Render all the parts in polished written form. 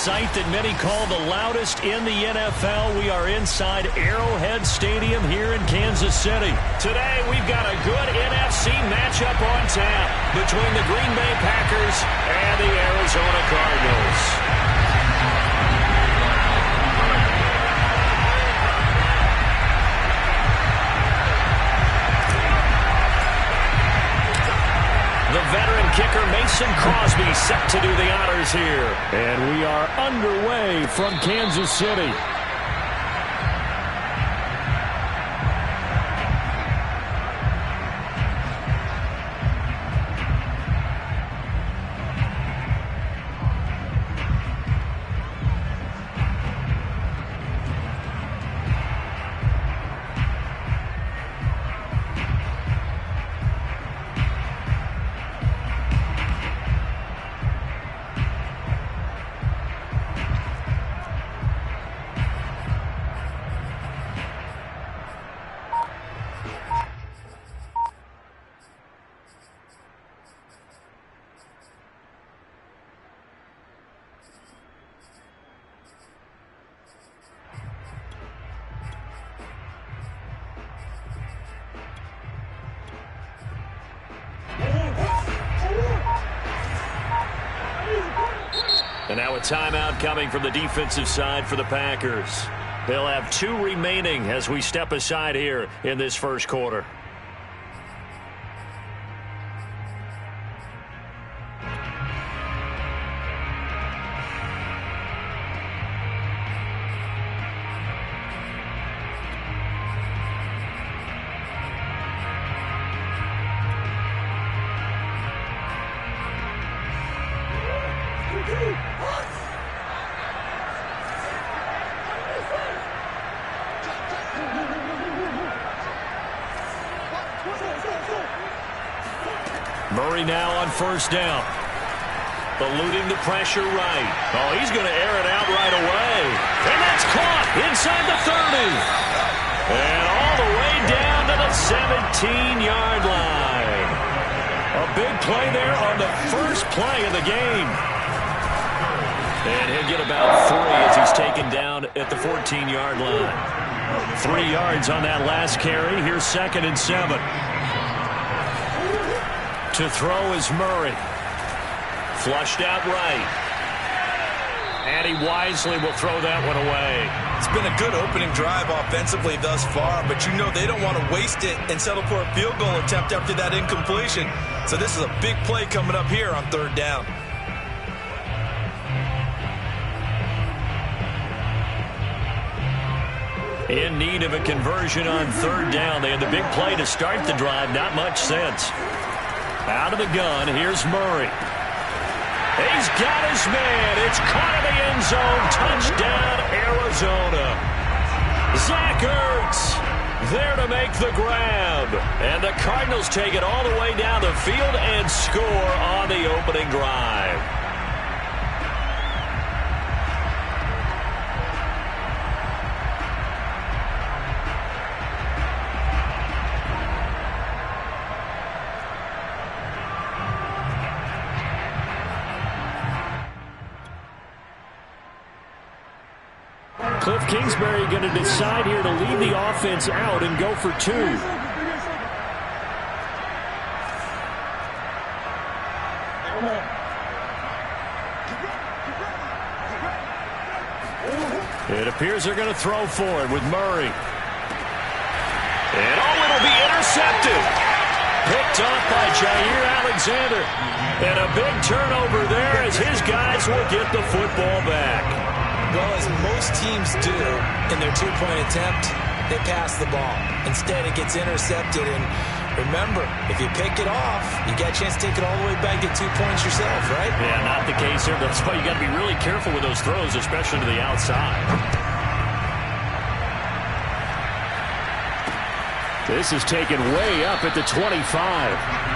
sight that many call the loudest in the NFL. We are inside Arrowhead Stadium here in Kansas City. Today, we've got a good NFC matchup on tap between the Green Bay Packers and the Arizona Cardinals. The veteran kicker Mason Crosby set to do the honors here. And we are underway from Kansas City. And now a timeout coming from the defensive side for the Packers. They'll have 2 remaining as we step aside here in this first quarter. Murray now on first down. Eluding the pressure right. Oh, he's going to air it out right away. And that's caught inside the 30. And all the way down to the 17-yard line. A big play there on the first play of the game. And he'll get about 3 as he's taken down at the 14-yard line. 3 yards on that last carry. Here's 2nd and 7. To throw is Murray. Flushed out right. And he wisely will throw that one away. It's been a good opening drive offensively thus far, but you know they don't want to waste it and settle for a field goal attempt after that incompletion. So this is a big play coming up here on 3rd down. In need of a conversion on 3rd down. They had the big play to start the drive. Not much sense. Out of the gun, here's Murray. He's got his man. It's caught in the end zone. Touchdown, Arizona. Zach Ertz there to make the grab. And the Cardinals take it all the way down the field and score on the opening drive. Cliff Kingsbury going to decide here to leave the offense out and go for 2. It appears they're going to throw for it with Murray. And it'll be intercepted. Picked off by Jair Alexander. And a big turnover there as his guys will get the football back. Well, as most teams do in their 2-point attempt, they pass the ball. Instead, it gets intercepted. And remember, if you pick it off, you get a chance to take it all the way back, get 2 points yourself, right? Yeah, not the case here. That's why you got to be really careful with those throws, especially to the outside. This is taken way up at the 25.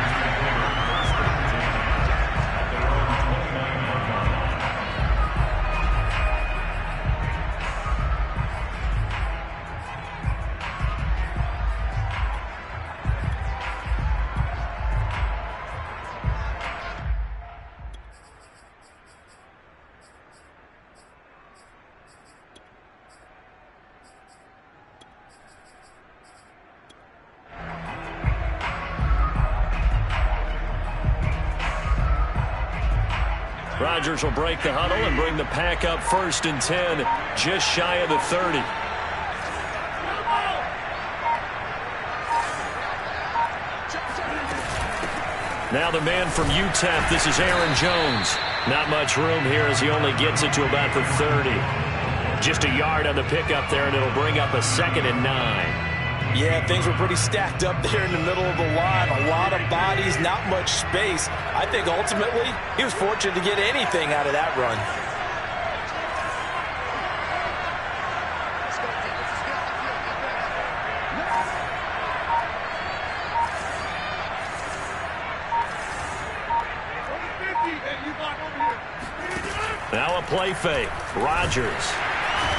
Rodgers will break the huddle and bring the Pack up 1st and 10, just shy of the 30. Now the man from UTEP, this is Aaron Jones. Not much room here as he only gets it to about the 30. Just a yard on the pickup there, and it'll bring up a 2nd and 9. Yeah, things were pretty stacked up there in the middle of the line. A lot of bodies, not much space. I think ultimately he was fortunate to get anything out of that run. Now a play fake. Rodgers.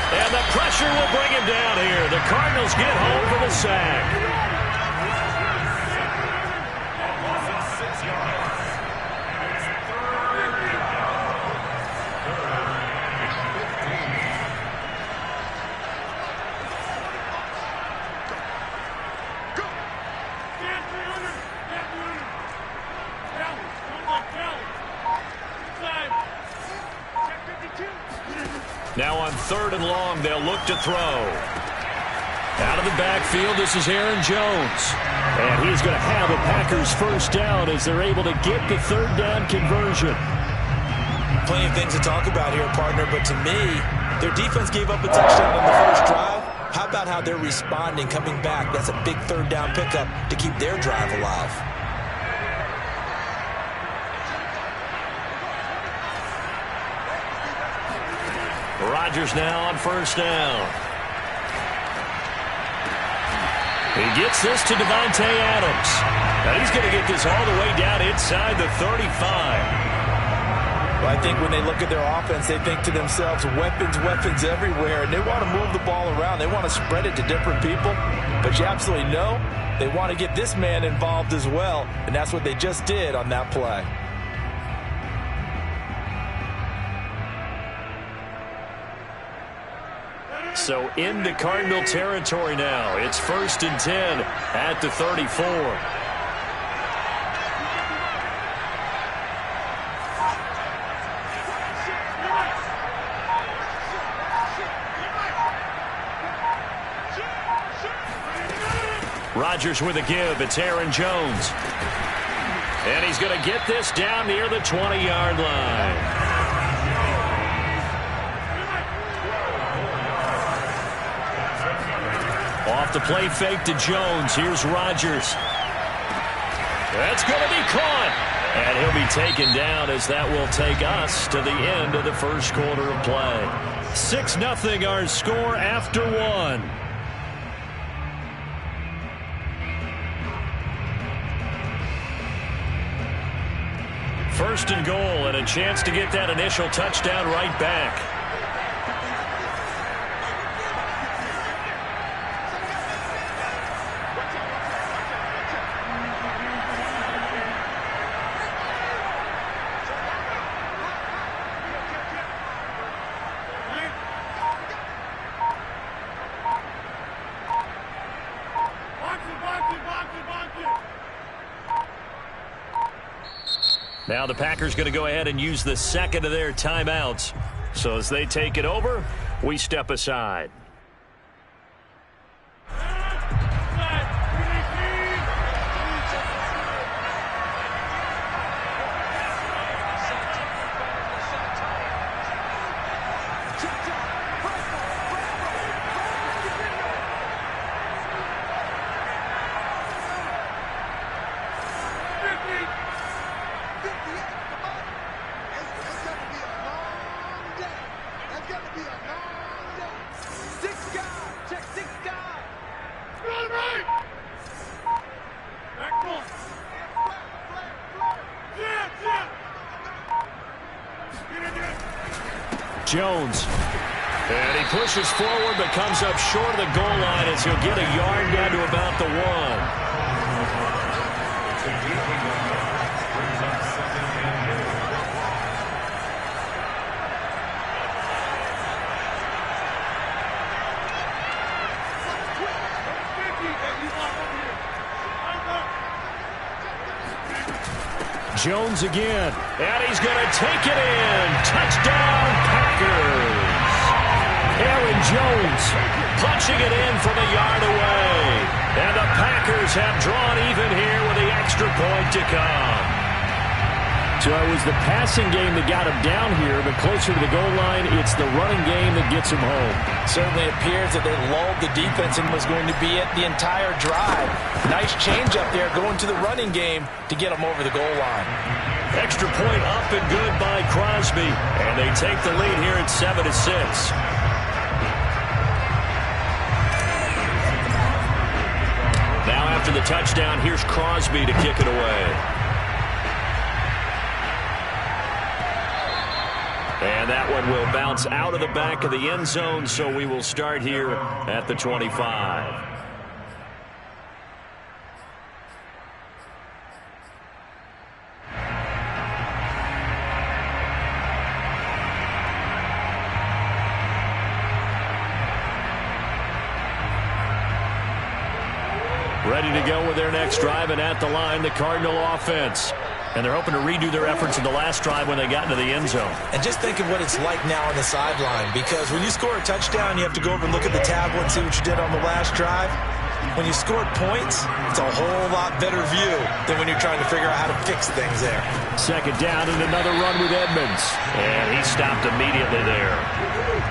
And the pressure will bring him down here. The Cardinals get home for the sack. Now on 3rd and long, they'll look to throw. Out of the backfield, this is Aaron Jones. And he's going to have a Packers 1st down as they're able to get the 3rd down conversion. Plenty of things to talk about here, partner, but to me, their defense gave up a touchdown on the first drive. How about how they're responding, coming back? That's a big 3rd down pickup to keep their drive alive. Rodgers now on 1st down. He gets this to Devontae Adams. Now he's going to get this all the way down inside the 35. Well, I think when they look at their offense, they think to themselves, weapons, weapons everywhere, and they want to move the ball around. They want to spread it to different people, but you absolutely know they want to get this man involved as well, and that's what they just did on that play. So into Cardinal territory now. It's 1st and 10 at the 34. Rodgers with a give. It's Aaron Jones. And he's going to get this down near the 20-yard line. Off the play fake to Jones. Here's Rodgers. That's going to be caught. And he'll be taken down as that will take us to the end of the 1st quarter of play. 6-0 our score after 1. First and goal and a chance to get that initial touchdown right back. Now the Packers going to go ahead and use the 2nd of their timeouts. So as they take it over, we step aside. Jones. And he pushes forward but comes up short of the goal line as he'll get a yard down to about the 1. Jones again. And he's going to take it in. Touchdown, Packers. Aaron Jones punching it in from a yard away. And the Packers have drawn even here with the extra point to come. So it was the passing game that got him down here, but closer to the goal line, it's the running game that gets him home. Certainly appears that they lulled the defense and was going to be it the entire drive. Nice change up there going to the running game to get him over the goal line. Extra point up and good by Crosby. And they take the lead here at 7-6. Now after the touchdown, here's Crosby to kick it away. And that one will bounce out of the back of the end zone, so we will start here at the 25. Ready to go with their next drive, and at the line, the Cardinal offense. And they're hoping to redo their efforts in the last drive when they got into the end zone. And just think of what it's like now on the sideline, because when you score a touchdown, you have to go over and look at the tablet and see what you did on the last drive. When you scored points, it's a whole lot better view than when you're trying to figure out how to fix things there. Second down and another run with Edmonds. And he stopped immediately there.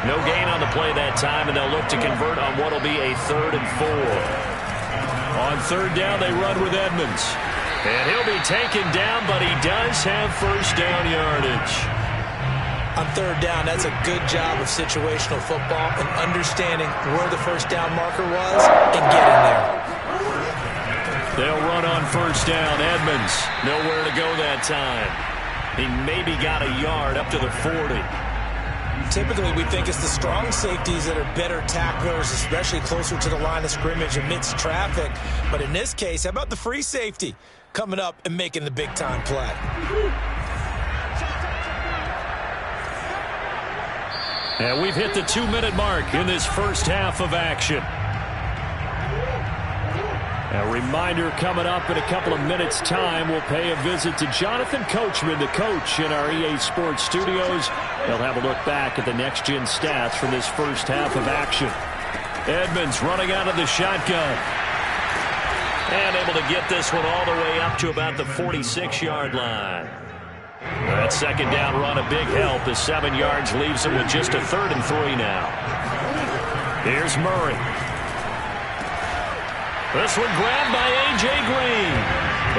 No gain on the play that time, and they'll look to convert on what will be a 3rd and 4. On third down, they run with Edmonds. And he'll be taken down, but he does have first down yardage. On third down, that's a good job of situational football and understanding where the first down marker was and getting there. They'll run on first down. Edmonds, nowhere to go that time. He maybe got a yard up to the 40. Typically, we think it's the strong safeties that are better tacklers, especially closer to the line of scrimmage amidst traffic. But in this case, how about the free safety coming up and making the big-time play? And we've hit the 2-minute mark in this first half of action. A reminder coming up in a couple of minutes' time. We'll pay a visit to Jonathan Coachman, the coach in our EA Sports studios. They'll have a look back at the next-gen stats from this first half of action. Edmonds running out of the shotgun. And able to get this one all the way up to about the 46-yard line. That second down run, a big help as 7 yards leaves him with just a 3rd and 3 now. Here's Murray. This one grabbed by A.J. Green.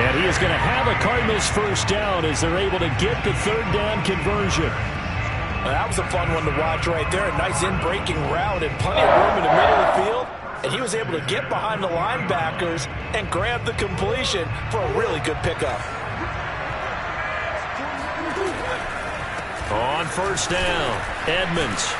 And he is going to have a Cardinals first down as they're able to get the 3rd down conversion. That was a fun one to watch right there. A nice in-breaking route and plenty of room in the middle of the field. And he was able to get behind the linebackers and grab the completion for a really good pickup. On first down, Edmonds.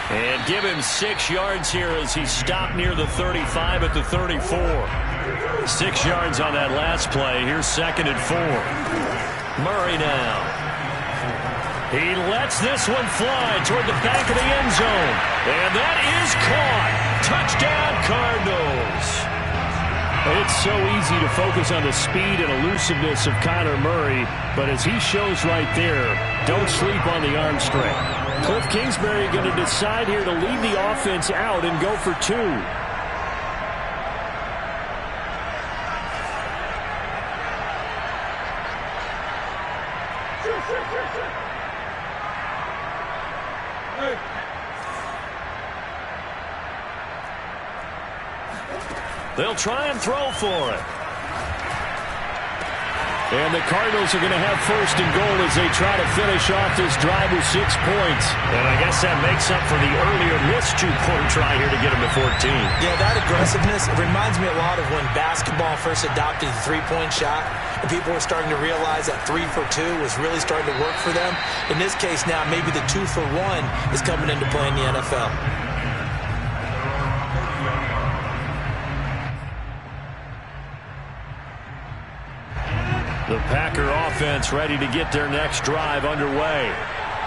And give him 6 yards here as he stopped near the 35 at the 34. 6 yards on that last play. Here's 2nd and 4. Murray now. He lets this one fly toward the back of the end zone. And that is caught. Touchdown, Cardinals. It's so easy to focus on the speed and elusiveness of Kyler Murray, but as he shows right there, don't sleep on the arm strength. Cliff Kingsbury going to decide here to lead the offense out and go for 2. They'll try and throw for it. And the Cardinals are going to have 1st and goal as they try to finish off this drive with 6 points. And I guess that makes up for the earlier missed 2-point try here to get them to 14. Yeah, that aggressiveness, it reminds me a lot of when basketball first adopted the 3-point shot. And people were starting to realize that 3 for 2 was really starting to work for them. In this case now, maybe the 2 for 1 is coming into play in the NFL. The Packer offense ready to get their next drive underway.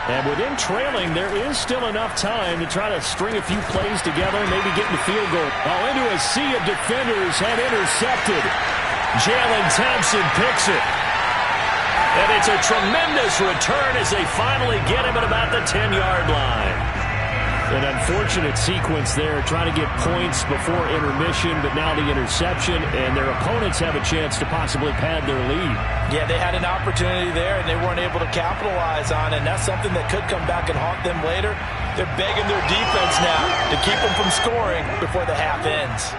And with them trailing, there is still enough time to try to string a few plays together, maybe get in the field goal. Oh, into a sea of defenders, had intercepted. Jalen Thompson picks it. And it's a tremendous return as they finally get him at about the 10-yard line. An unfortunate sequence there, trying to get points before intermission, but now the interception, and their opponents have a chance to possibly pad their lead. Yeah, they had an opportunity there, and they weren't able to capitalize on it, and that's something that could come back and haunt them later. They're begging their defense now to keep them from scoring before the half ends.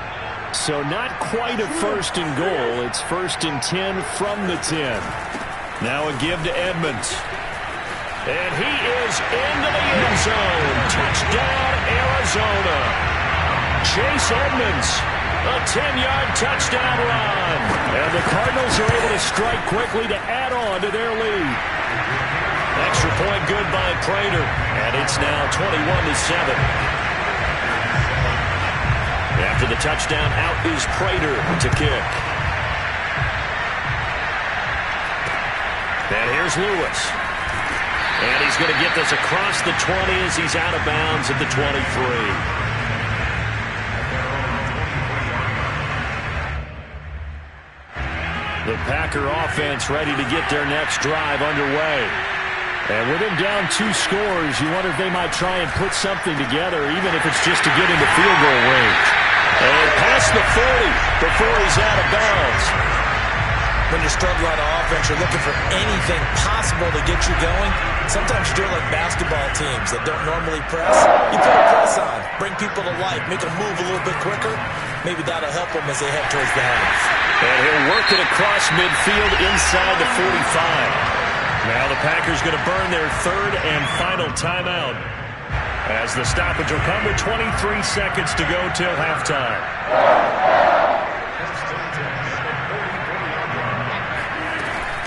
So not quite a first and goal. It's 1st and 10 from the 10. Now a give to Edmonds. And he is into the end zone. Touchdown, Arizona. Chase Edmonds, a 10-yard touchdown run. And the Cardinals are able to strike quickly to add on to their lead. Extra point good by Prater. And it's now 21-7. After the touchdown, out is Prater to kick. And here's Lewis. And he's going to get this across the 20 as he's out of bounds at the 23. The Packer offense ready to get their next drive underway. And with him down 2 scores, you wonder if they might try and put something together, even if it's just to get into field goal range. And past the 40 before he's out of bounds. When you're struggling on offense, you're looking for anything possible to get you going. Sometimes you do it like basketball teams that don't normally press. You put a press on, bring people to life, make them move a little bit quicker. Maybe that'll help them as they head towards the half. And he'll work it across midfield inside the 45. Now the Packers going to burn their 3rd and final timeout, as the stoppage will come with 23 seconds to go till halftime.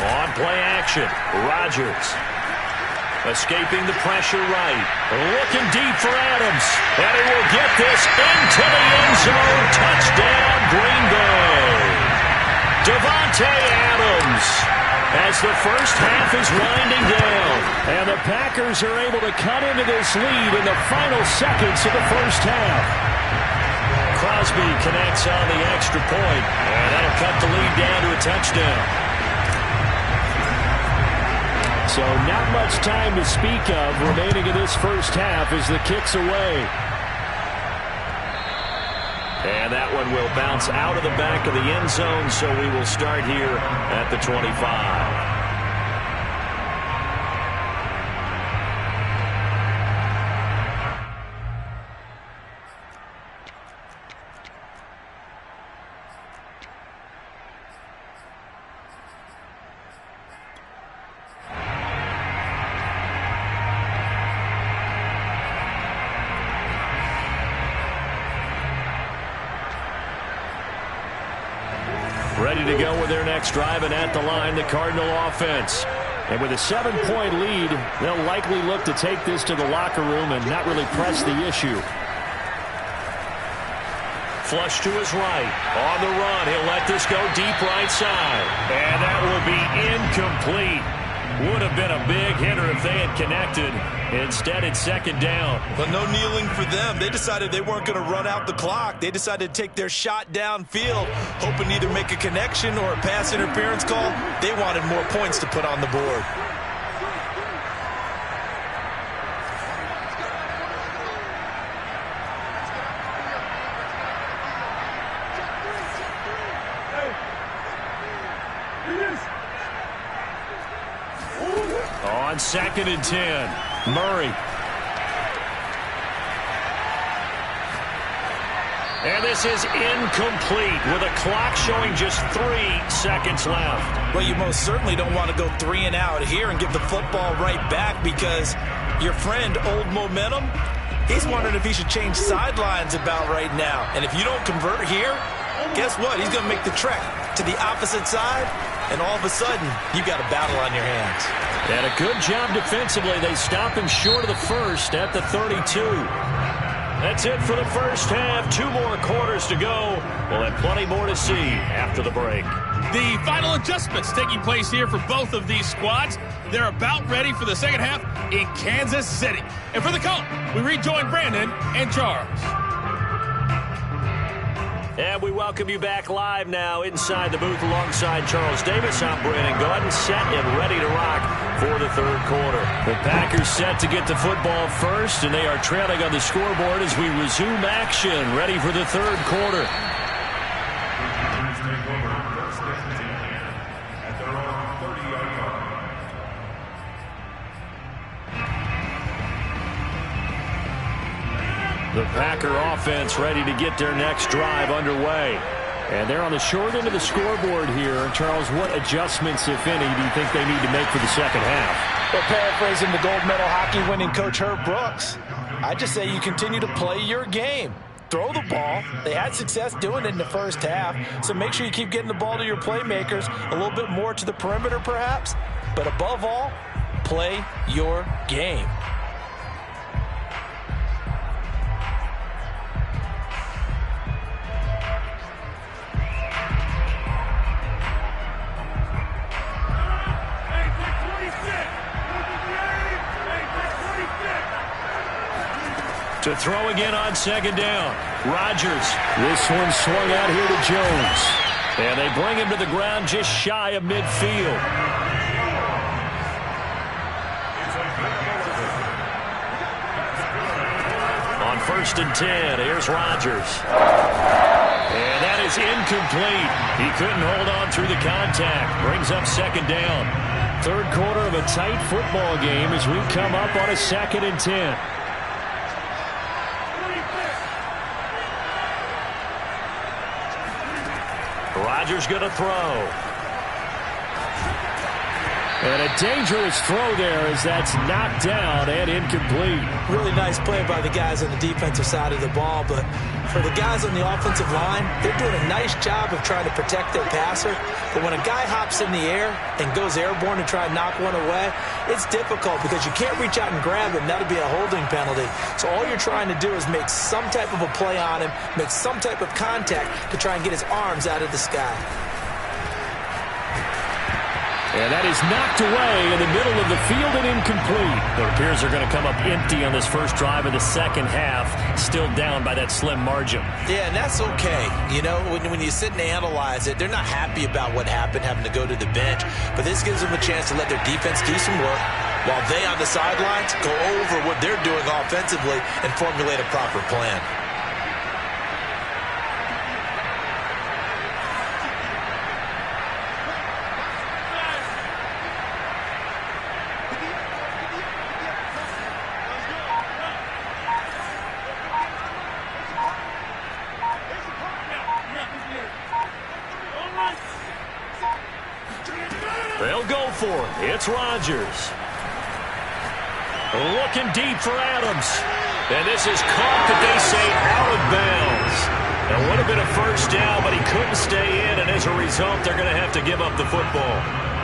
On play action, Rodgers. Escaping the pressure right. Looking deep for Adams. And he will get this into the end zone. Touchdown, Green Bay. Davante Adams, as the first half is winding down. And the Packers are able to cut into this lead in the final seconds of the first half. Crosby connects on the extra point. And that'll cut the lead down to a touchdown. So not much time to speak of remaining in this first half as the kick's away. And that one will bounce out of the back of the end zone, so we will start here at the 25. Ready to go with their next drive, and at the line, the Cardinal offense. And with a 7-point lead, they'll likely look to take this to the locker room and not really press the issue. Flush to his right. On the run, he'll let this go deep right side. And that will be incomplete. Would have been a big hitter if they had connected. Instead, it's 2nd down. But no kneeling for them. They decided they weren't going to run out the clock. They decided to take their shot downfield, hoping to either make a connection or a pass interference call. They wanted more points to put on the board. On 2nd and 10, Murray. And this is incomplete with a clock showing just 3 seconds left. Well, you most certainly don't want to go 3 and out here and give the football right back, because your friend, Old Momentum, he's wondering if he should change sidelines about right now. And if you don't convert here, guess what? He's going to make the trek to the opposite side, and all of a sudden, you've got a battle on your hands. And a good job defensively. They stop him short of the first at the 32. That's it for the first half. 2 more quarters to go. We'll have plenty more to see after the break. The final adjustments taking place here for both of these squads. They're about ready for the second half in Kansas City. And for the call, we rejoin Brandon and Charles. And we welcome you back live now inside the booth alongside Charles Davis. I'm Brandon Gaudin, set and ready to rock for the third quarter. The Packers set to get the football first, and they are trailing on the scoreboard as we resume action, ready for the third quarter. The Packer offense ready to get their next drive underway. And they're on the short end of the scoreboard here. Charles, what adjustments, if any, do you think they need to make for the second half? Well, paraphrasing the gold medal hockey winning coach Herb Brooks, I just say you continue to play your game. Throw the ball. They had success doing it in the first half, so make sure you keep getting the ball to your playmakers, a little bit more to the perimeter perhaps, but above all, play your game. To throw again on second down. Rodgers. This one swung out here to Jones. And they bring him to the ground just shy of midfield. On 1st and 10, here's Rodgers. And that is incomplete. He couldn't hold on through the contact. Brings up second down. Third quarter of a tight football game as we come up on a 2nd and 10. Rodgers going to throw. And a dangerous throw there as that's knocked down and incomplete. Really nice play by the guys on the defensive side of the ball, but for the guys on the offensive line, they're doing a nice job of trying to protect their passer. But when a guy hops in the air and goes airborne to try and knock one away, it's difficult because you can't reach out and grab him. That'll be a holding penalty. So all you're trying to do is make some type of a play on him, make some type of contact to try and get his arms out of the sky. And that is knocked away in the middle of the field and incomplete. It appears they're going to come up empty on this first drive of the second half, still down by that slim margin. Yeah, and that's okay. You know, when you sit and analyze it, they're not happy about what happened, having to go to the bench. But this gives them a chance to let their defense do some work while they on the sidelines go over what they're doing offensively and formulate a proper plan. They'll go for it. It's Rodgers. Looking deep for Adams. And this is caught, but they say out of bounds. It would have been a first down, but he couldn't stay in, and as a result, they're going to have to give up the football.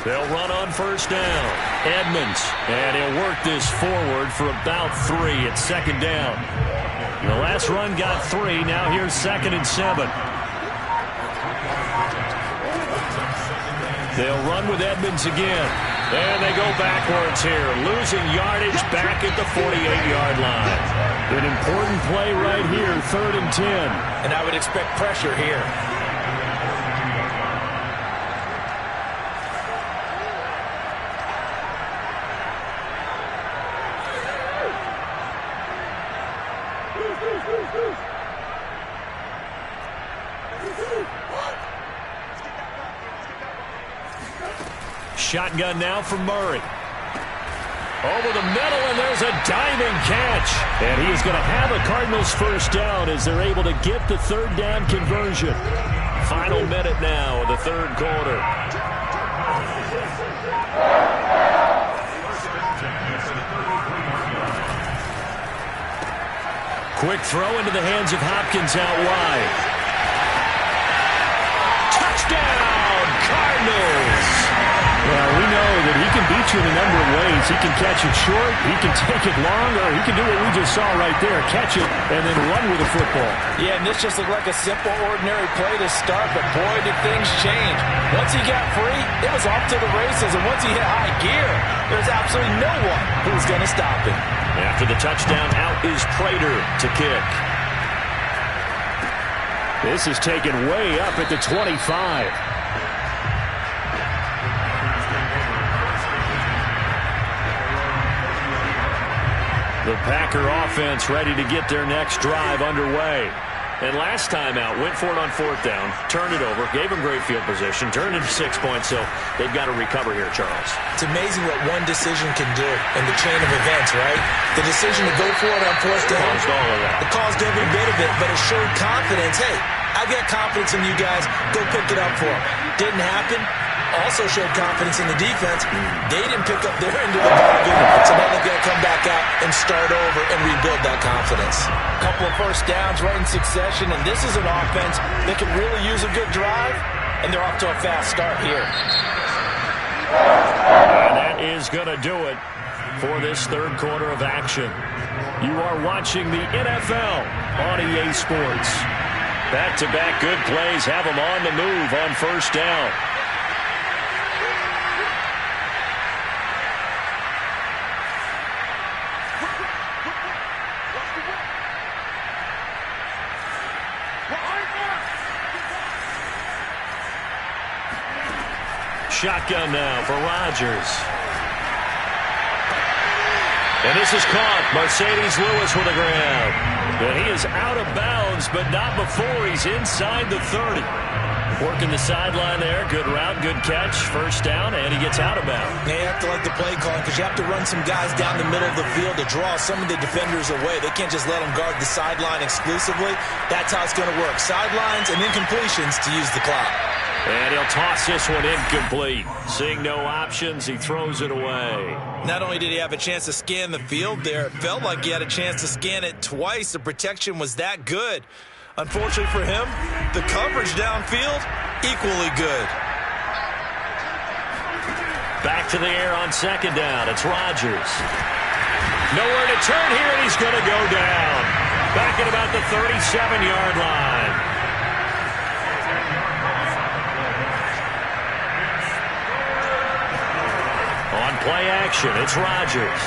They'll run on first down. Edmonds, and he'll work this forward for about 3 at second down. The last run got 3. Now here's 2nd and 7. They'll run with Edmonds again. And they go backwards here, losing yardage back at the 48-yard line. An important play right here, 3rd and 10. And I would expect pressure here. Shotgun now for Murray. Over the middle, and there's a diving catch. And he is going to have a Cardinals first down as they're able to get the 3rd down conversion. Final minute now of the third quarter. Quick throw into the hands of Hopkins out wide. Touchdown, Cardinals! Well, we know that he can beat you in a number of ways. He can catch it short, he can take it long, or he can do what we just saw right there, catch it and then run with the football. Yeah, and this just looked like a simple, ordinary play to start, but boy, did things change. Once he got free, it was off to the races, and once he hit high gear, there's absolutely no one who was going to stop him. After the touchdown, out is Prater to kick. This is taken way up at the 25. The Packer offense ready to get their next drive underway. And last time out, went for it on 4th down, turned it over, gave them great field position, turned into 6 points, so they've got to recover here, Charles. It's amazing what one decision can do in the chain of events, right? The decision to go for it on 4th down. Caused all of that. It caused every bit of it, but it showed confidence. Hey, I've got confidence in you guys. Go pick it up for them. Didn't happen. Also showed confidence in the defense. They didn't pick up their end of the bargain, so now they've got to come back out and start over and rebuild that confidence. A couple of first downs right in succession, and this is an offense that could really use a good drive, and they're off to a fast start here. And that is going to do it for this third quarter of action. You are watching the NFL on EA Sports. Back-to-back good plays have them on the move on first down. Shotgun now for Rodgers. And this is caught. Mercedes Lewis with a grab. And he is out of bounds, but not before he's inside the 30. Working the sideline there. Good route, good catch. First down, and he gets out of bounds. They have to like the play call because you have to run some guys down the middle of the field to draw some of the defenders away. They can't just let them guard the sideline exclusively. That's how it's going to work. Sidelines and then completions to use the clock. And he'll toss this one incomplete. Seeing no options, he throws it away. Not only did he have a chance to scan the field there, it felt like he had a chance to scan it twice. The protection was that good. Unfortunately for him, the coverage downfield, equally good. Back to the air on second down. It's Rodgers. Nowhere to turn here, and he's going to go down. Back at about the 37-yard line. On play action, it's Rodgers.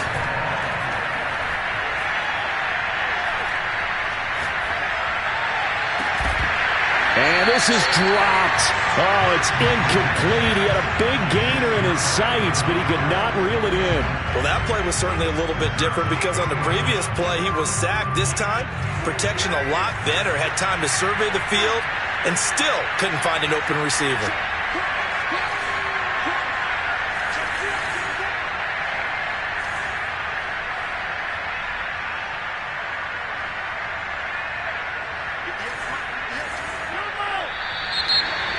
And this is dropped. Oh, it's incomplete. He had a big gainer in his sights, but he could not reel it in. Well, that play was certainly a little bit different because on the previous play, he was sacked. This time, protection a lot better. Had time to survey the field and still couldn't find an open receiver.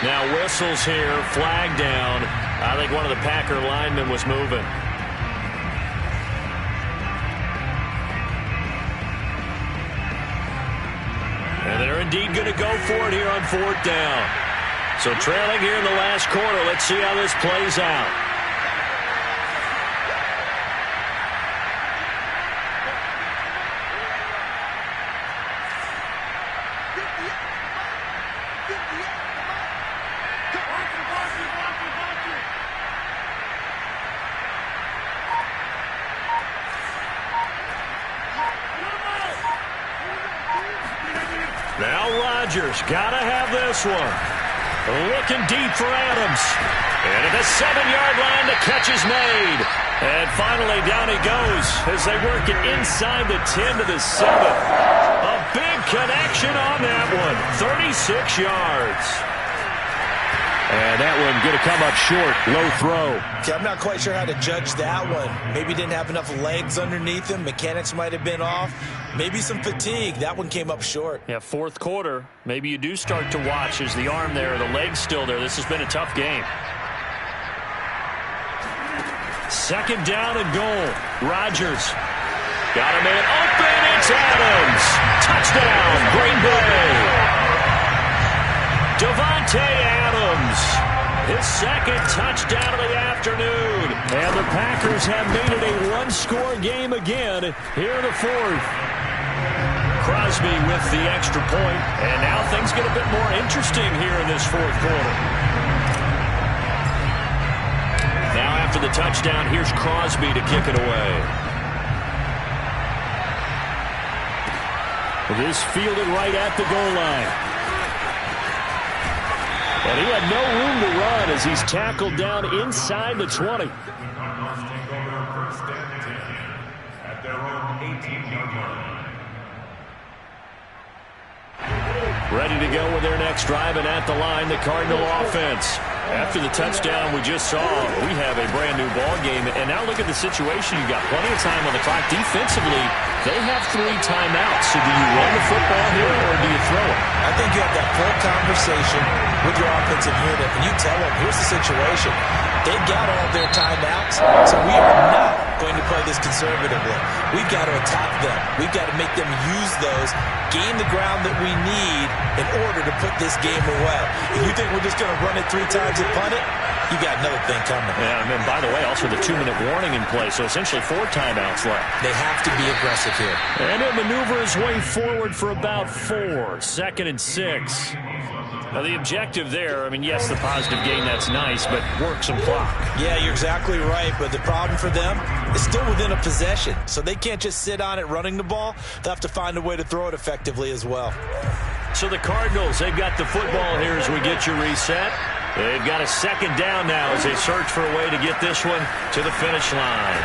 Now whistles here, flag down. I think one of the Packer linemen was moving. And they're indeed going to go for it here on fourth down. So trailing here in the last quarter. Let's see how this plays out. Now Rodgers got to have this one. Looking deep for Adams. And at the 7-yard line, the catch is made. And finally, down he goes as they work it inside the 10 to the 7. A big connection on that one. 36 yards. And that one going to come up short. Low throw. Okay, I'm not quite sure how to judge that one. Maybe didn't have enough legs underneath him. Mechanics might have been off. Maybe some fatigue. That one came up short. Yeah, fourth quarter. Maybe you do start to watch. Is the arm there, the leg's still there? This has been a tough game. Second down and goal. Rodgers got a man open. It's Adams. Edmonds. Touchdown, Green Bay. Davante Adams. His second touchdown of the afternoon. And the Packers have made it a one-score game again here in the fourth. Crosby with the extra point. And now things get a bit more interesting here in this fourth quarter. Now after the touchdown, here's Crosby to kick it away. This fielded right at the goal line. And he had no room to run as he's tackled down inside the 20. Ready to go with their next drive, and at the line, the Cardinal offense. After the touchdown we just saw, we have a brand new ball game. And now look at the situation. You've got plenty of time on the clock. Defensively, they have 3 timeouts. So do you run the football here or do you throw it? I think you have that full conversation with your offensive unit, and you tell them, here's the situation. They got all their timeouts, so we are not going to play this conservatively. We've got to attack them. We've got to make them use those, gain the ground that we need in order to put this game away. If you think we're just going to run it 3 times and punt it, you got another thing coming. Yeah, and then, by the way, also the 2-minute warning in play, so essentially 4 timeouts left. They have to be aggressive here. And he'll maneuver his way forward for about 4. 2nd and 6. Now, the objective there, I mean, yes, the positive gain, that's nice, but work some clock. Yeah, you're exactly right, but the problem for them is still within a possession, so they can't just sit on it running the ball. They'll have to find a way to throw it effectively as well. So the Cardinals, they've got the football here as we get you reset. They've got a 2nd down now as they search for a way to get this one to the finish line.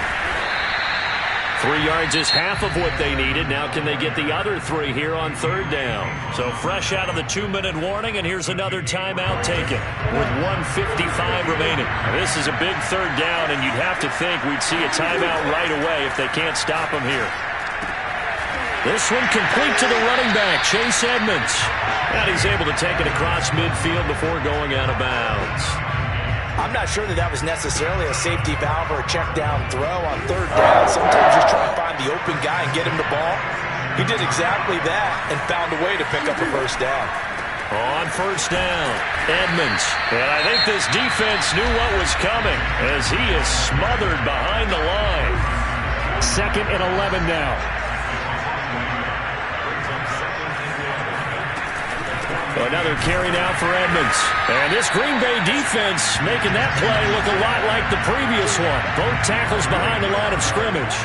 3 yards is half of what they needed. Now can they get the other 3 here on 3rd down? So fresh out of the 2-minute warning, and here's another timeout taken with 1:55 remaining. This is a big 3rd down, and you'd have to think we'd see a timeout right away if they can't stop them here. This one complete to the running back, Chase Edmonds. And he's able to take it across midfield before going out of bounds. I'm not sure that was necessarily a safety valve or a check down throw on 3rd down. Sometimes just try to find the open guy and get him the ball. He did exactly that and found a way to pick up a 1st down. On 1st down, Edmonds. And I think this defense knew what was coming as he is smothered behind the line. 2nd and 11 now. Another carry now for Edmonds. And this Green Bay defense making that play look a lot like the previous one. Both tackles behind the line of scrimmage.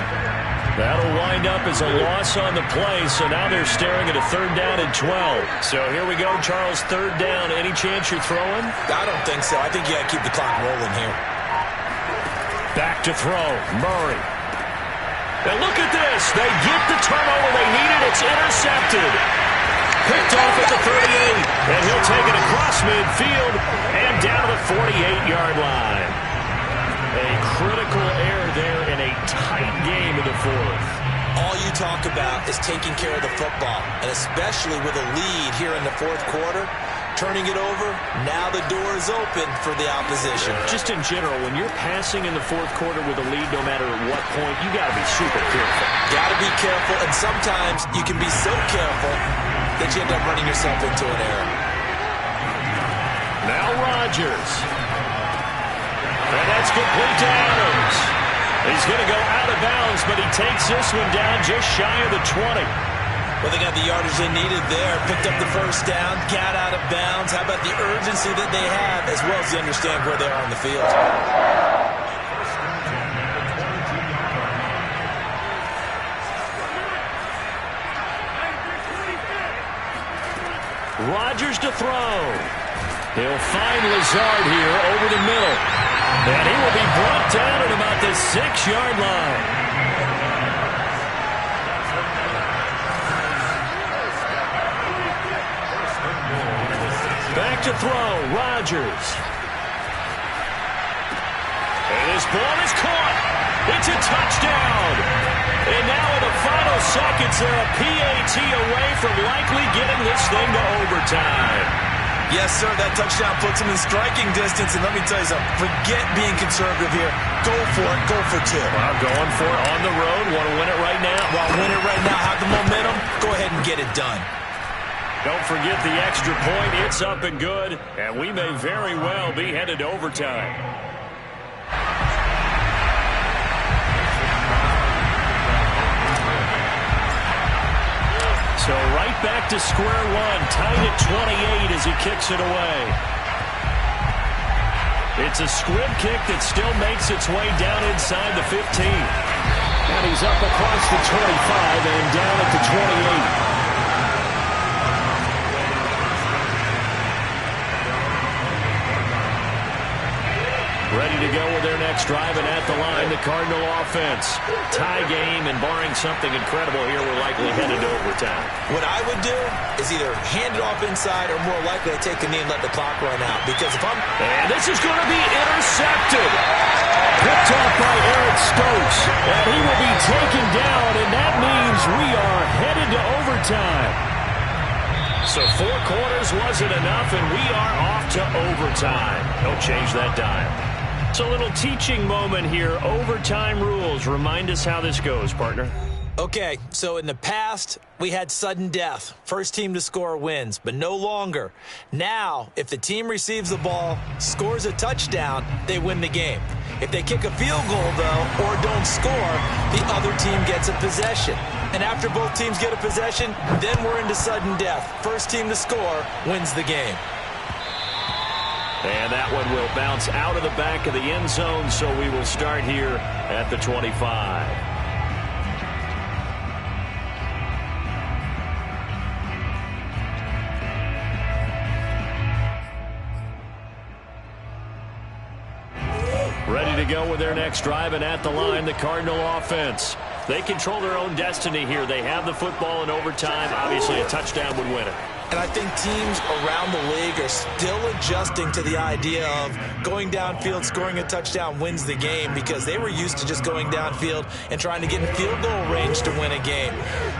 That'll wind up as a loss on the play, so now they're staring at a 3rd down and 12. So here we go, Charles, 3rd down. Any chance you're throwing? I don't think so. I think you got to keep the clock rolling here. Back to throw, Murray. And look at this. They get the turnover they needed. It's intercepted. Picked off at the 38, and he'll take it across midfield and down to the 48-yard line. A critical error there in a tight game in the 4th. All you talk about is taking care of the football, and especially with a lead here in the 4th quarter, turning it over, now the door is open for the opposition. Just in general, when you're passing in the 4th quarter with a lead, no matter at what point, you got to be super careful. Got to be careful, and sometimes you can be so careful that you end up running yourself into an error. Now Rodgers. And that's complete to Adams. He's going to go out of bounds, but he takes this one down just shy of the 20. Well, they got the yardage they needed there. Picked up the 1st down, got out of bounds. How about the urgency that they have, as well as they understand where they are on the field? Rodgers to throw. He'll find Lazard here over the middle. And he will be brought down at about the 6-yard line. Back to throw, Rodgers. And his ball is caught. It's a touchdown. And now in the final seconds, they're a PAT away from likely getting this thing to overtime. Yes, sir, that touchdown puts him in striking distance. And let me tell you something, forget being conservative here. Go for it, go for 2. Well, going for it on the road. Want to win it right now? Well, win it right now, have the momentum. Go ahead, and get it done. Don't forget the extra point. It's up and good, and we may very well be headed to overtime. So right back to square one, tied at 28 as he kicks it away. It's a squib kick that still makes its way down inside the 15. And he's up across the 25 and down at the 28. Ready to go with their next drive, and at the line, the Cardinal offense. Tie game, and barring something incredible here, we're likely headed to overtime. What I would do is either hand it off inside or more likely to take a knee and let the clock run out. Because if I'm... And this is going to be intercepted. Picked off by Eric Stokes. And he will be taken down, and that means we are headed to overtime. So 4 quarters wasn't enough, and we are off to overtime. Don't change that dime. It's a little teaching moment here. Overtime rules. Remind us how this goes, partner. Okay, so in the past, we had sudden death. First team to score wins, but no longer. Now, if the team receives the ball, scores a touchdown, they win the game. If they kick a field goal, though, or don't score, the other team gets a possession. And after both teams get a possession, then we're into sudden death. First team to score wins the game. And that one will bounce out of the back of the end zone, so we will start here at the 25. Ready to go with their next drive, and at the line, the Cardinal offense. They control their own destiny here. They have the football in overtime. Obviously, a touchdown would win it. And I think teams around the league are still adjusting to the idea of going downfield, scoring a touchdown wins the game, because they were used to just going downfield and trying to get in field goal range to win a game.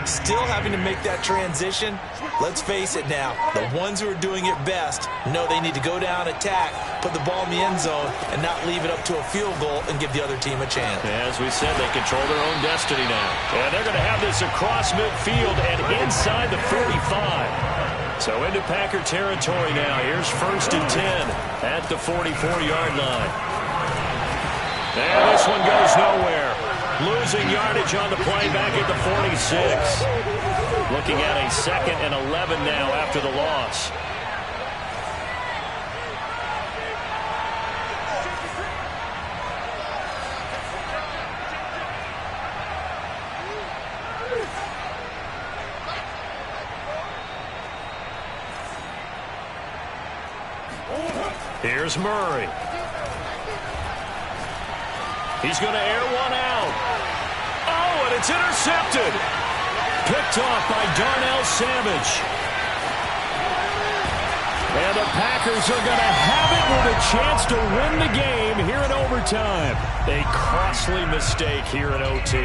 Still having to make that transition. Let's face it now, the ones who are doing it best know they need to go down, attack, put the ball in the end zone, and not leave it up to a field goal and give the other team a chance. As we said, they control their own destiny now. And they're going to have this across midfield and inside the 45. So into Packer territory now. Here's 1st and 10 at the 44-yard line. And this one goes nowhere. Losing yardage on the play back at the 46. Looking at a 2nd and 11 now after the loss. Here's Murray. He's going to air one out. Oh, and it's intercepted. Picked off by Darnell Savage. And the Packers are going to have it with a chance to win the game here in overtime. A costly mistake here in OT.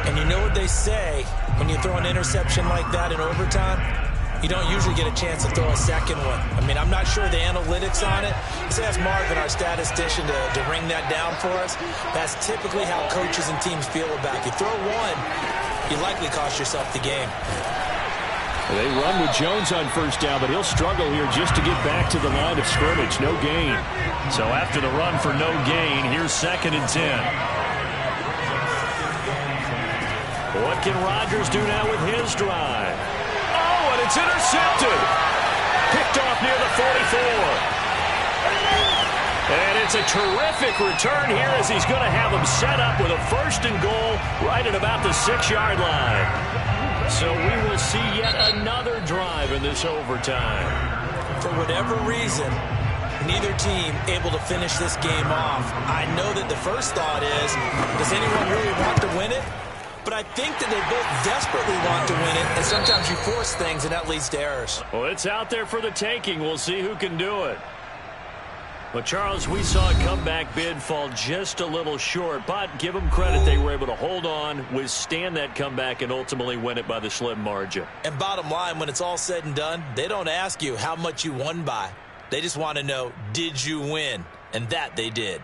And you know what they say when you throw an interception like that in overtime? You don't usually get a chance to throw a second one. I mean, I'm not sure the analytics on it. Let's ask Marvin, our statistician, to ring that down for us. That's typically how coaches and teams feel about it. You throw one, you likely cost yourself the game. They run with Jones on 1st down, but he'll struggle here just to get back to the line of scrimmage. No gain. So after the run for no gain, here's 2nd and 10. What can Rodgers do now with his drive? Oh, and it's intercepted. Picked off near the 44. And it's a terrific return here as he's going to have him set up with a 1st and goal right at about the 6-yard line. So we will see yet another drive in this overtime. For whatever reason, neither team able to finish this game off. I know that the first thought is, does anyone really want to win it? But I think that they both desperately want to win it, and sometimes you force things, and that leads to errors. Well, it's out there for the taking. We'll see who can do it. Well, Charles, we saw a comeback bid fall just a little short, but give them credit. They were able to hold on, withstand that comeback, and ultimately win it by the slim margin. And bottom line, when it's all said and done, they don't ask you how much you won by. They just want to know, did you win? And that they did.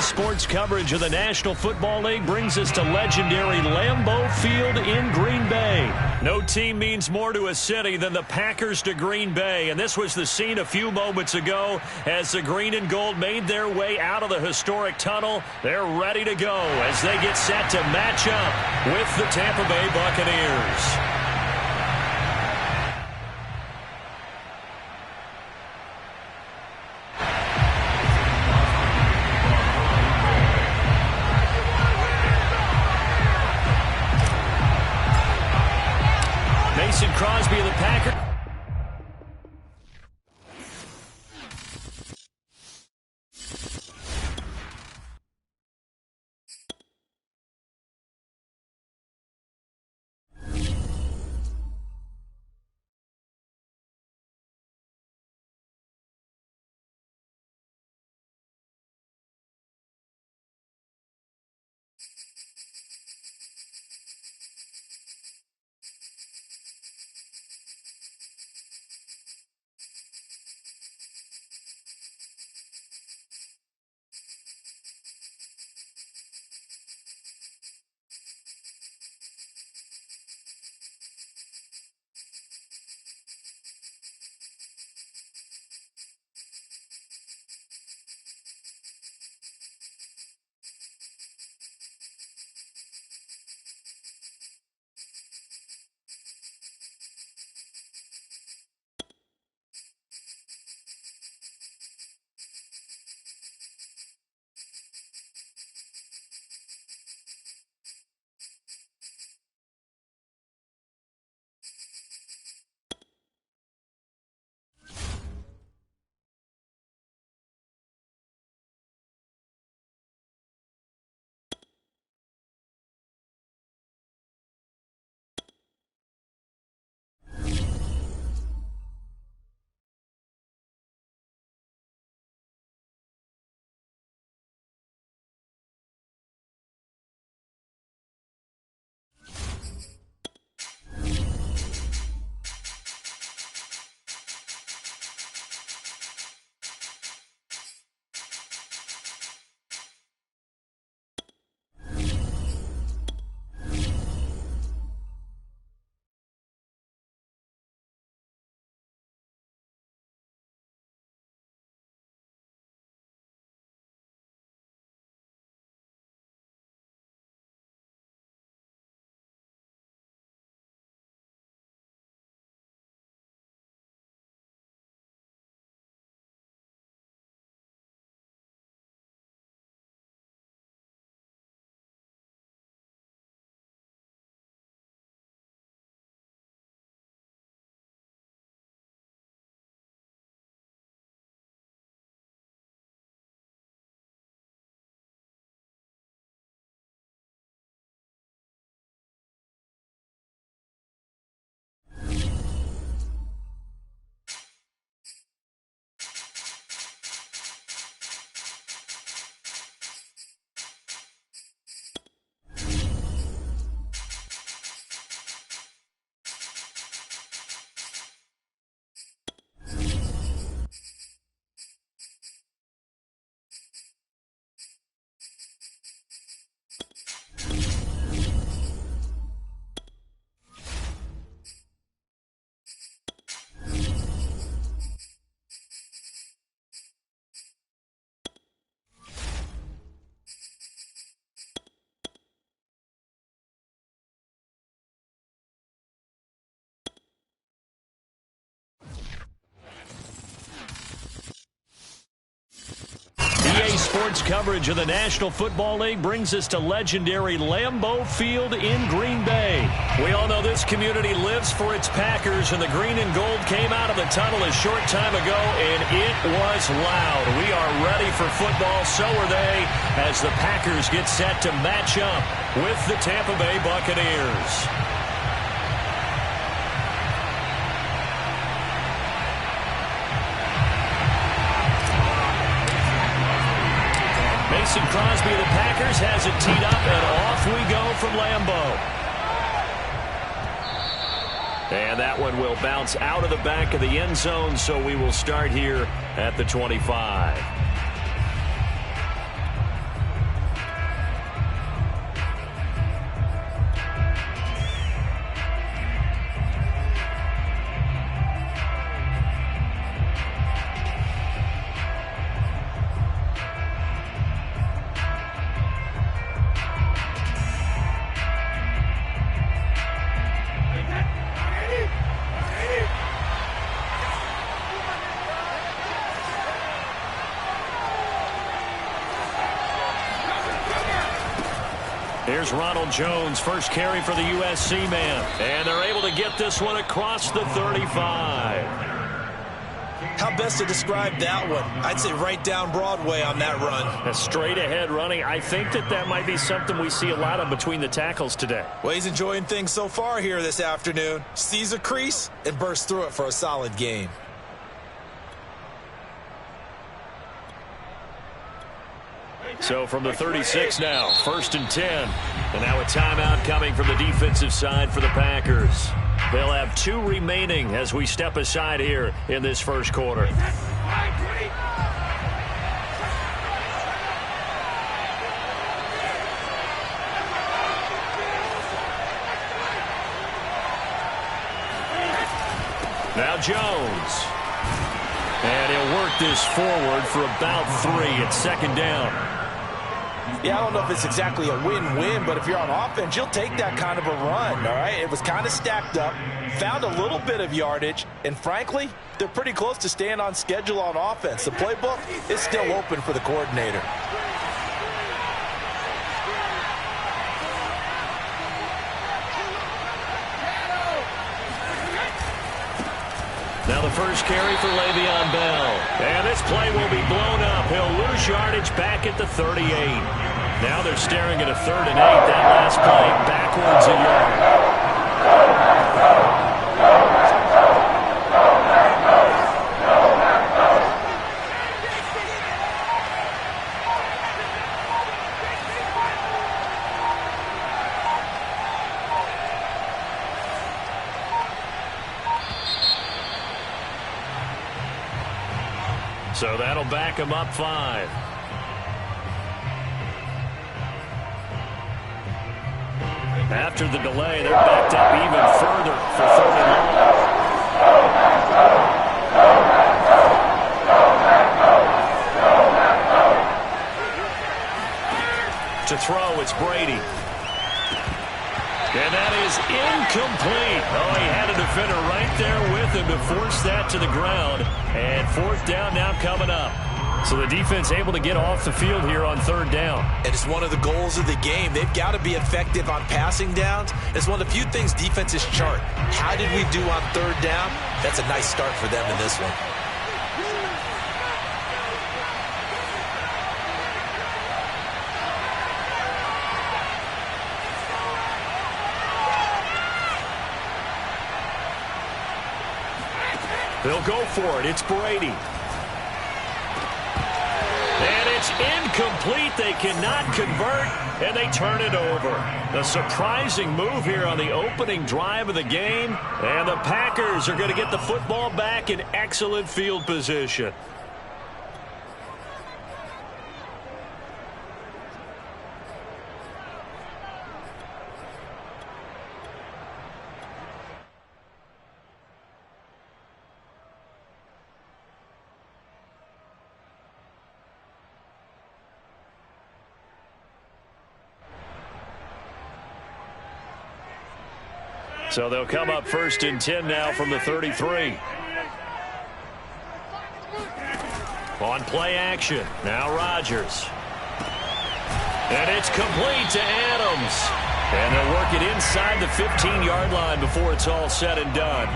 Sports coverage of the National Football League brings us to legendary Lambeau Field in Green Bay. No team means more to a city than the Packers to Green Bay, and this was the scene a few moments ago as the green and gold made their way out of the historic tunnel. They're ready to go as they get set to match up with the Tampa Bay Buccaneers. Crosby of the Packers. Sports coverage of the National Football League brings us to legendary Lambeau Field in Green Bay. We all know this community lives for its Packers, and the green and gold came out of the tunnel a short time ago, and it was loud. We are ready for football, so are they, as the Packers get set to match up with the Tampa Bay Buccaneers. Mason Crosby of the Packers has it teed up, and off we go from Lambeau. And that one will bounce out of the back of the end zone, so we will start here at the 25. Here's Ronald Jones, first carry for the USC man. And they're able to get this one across the 35. How best to describe that one? I'd say right down Broadway on that run. A straight-ahead running. I think that might be something we see a lot of between the tackles today. Well, he's enjoying things so far here this afternoon. Sees a crease and bursts through it for a solid gain. So from the 36 now, 1st and 10. And now a timeout coming from the defensive side for the Packers. They'll have 2 remaining as we step aside here in this first quarter. Now Jones. And he'll work this forward for about 3 at 2nd down. Yeah, I don't know if it's exactly a win-win, but if you're on offense, you'll take that kind of a run, all right? It was kind of stacked up, found a little bit of yardage, and frankly, they're pretty close to staying on schedule on offense. The playbook is still open for the coordinator. Now the first carry for Le'Veon Bell. And this play will be blown up. He'll lose yardage back at the 38. Now they're staring at a 3rd and 8. That last play backwards a yard. So that'll back him up 5. After the delay, they're backed up even further for 3rd and long. To throw, it's Brady. And that is incomplete. Oh, he had a defender right there with him to force that to the ground. And 4th down now coming up. So the defense able to get off the field here on 3rd down. And it's one of the goals of the game. They've got to be effective on passing downs. It's one of the few things defenses chart. How did we do on 3rd down? That's a nice start for them in this one. They'll go for it. It's Brady. And it's incomplete. They cannot convert, and they turn it over. A surprising move here on the opening drive of the game, and the Packers are going to get the football back in excellent field position. So they'll come up 1st and 10 now from the 33. On play action. Now Rodgers. And it's complete to Adams. And they'll work it inside the 15-yard line before it's all said and done.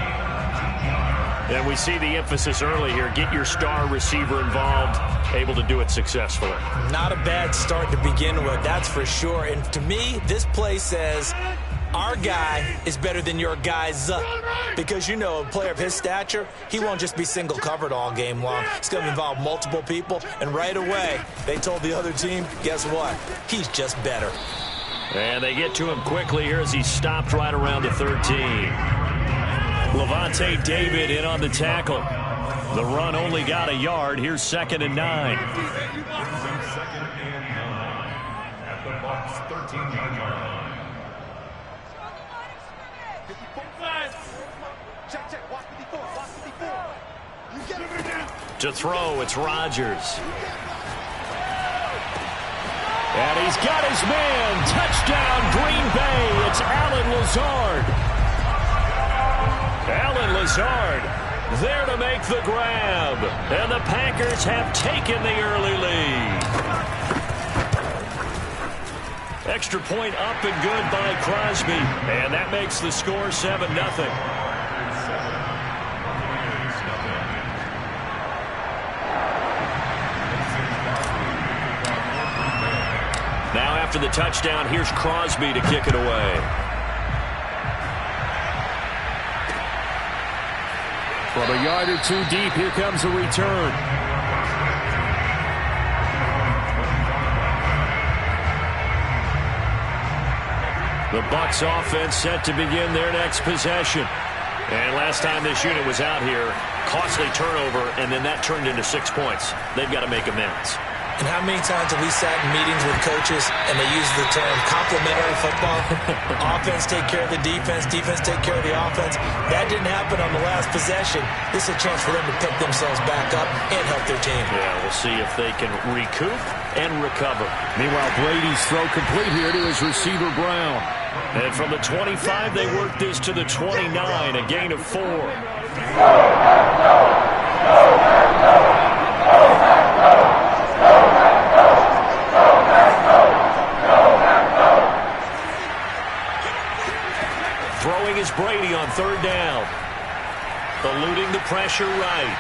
And we see the emphasis early here. Get your star receiver involved, able to do it successfully. Not a bad start to begin with, that's for sure. And to me, this play says our guy is better than your guy's. Because, you know, a player of his stature, he won't just be single covered all game long. It's going to involve multiple people. And right away, they told the other team, guess what? He's just better. And they get to him quickly here as he stopped right around the 13. Levante David in on the tackle. The run only got a yard. Here's 2nd and 9. At the box, 13-yard line. To throw, it's Rodgers. And he's got his man. Touchdown, Green Bay. It's Allen Lazard. Allen Lazard there to make the grab. And the Packers have taken the early lead. Extra point up and good by Crosby. And that makes the score 7-0. Now after the touchdown, here's Crosby to kick it away. From a yard or two deep, here comes a return. The Bucs offense set to begin their next possession. And last time this unit was out here, costly turnover, and then that turned into 6 points. They've got to make amends. And how many times have we sat in meetings with coaches and they use the term complementary football? Offense take care of the defense, defense take care of the offense. That didn't happen on the last possession. This is a chance for them to pick themselves back up and help their team. Yeah, we'll see if they can recoup and recover. Meanwhile, Brady's throw complete here to his receiver, Brown. And from the 25, they work this to the 29, a gain of 4. Throwing is Brady on third down. Eluding the pressure right.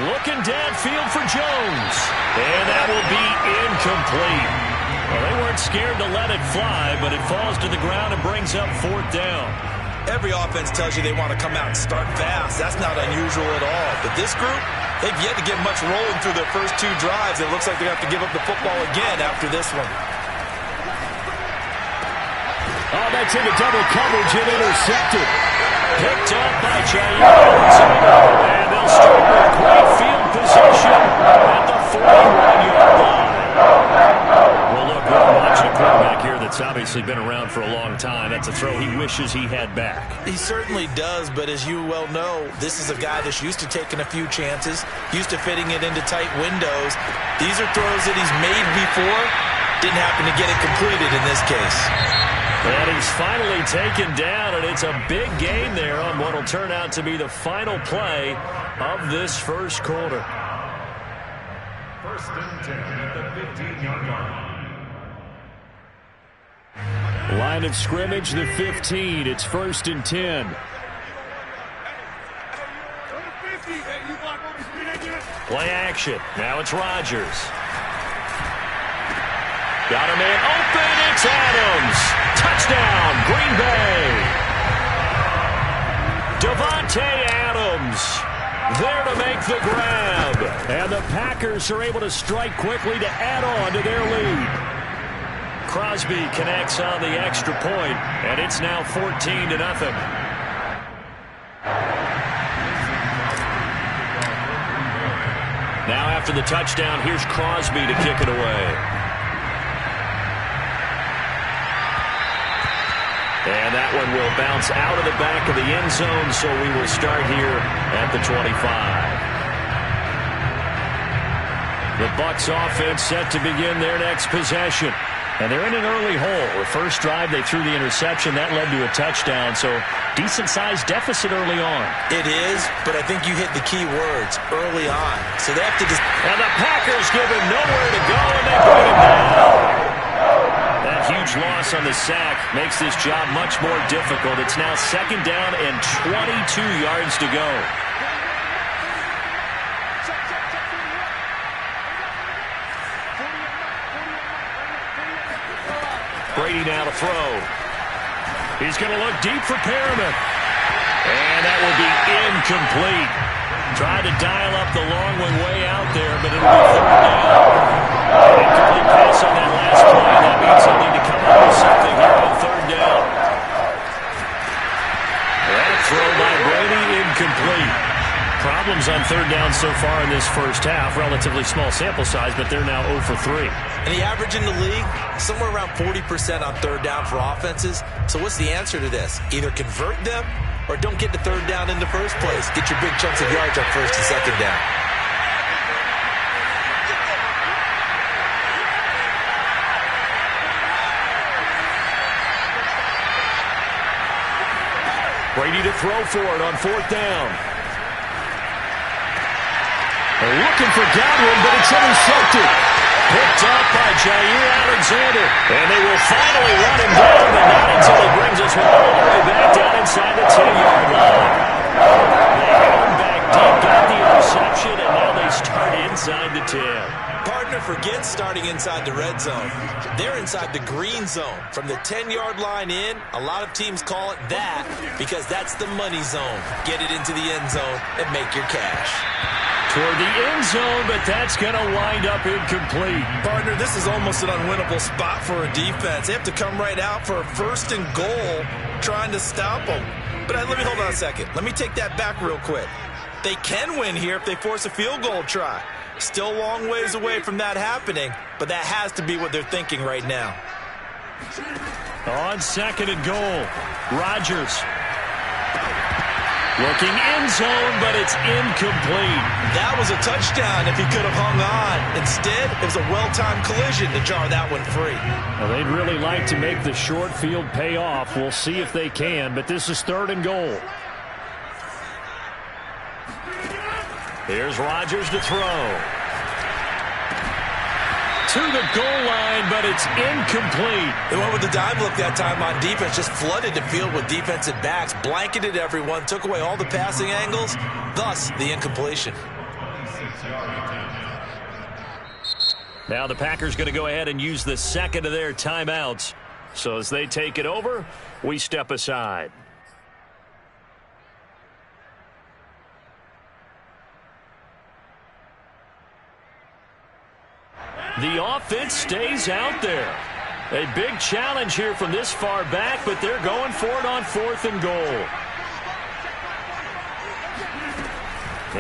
Looking downfield for Jones. And that will be incomplete. Well, they weren't scared to let it fly, but it falls to the ground and brings up fourth down. Every offense tells you they want to come out and start fast. That's not unusual at all. But this group, they've yet to get much rolling through their first 2 drives. It looks like they have to give up the football again after this one. Oh, that's into double coverage and intercepted. Picked up by Giants. And they'll start with great field position at the 41-yard line. Well, look, we're watching a quarterback here that's obviously been around for a long time. That's a throw he wishes he had back. He certainly does, but as you well know, this is a guy that's used to taking a few chances, used to fitting it into tight windows. These are throws that he's made before. Didn't happen to get it completed in this case. And he's finally taken down, and it's a big gain there on what will turn out to be the final play of this first quarter. First and 10 at the 15-yard line. Line of scrimmage, the 15. It's first and 10. Play action. Now it's Rodgers. Got a man open. It's Adams. Touchdown, Green Bay. Devontae Adams there to make the grab. And the Packers are able to strike quickly to add on to their lead. Crosby connects on the extra point, and it's now 14-0. Now after the touchdown, here's Crosby to kick it away. And that one will bounce out of the back of the end zone, so we will start here at the 25. The Bucs offense set to begin their next possession. And they're in an early hole. The first drive, they threw the interception. That led to a touchdown, so decent-sized deficit early on. It is, but I think you hit the key words, early on. So they have to just... And the Packers give him nowhere to go, and they bring him down. That huge loss on the sack makes this job much more difficult. It's now second down and 22 yards to go. Brady now to throw. He's going to look deep for Perriman. And that will be incomplete. Tried to dial up the long one way out there, but it'll be third down. Incomplete pass on that last play. That means he'll need to come up with something here on third down. That throw by Brady incomplete. Problems on third down so far in this first half. Relatively small sample size, but they're now 0 for 3. And the average in the league, somewhere around 40% on third down for offenses. So what's the answer to this? Either convert them or don't get to third down in the first place. Get your big chunks of yards on first and second down. Brady to throw for it on fourth down. They're looking for Godwin, but it's intercepted. Picked up by Jair Alexander. And they will finally run him down, but not until he brings us all the way back down inside the 10-yard line. They had him back deep, got the interception, and now they start inside the 10. Partner, forget starting inside the red zone. They're inside the green zone. From the 10-yard line in, a lot of teams call it that because that's the money zone. Get it into the end zone and make your cash. Toward the end zone, but that's going to wind up incomplete. Partner, this is almost an unwinnable spot for a defense. They have to come right out for a 1st and goal trying to stop them. But let me hold on a second. Let me take that back real quick. They can win here if they force a field goal try. Still a long ways away from that happening, but that has to be what they're thinking right now. On 2nd and goal, Rodgers. Looking end zone, but it's incomplete. That was a touchdown if he could have hung on. Instead, it was a well-timed collision to jar that one free. Well, they'd really like to make the short field pay off. We'll see if they can, but this is 3rd and goal. Here's Rodgers to throw. To the goal line, but it's incomplete. They went with the dime look that time on defense, just flooded the field with defensive backs, blanketed everyone, took away all the passing angles, thus the incompletion. Now the Packers going to go ahead and use the 2nd of their timeouts. So as they take it over, we step aside. The offense stays out there. A big challenge here from this far back, but they're going for it on 4th and goal.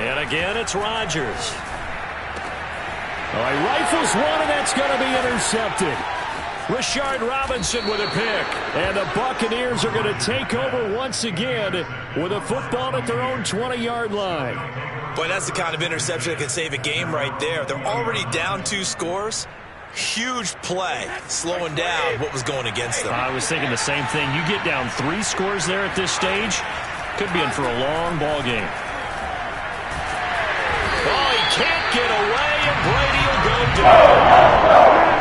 And again, it's Rodgers. All right, rifles one, and that's going to be intercepted. Rashard Robinson with a pick. And the Buccaneers are going to take over once again with a football at their own 20-yard line. Boy, that's the kind of interception that can save a game right there. They're already down 2 scores. Huge play, slowing down what was going against them. I was thinking the same thing. You get down 3 scores there at this stage, could be in for a long ball game. Oh, he can't get away, and Brady will go down.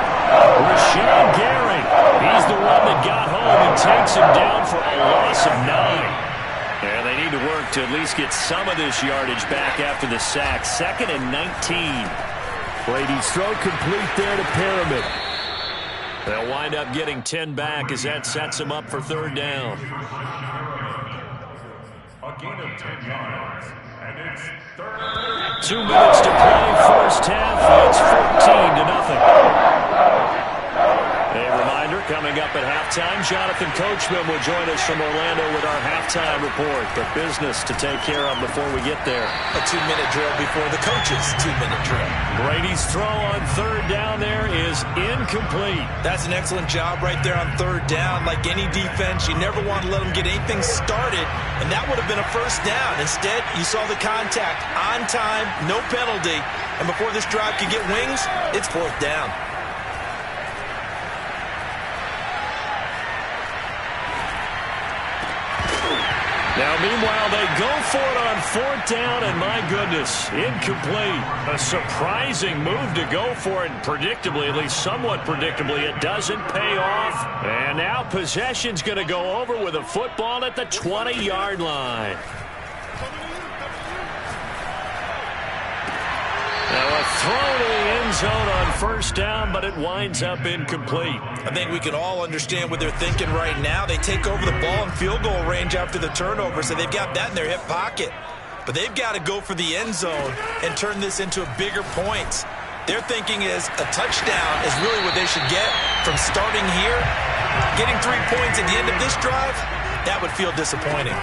Rashawn Gary, he's the one that got home and takes him down for a loss of 9. And they need to work to at least get some of this yardage back after the sack. 2nd and 19. Brady's throw complete there to Pyramid. They'll wind up getting 10 back as that sets them up for 3rd down. A gain of 10 yards, and it's 3rd. 2 minutes to play, first half. It's 14-0. A reminder, coming up at halftime, Jonathan Coachman will join us from Orlando with our halftime report. But business to take care of before we get there. A 2-minute drill before the coach's 2-minute drill. Brady's throw on 3rd down there is incomplete. That's an excellent job right there on 3rd down. Like any defense, you never want to let them get anything started, and that would have been a 1st down. Instead, you saw the contact on time, no penalty, and before this drive could get wings, it's 4th down. Now, meanwhile, they go for it on 4th down, and my goodness, incomplete. A surprising move to go for it, predictably, at least somewhat predictably, it doesn't pay off. And now possession's going to go over with a football at the 20-yard line. Now a throw to the end zone on 1st down, but it winds up incomplete. I think we can all understand what they're thinking right now. They take over the ball in field goal range after the turnover, so they've got that in their hip pocket. But they've got to go for the end zone and turn this into a bigger points. Their thinking is a touchdown is really what they should get from starting here. Getting 3 points at the end of this drive, that would feel disappointing.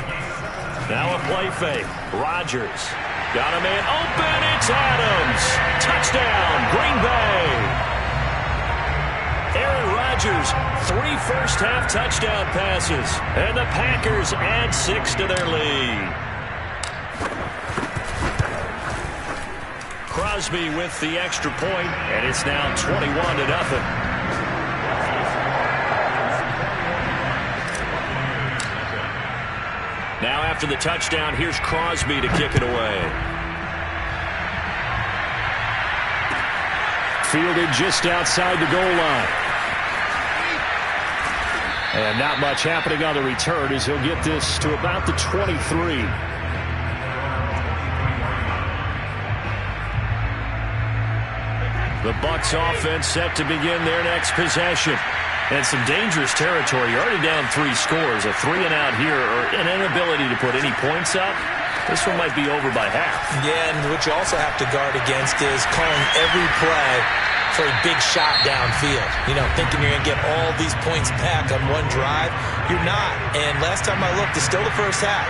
Now a play fake. Rodgers. Got a man open. It's Adams. Touchdown, Green Bay. Aaron Rodgers, 3 first-half touchdown passes. And the Packers add 6 to their lead. Crosby with the extra point, and it's now 21-0. Now after the touchdown, here's Crosby to kick it away. Fielded just outside the goal line. And not much happening on the return as he'll get this to about the 23. The Bucs offense set to begin their next possession. And some dangerous territory. You're already down 3 scores. A 3-and-out here or an inability to put any points up. This one might be over by half. Yeah, and what you also have to guard against is calling every play for a big shot downfield. You know, thinking you're going to get all these points back on one drive. You're not. And last time I looked, it's still the first half.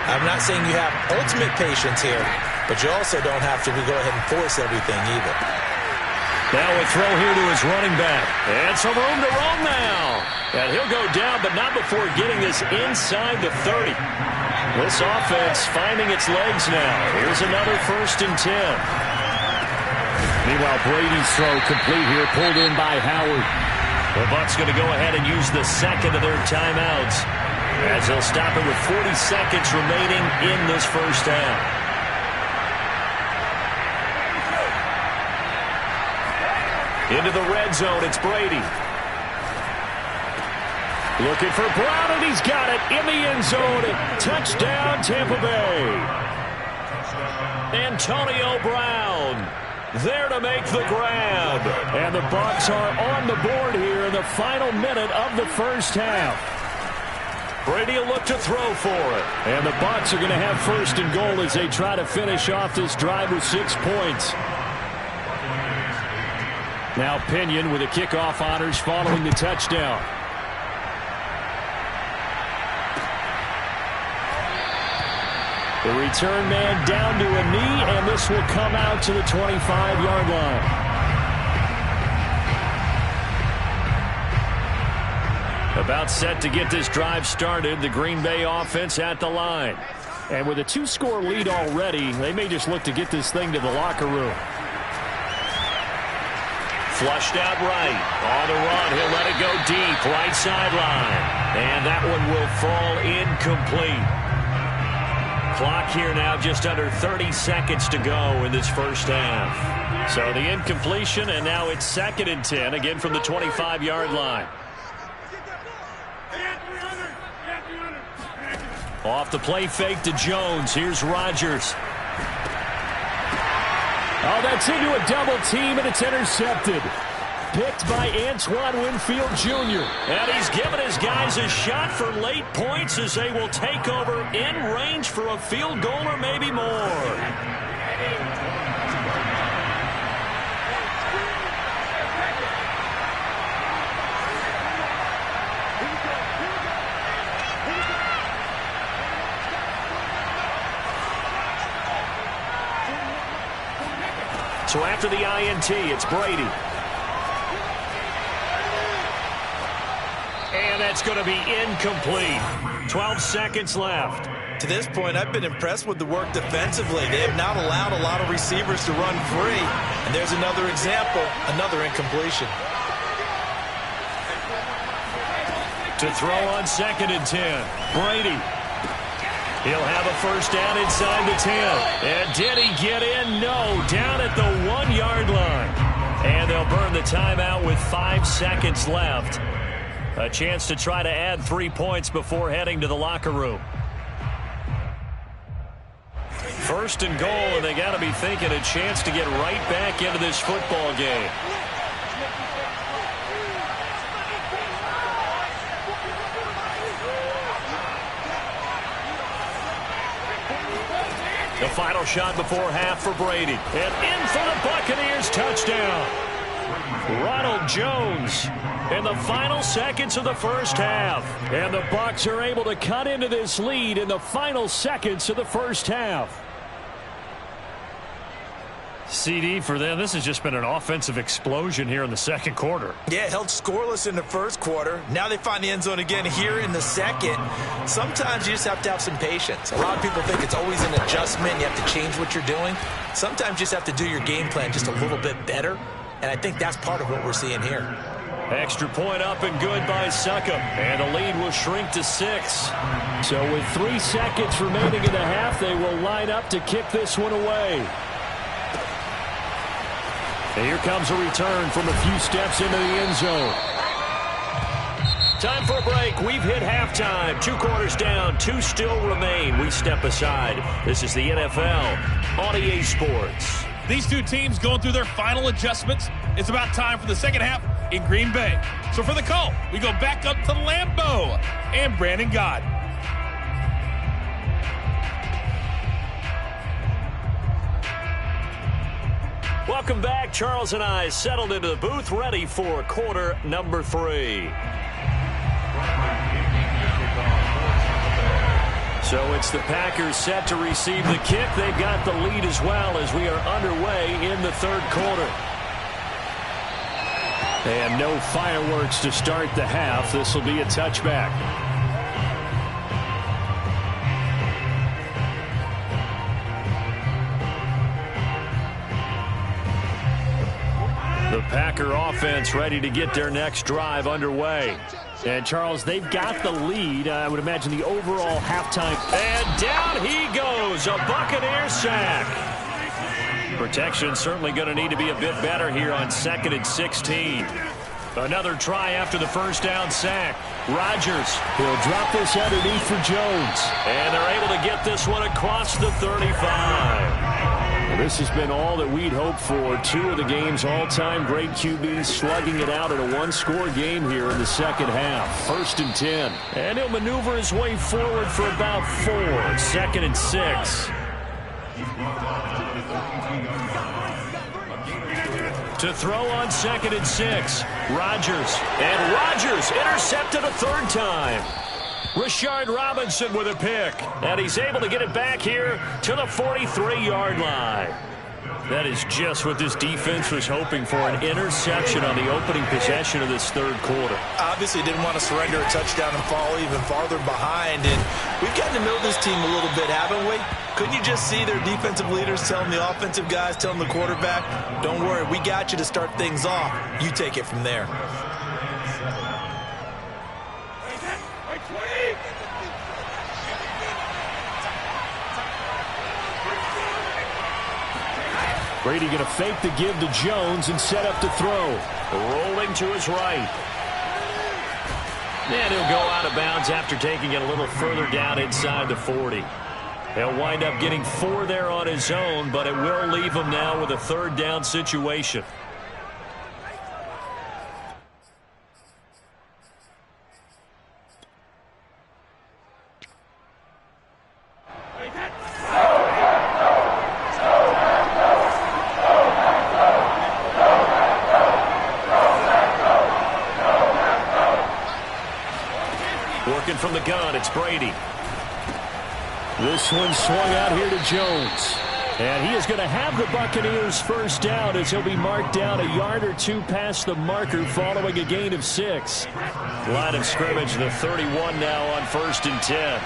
I'm not saying you have ultimate patience here, but you also don't have to go ahead and force everything either. Now a throw here to his running back. And some room to roam now. And he'll go down, but not before getting this inside the 30. This offense finding its legs now. Here's another 1st and 10. Meanwhile, Brady's throw complete here, pulled in by Howard. The Bucs going to go ahead and use the second of their timeouts as they'll stop it with 40 seconds remaining in this first half. Into the red zone, it's Brady. Looking for Brown, and he's got it in the end zone. Touchdown, Tampa Bay. Antonio Brown there to make the grab. And the Bucs are on the board here in the final minute of the first half. Brady will look to throw for it. And the Bucs are going to have 1st and goal as they try to finish off this drive with 6 points. Now Pinion with the kickoff honors following the touchdown. The return man down to a knee, and this will come out to the 25-yard line. About set to get this drive started, the Green Bay offense at the line. And with a 2-score lead already, they may just look to get this thing to the locker room. Flushed out right. On the run. He'll let it go deep. Right sideline. And that one will fall incomplete. Clock here now just under 30 seconds to go in this first half. So the incompletion, and now it's 2nd and 10, again from the 25-yard line. Off the play fake to Jones. Here's Rodgers. Oh, that's into a double team, and it's intercepted. Picked by Antoine Winfield Jr. And he's given his guys a shot for late points as they will take over in range for a field goal or maybe more. So after the INT, it's Brady. And that's going to be incomplete. 12 seconds left. To this point, I've been impressed with the work defensively. They have not allowed a lot of receivers to run free. And there's another example, another incompletion. To throw on 2nd and 10, Brady. He'll have a first down inside the 10. And did he get in? No. Down at the 1-yard line. And they'll burn the timeout with 5 seconds left. A chance to try to add 3 points before heading to the locker room. 1st and goal, and they got to be thinking a chance to get right back into this football game. The final shot before half for Brady. And in for the Buccaneers, touchdown. Ronald Jones in the final seconds of the first half. And the Bucs are able to cut into this lead in the final seconds of the first half. CD for them, this has just been an offensive explosion here in the second quarter. Yeah, held scoreless in the first quarter. Now they find the end zone again here in the second. Sometimes you just have to have some patience. A lot of people think it's always an adjustment. You have to change what you're doing. Sometimes you just have to do your game plan just a little bit better. And I think that's part of what we're seeing here. Extra point up and good by Succop. And the lead will shrink to 6. So with 3 seconds remaining in the half, they will line up to kick this one away. And here comes a return from a few steps into the end zone. Time for a break. We've hit halftime. 2 quarters down. 2 still remain. We step aside. This is the NFL on EA Sports. These two teams going through their final adjustments. It's about time for the second half in Green Bay. So for the call, we go back up to Lambeau and Brandon Gott. Welcome back. Charles and I settled into the booth, ready for quarter number 3. So it's the Packers set to receive the kick. They've got the lead as well as we are underway in the third quarter. And no fireworks to start the half. This will be a touchback. The Packer offense ready to get their next drive underway. And, Charles, they've got the lead. I would imagine the overall halftime. And down he goes. A Buccaneer sack. Protection certainly going to need to be a bit better here on 2nd and 16. Another try after the first down sack. Rodgers will drop this underneath for Jones. And they're able to get this one across the 35. Well, this has been all that we'd hoped for. 2 of the game's all-time great QBs slugging it out in a 1-score game here in the second half. 1st and 10. And he'll maneuver his way forward for about 4. 2nd and 6. To throw on 2nd and 6. Rodgers. And Rodgers intercepted a 3rd time. Rashard Robinson with a pick. And he's able to get it back here to the 43-yard line. That is just what this defense was hoping for, an interception on the opening possession of this third quarter. Obviously didn't want to surrender a touchdown and fall even farther behind. And we've gotten to know this team a little bit, haven't we? Couldn't you just see their defensive leaders telling the offensive guys, telling the quarterback, don't worry, we got you to start things off. You take it from there. Brady going to fake the give to Jones and set up to throw. Rolling to his right. And he'll go out of bounds after taking it a little further down inside the 40. He'll wind up getting 4 there on his own, but it will leave him now with a 3rd down situation. Working from the gun, it's Brady. This one swung out here to Jones. And he is going to have the Buccaneers first down as he'll be marked down a yard or 2 past the marker following a gain of 6. Line of scrimmage, the 31 now on 1st and 10.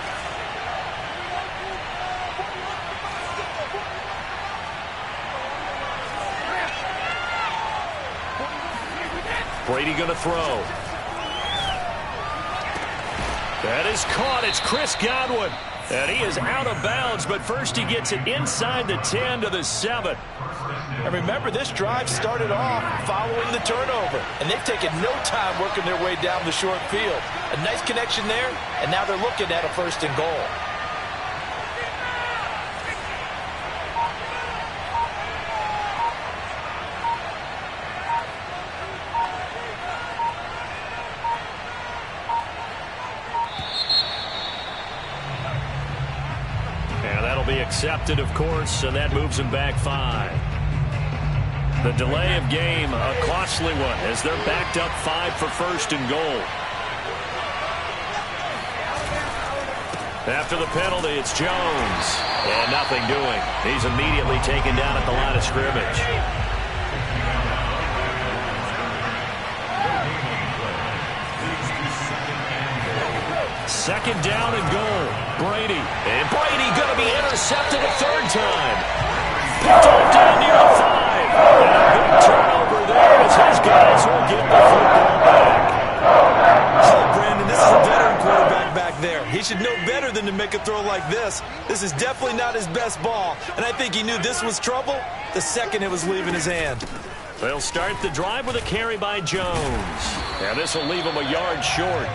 Brady going to throw. That is caught. It's Chris Godwin. And he is out of bounds, but first he gets it inside the 10 to the 7. And remember, this drive started off following the turnover. And they've taken no time working their way down the short field. A nice connection there, and now they're looking at a 1st and goal. Be accepted, of course, and that moves him back 5. The delay of game, a costly one, as they're backed up 5 for 1st and goal. After the penalty, it's Jones. And nothing doing. He's immediately taken down at the line of scrimmage. 2nd down and goal. Brady. And Brady going to be intercepted a 3rd time. Picked off down near the 5. And a big turnover there as his guys will get the football back. Oh, Brandon, this is a veteran quarterback back there. He should know better than to make a throw like this. This is definitely not his best ball. And I think he knew this was trouble the second it was leaving his hand. They'll start the drive with a carry by Jones. And this will leave him a yard short.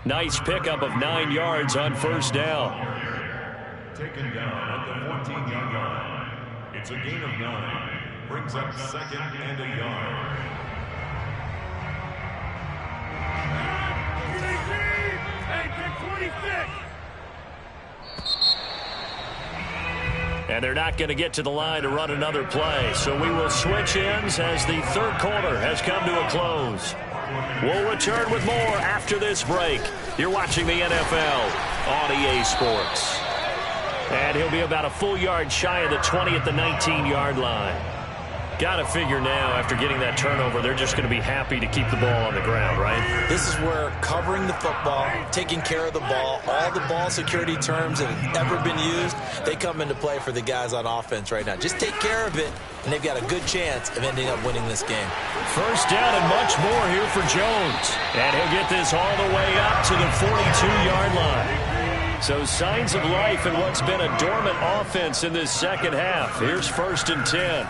Nice pickup of 9 yards on first down. Taken down at the 14-yard line. It's a gain of 9. Brings up 2nd and a yard. And they're not going to get to the line to run another play. So we will switch ends as the third quarter has come to a close. We'll return with more after this break. You're watching the NFL on EA Sports. And he'll be about a full yard shy of the 20 at the 19-yard line. Got to figure now, after getting that turnover, they're just going to be happy to keep the ball on the ground, right? This is where covering the football, taking care of the ball, all the ball security terms that have ever been used, they come into play for the guys on offense right now. Just take care of it, and they've got a good chance of ending up winning this game. First down and much more here for Jones. And he'll get this all the way up to the 42-yard line. So signs of life in what's been a dormant offense in this second half. Here's 1st and 10.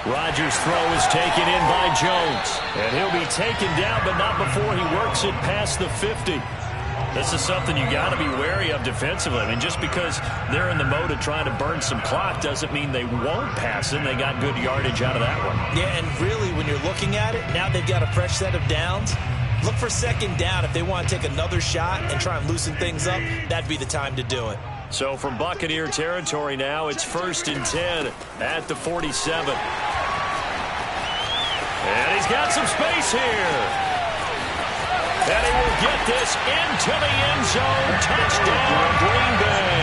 Rodgers' throw is taken in by Jones. And he'll be taken down, but not before he works it past the 50. This is something you got to be wary of defensively. I mean, just because they're in the mode of trying to burn some clock doesn't mean they won't pass it. They got good yardage out of that one. Yeah, and really, when you're looking at it, now they've got a fresh set of downs. Look for 2nd down. If they want to take another shot and try and loosen things up, that'd be the time to do it. So from Buccaneer territory now, it's 1st and 10 at the 47. And he's got some space here. And he will get this into the end zone. Touchdown, Green Bay.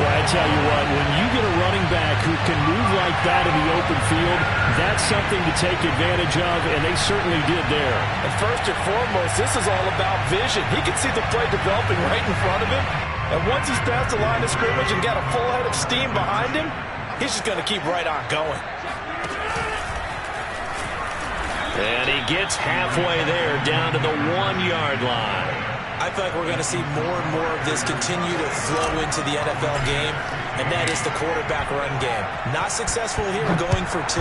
Well, I tell you what, when you get a running back who can move like that in the open field, that's something to take advantage of, and they certainly did there. And first and foremost, this is all about vision. He can see the play developing right in front of him. And once he's past the line of scrimmage and got a full head of steam behind him, he's just going to keep right on going. And he gets halfway there, down to the 1-yard line. I feel like we're going to see more and more of this continue to flow into the NFL game, and that is the quarterback run game. Not successful here going for 2,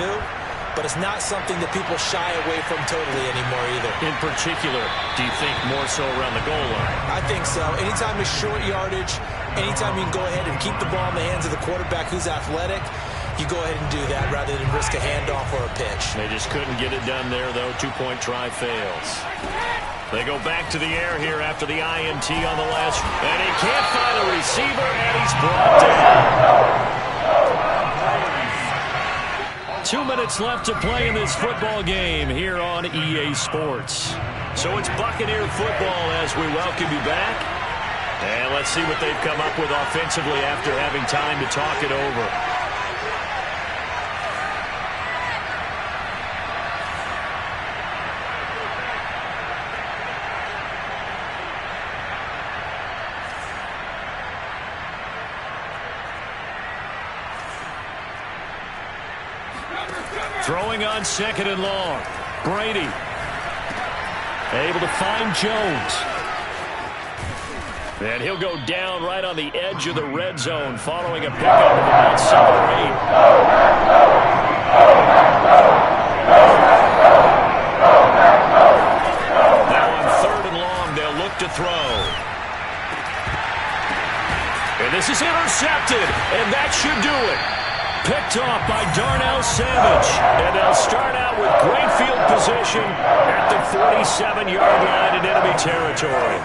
but it's not something that people shy away from totally anymore either. In particular, do you think more so around the goal line? I think so. Anytime it's short yardage, anytime you can go ahead and keep the ball in the hands of the quarterback who's athletic, you go ahead and do that rather than risk a handoff or a pitch. They just couldn't get it done there, though. 2-point try fails. They go back to the air here after the INT on the last. And he can't find a receiver, and he's brought down. 2 minutes left to play in this football game here on EA Sports. So it's Buccaneer football as we welcome you back. And let's see what they've come up with offensively after having time to talk it over. Throwing on 2nd and long. Brady able to find Jones. And he'll go down right on the edge of the red zone following a pickup of about 7 or 8. Now on 3rd and long, they'll look to throw. And this is intercepted, and that should do it. Picked off by Darnell Savage. And they'll start out with great field position at the 47-yard line in enemy territory.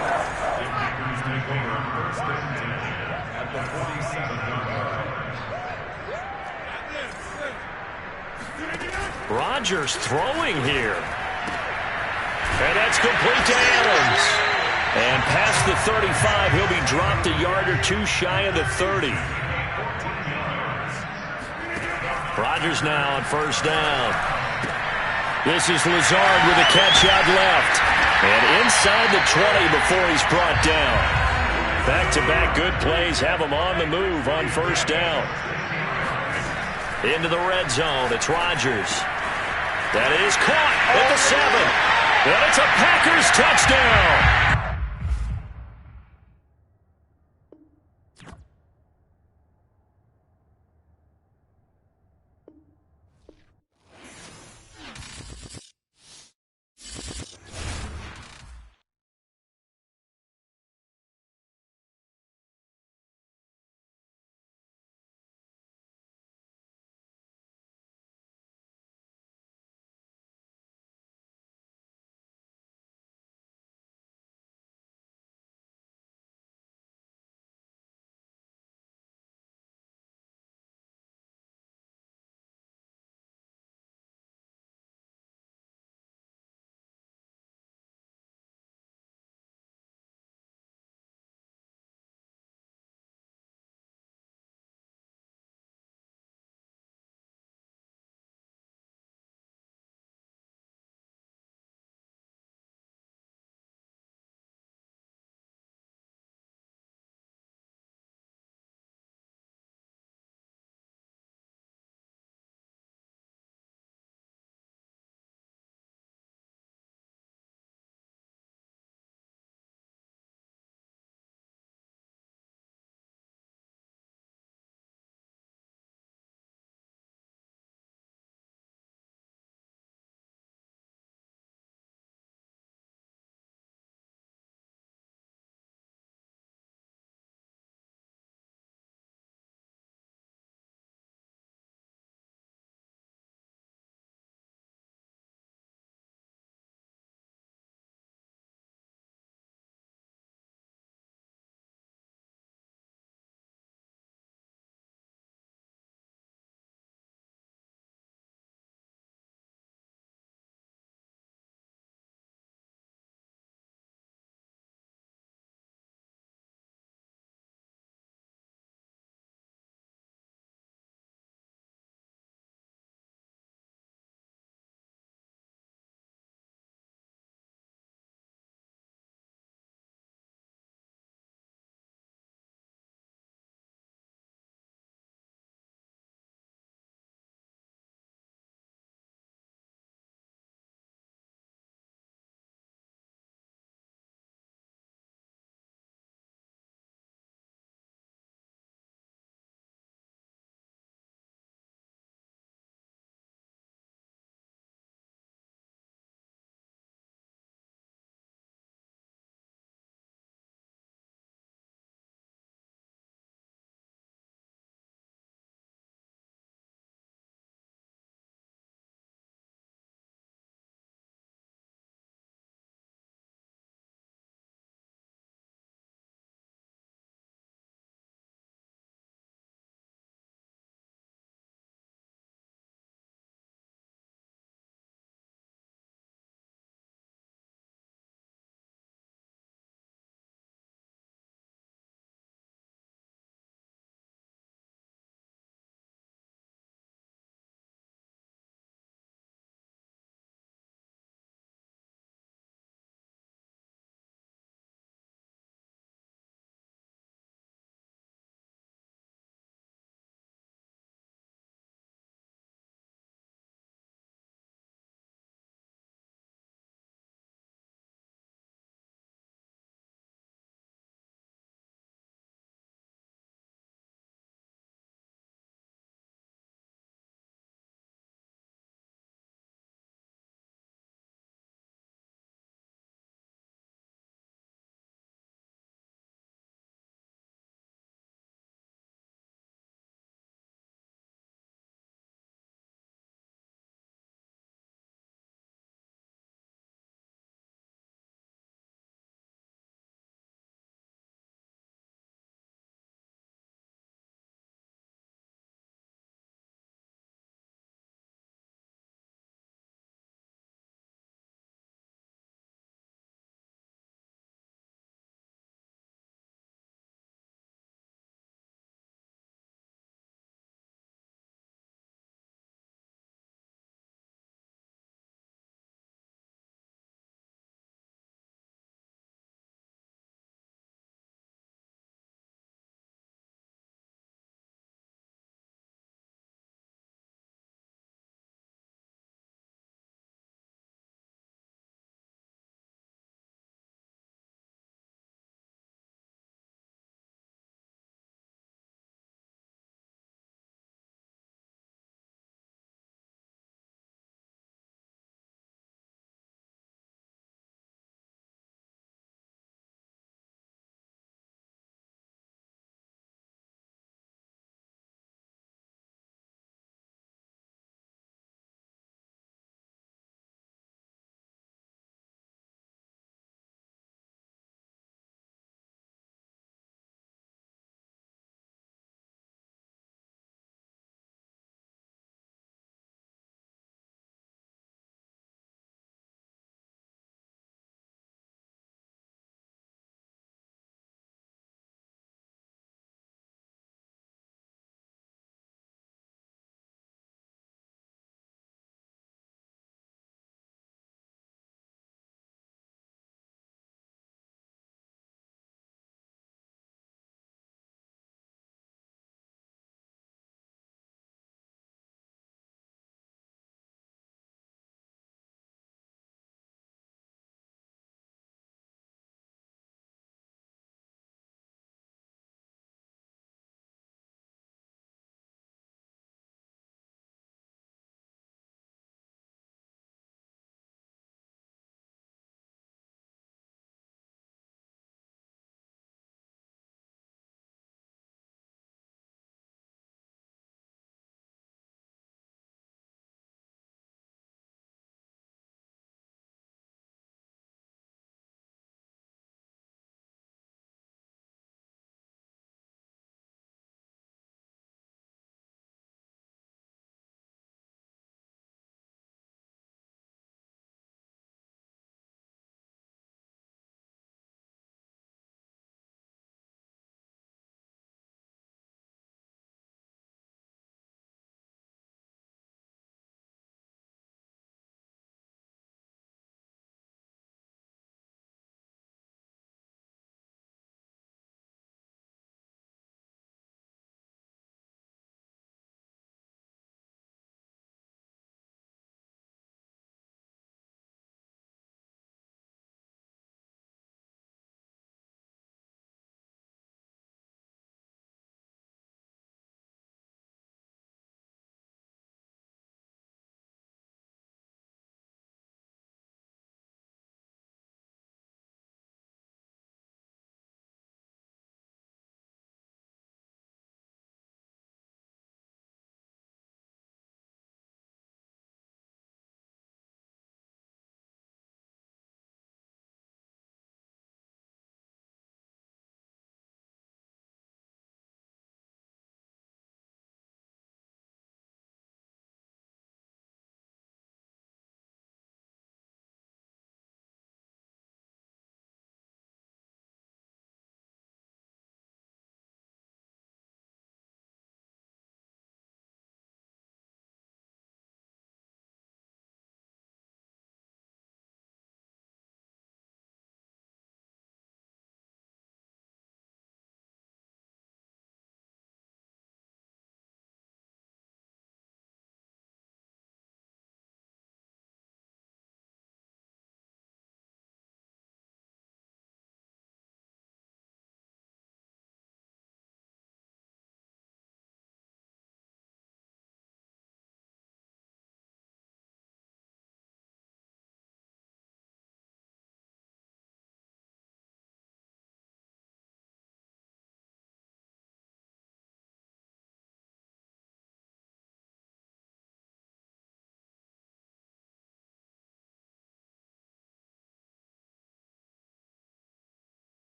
Rodgers throwing here. And that's complete to Adams. And past the 35, he'll be dropped a yard or 2 shy of the 30. Rodgers now on 1st down. This is Lazard with a catch out left. And inside the 20 before he's brought down. Back-to-back good plays have him on the move on 1st down. Into the red zone. It's Rodgers. That is caught at the 7. And it's a Packers touchdown.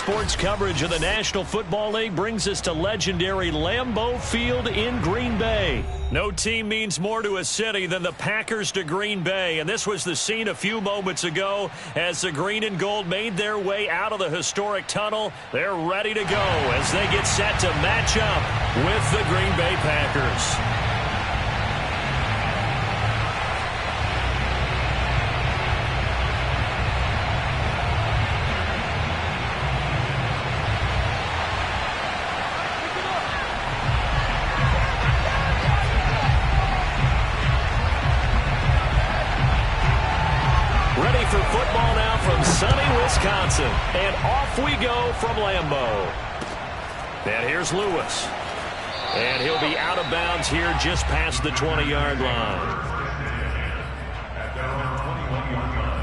sports coverage of the National Football League brings us to legendary Lambeau Field in Green Bay. No team means more to a city than the Packers to Green Bay, and this was the scene a few moments ago as the green and gold made their way out of the historic tunnel. They're ready to go as they get set to match up with the Green Bay Packers. Wisconsin, and off we go from Lambeau. And here's Lewis. And he'll be out of bounds here just past the 20-yard line. At their own 21-yard line.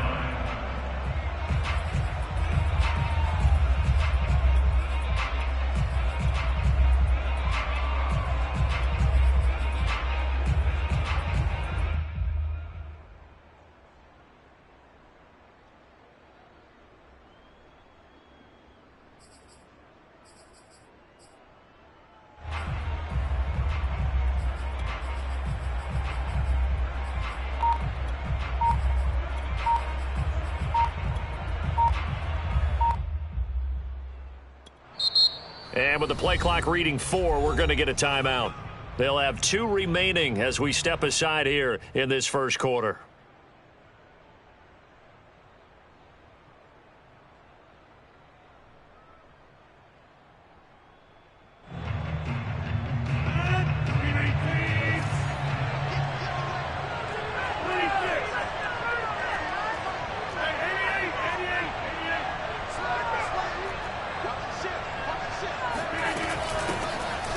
And with the play clock reading 4, we're going to get a timeout. They'll have 2 remaining as we step aside here in this first quarter.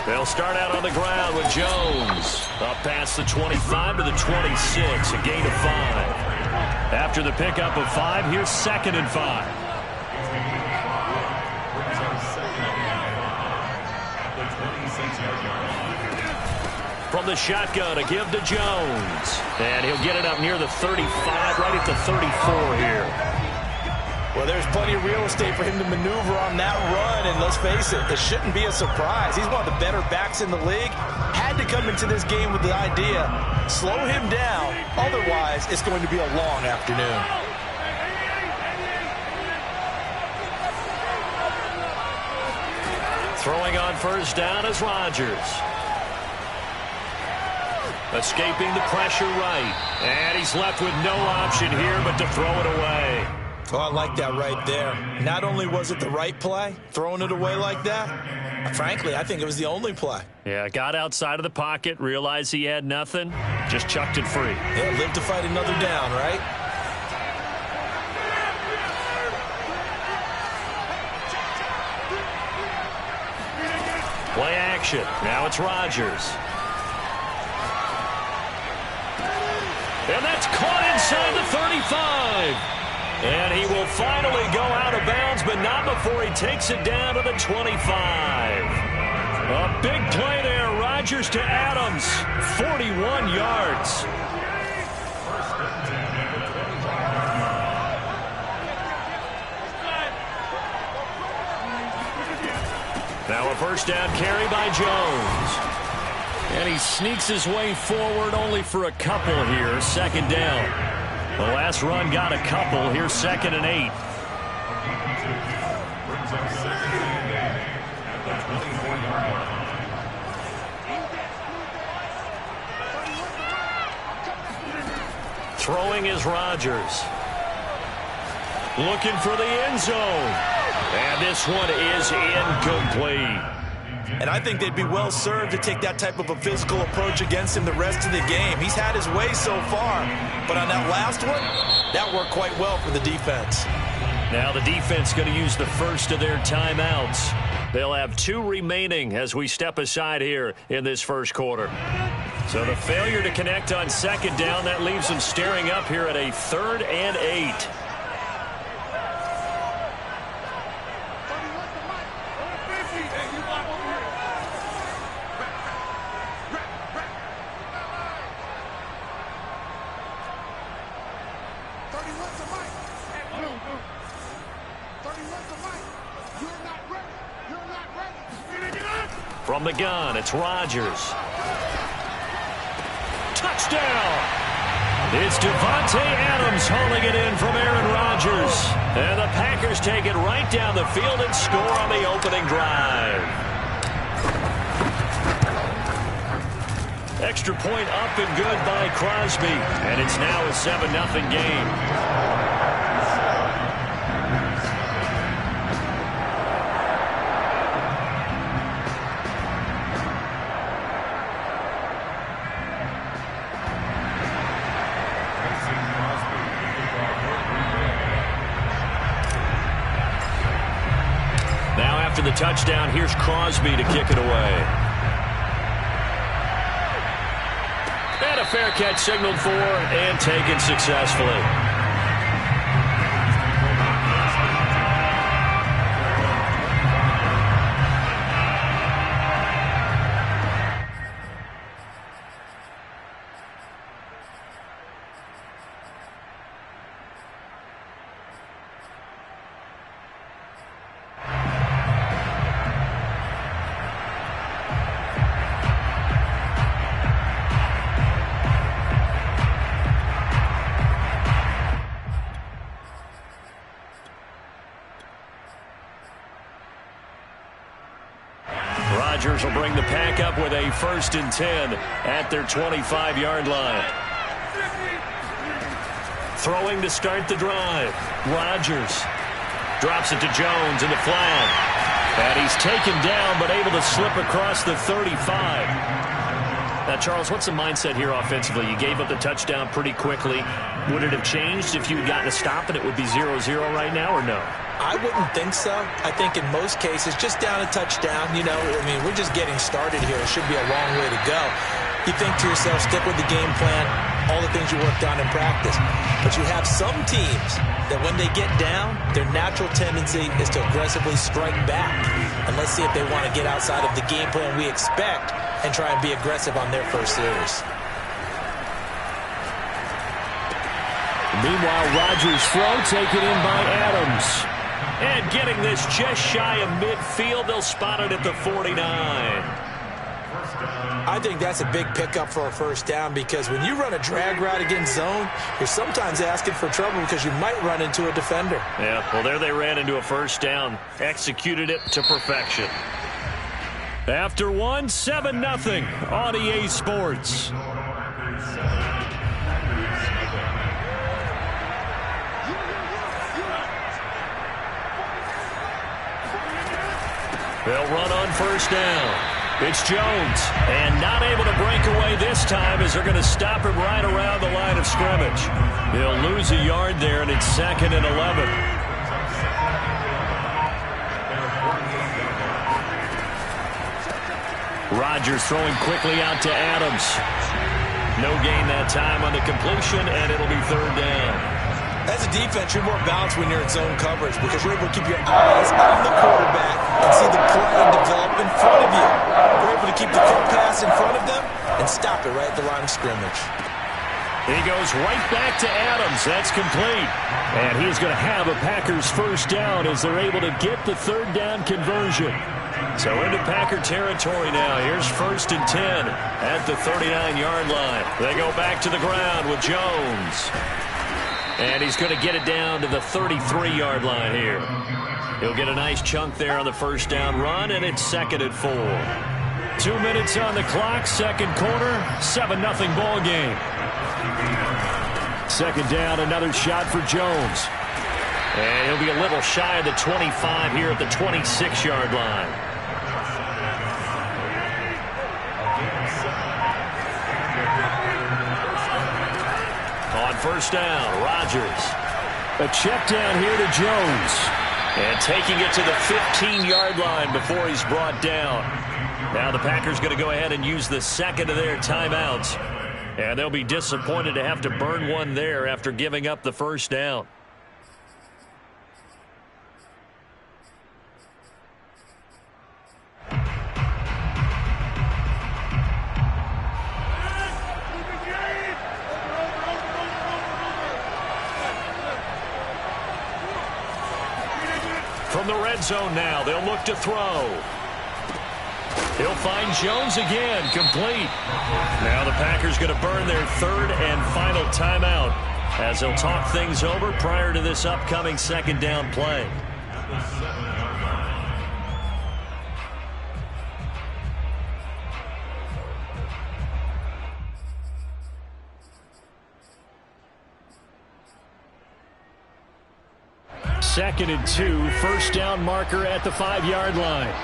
They'll start out on the ground with Jones. Up past the 25 to the 26, a gain of 5. After the pickup of 5, here's 2nd and 5. From the shotgun, a give to Jones. And he'll get it up near the 35, right at the 34 here. Well, there's plenty of real estate for him to maneuver on that run, and let's face it, it shouldn't be a surprise. He's one of the better backs in the league. Had to come into this game with the idea, slow him down, otherwise it's going to be a long afternoon. Throwing on first down is Rodgers. Escaping the pressure right, and he's left with no option here but to throw it away. Oh, I like that right there. Not only was it the right play, throwing it away like that, frankly, I think it was the only play. Yeah, got outside of the pocket, realized he had nothing, just chucked it free. Yeah, live to fight another down, right? Play action. Now it's Rodgers. And that's caught inside the 35. And he will finally go out of bounds, but not before he takes it down to the 25. A big play there. Rodgers to Adams. 41 yards. Now a first down carry by Jones. And he sneaks his way forward only for a couple here. 2nd down. The last run got a couple. Here's 2nd and 8. Throwing is Rodgers. Looking for the end zone. And this one is incomplete. And I think they'd be well served to take that type of a physical approach against him the rest of the game. He's had his way so far, but on that last one, that worked quite well for the defense. Now the defense going to use the first of their timeouts. They'll have 2 remaining as we step aside here in this first quarter. So the failure to connect on 2nd down, that leaves them staring up here at a 3rd and 8. From the gun, it's Rodgers. Touchdown! It's Devontae Adams hauling it in from Aaron Rodgers. And the Packers take it right down the field and score on the opening drive. Extra point up and good by Crosby. And it's now a 7-0 game. After the touchdown, here's Crosby to kick it away. And a fair catch signaled for and taken successfully. Rodgers will bring the Pack up with a 1st and 10 at their 25-yard line. Throwing to start the drive. Rodgers drops it to Jones in the flat. And he's taken down but able to slip across the 35. Now, Charles, what's the mindset here offensively? You gave up the touchdown pretty quickly. Would it have changed if you had gotten a stop and it would be 0-0 right now, or no? I wouldn't think so. I think in most cases, just down a touchdown, you know, I mean, we're just getting started here. It should be a long way to go. You think to yourself, stick with the game plan, all the things you worked on in practice. But you have some teams that when they get down, their natural tendency is to aggressively strike back. And let's see if they want to get outside of the game plan we expect and try and be aggressive on their first series. Meanwhile, Rodgers' throw taken in by Adams. And getting this just shy of midfield, they'll spot it at the 49. I think that's a big pickup for a first down because when you run a drag route against zone, you're sometimes asking for trouble because you might run into a defender. Yeah, well, there they ran into a first down. Executed it to perfection. After 7-0 on EA Sports. They'll run on first down. It's Jones, and not able to break away this time as they're going to stop him right around the line of scrimmage. He'll lose a yard there, and it's 2nd and 11. Rodgers throwing quickly out to Adams. No gain that time on the completion, and it'll be 3rd down. As a defense, you're more balanced when you're in zone coverage because you're able to keep your eyes on the quarterback and see the play develop in front of you. You're able to keep the quick pass in front of them and stop it right at the line of scrimmage. He goes right back to Adams. That's complete. And he's going to have a Packers first down as they're able to get the 3rd down conversion. So into Packer territory now. Here's 1st and 10 at the 39-yard line. They go back to the ground with Jones. And he's going to get it down to the 33-yard line here. He'll get a nice chunk there on the first down run, and it's 2nd and 4. 2 minutes on the clock, 2nd quarter, 7-0 ball game. 2nd down, another shot for Jones. And he'll be a little shy of the 25 here at the 26-yard line. On first down, Rodgers. A check down here to Jones. And taking it to the 15-yard line before he's brought down. Now the Packers going to go ahead and use the 2nd of their timeouts. And they'll be disappointed to have to burn one there after giving up the first down. From the red zone now, they'll look to throw. He'll find Jones again, complete. Now the Packers going to burn their third and final timeout as they'll talk things over prior to this upcoming second down play. Second and 2, first down marker at the 5-yard line.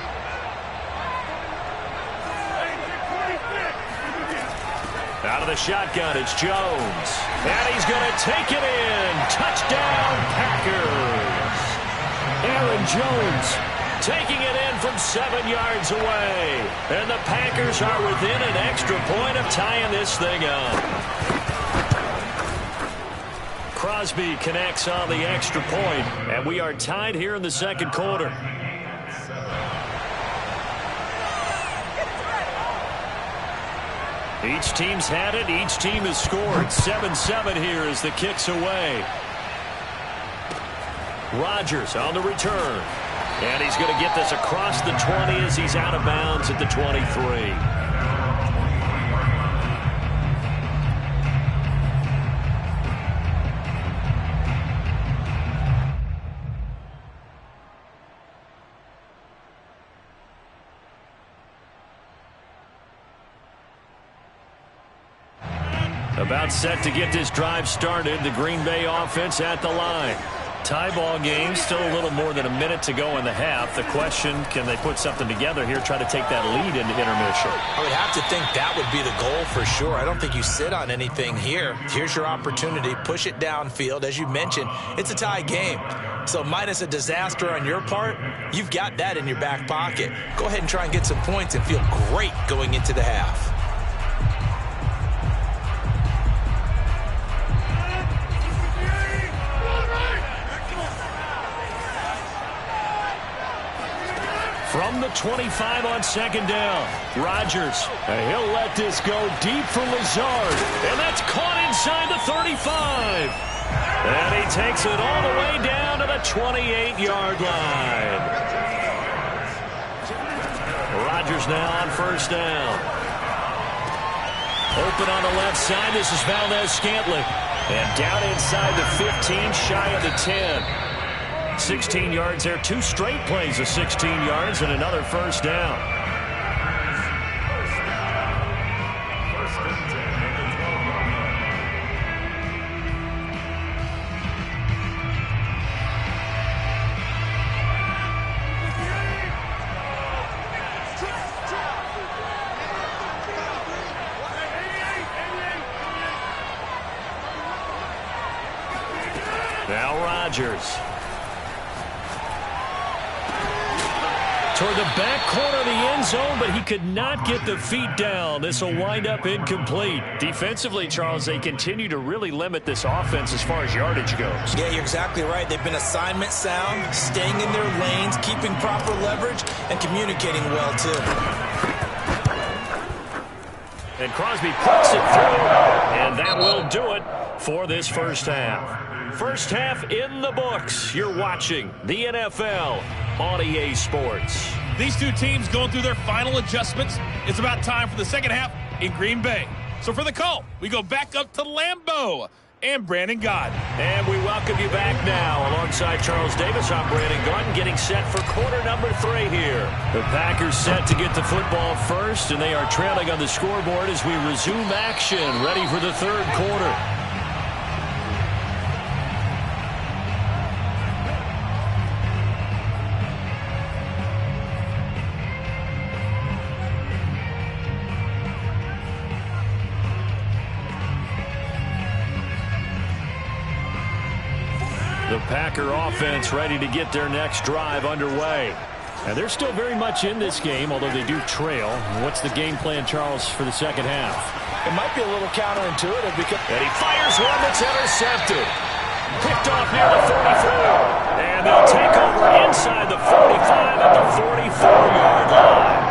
Out of the shotgun, it's Jones. And he's going to take it in. Touchdown, Packers. Aaron Jones taking it in from 7 yards away. And the Packers are within an extra point of tying this thing up. Crosby connects on the extra point, and we are tied here in the second quarter. Each team's had it. Each team has scored. 7-7 here as the kick's away. Rodgers on the return. And he's going to get this across the 20 as he's out of bounds at the 23. About set to get this drive started. The Green Bay offense at the line. Tie ball game, still a little more than a minute to go in the half. The question, can they put something together here, try to take that lead into intermission? I would have to think that would be the goal for sure. I don't think you sit on anything here. Here's your opportunity. Push it downfield. As you mentioned, it's a tie game. So minus a disaster on your part, you've got that in your back pocket. Go ahead and try and get some points and feel great going into the half. From the 25 on second down, Rodgers. He'll let this go deep for Lazard. And that's caught inside the 35. And he takes it all the way down to the 28-yard line. Rodgers now on first down. Open on the left side. This is Valdez-Scantling. And down inside the 15, shy of the 10. 16 yards there. 2 straight plays of 16 yards and another first down. Now Rodgers. Toward the back corner of the end zone, but he could not get the feet down. This will wind up incomplete. Defensively, Charles, they continue to really limit this offense as far as yardage goes. Yeah, you're exactly right. They've been assignment sound, staying in their lanes, keeping proper leverage, and communicating well, too. And Crosby puts it through, and that will do it for this first half. First half in the books. You're watching the NFL on EA Sports. These two teams going through their final adjustments. It's about time for the second half in Green Bay. So for the call, we go back up to Lambeau and Brandon Gaudin. And we welcome you back now. Alongside Charles Davis, I'm Brandon Gaudin, getting set for quarter number 3 here. The Packers set to get the football first, and they are trailing on the scoreboard as we resume action, ready for the third quarter. The Packer offense ready to get their next drive underway. And they're still very much in this game, although they do trail. What's the game plan, Charles, for the second half? It might be a little counterintuitive because... And he fires one that's intercepted. Picked off near the 44. And they'll take over inside the 45 at the 44-yard line.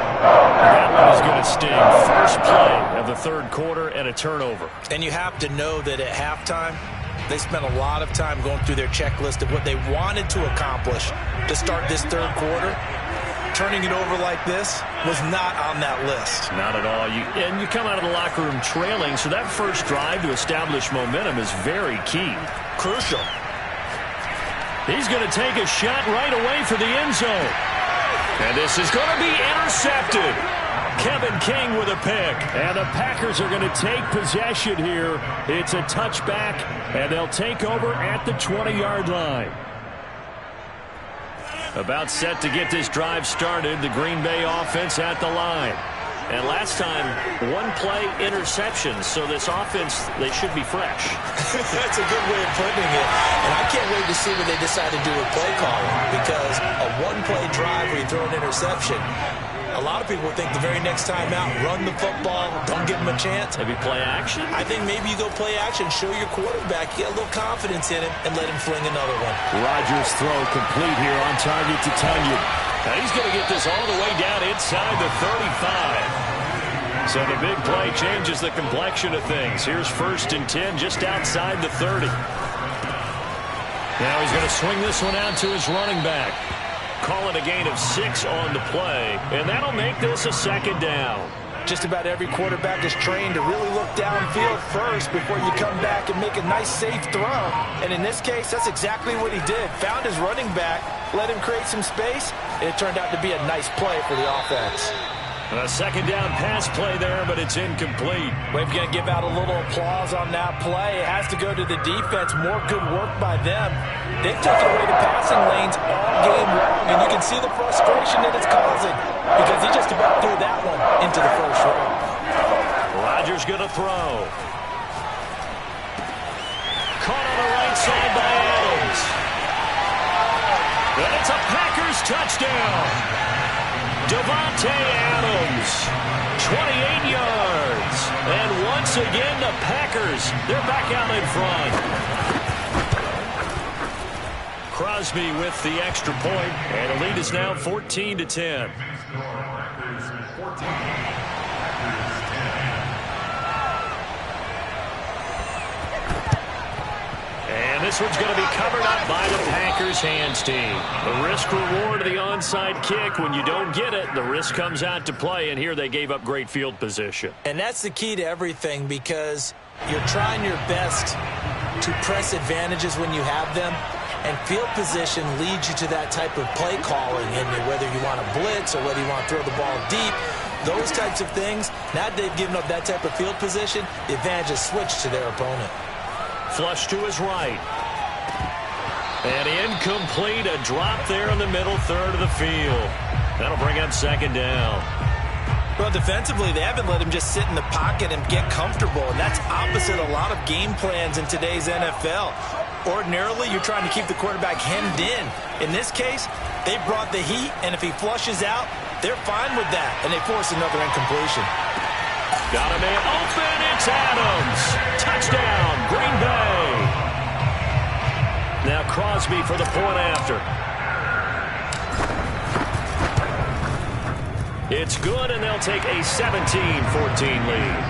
That one is going to sting. First play of the third quarter and a turnover. And you have to know that at halftime, they spent a lot of time going through their checklist of what they wanted to accomplish to start this third quarter. turning it over like this was not on that list. Not at all. And you come out of the locker room trailing, so that first drive to establish momentum is very key. Crucial. He's going to take a shot right away for the end zone. And this is going to be intercepted. Kevin King with a pick. And the Packers are going to take possession here. It's a touchback, and they'll take over at the 20-yard line. About set to get this drive started, the Green Bay offense at the line. And last time, one play interception, so this offense, they should be fresh. That's a good way of putting it. And I can't wait to see what they decide to do with play calling, because a one-play drive where you throw an interception, a lot of people think the very next time out, run the football, don't give him a chance. Maybe play action? I think maybe you go play action, show your quarterback, get a little confidence in him, and let him fling another one. Rodgers' throw complete here on target to Tunyon. Now he's going to get this all the way down inside the 35. So the big play changes the complexion of things. Here's 1st and 10 just outside the 30. Now he's going to swing this one out to his running back. Call it a gain of 6 on the play, and that'll make this a 2nd down. Just about every quarterback is trained to really look downfield first before you come back and make a nice, safe throw. And in this case, that's exactly what he did. Found his running back, let him create some space, and it turned out to be a nice play for the offense. A 2nd down pass play there, but it's incomplete. We're going to give out a little applause on that play. It has to go to the defense. More good work by them. They took it away to passing lanes all game long, and you can see the frustration that it's causing because he just about threw that one into the first row. Rodgers going to throw. Caught on the right side by Adams. And it's a Packers touchdown. Devontae Adams, 28 yards. And once again, the Packers, they're back out in front. Crosby with the extra point, and the lead is now 14-10. And this one's going to be covered up by the Packers hands team. The risk reward of the onside kick. When you don't get it, the risk comes out to play, and here they gave up great field position. And that's the key to everything, because you're trying your best to press advantages when you have them, and field position leads you to that type of play calling, and whether you want to blitz or whether you want to throw the ball deep, those types of things. Now that they've given up that type of field position, the advantage is switched to their opponent. Flush to his right. And incomplete, a drop there in the middle third of the field. That'll bring up 2nd down. Well, defensively, they haven't let him just sit in the pocket and get comfortable, and that's opposite a lot of game plans in today's NFL. Ordinarily, you're trying to keep the quarterback hemmed in. In this case, they brought the heat, and if he flushes out, they're fine with that, and they force another incompletion. Got a man open, it's Adams. Touchdown, Green Bay. Now Crosby for the point after. It's good, and they'll take a 17-14 lead.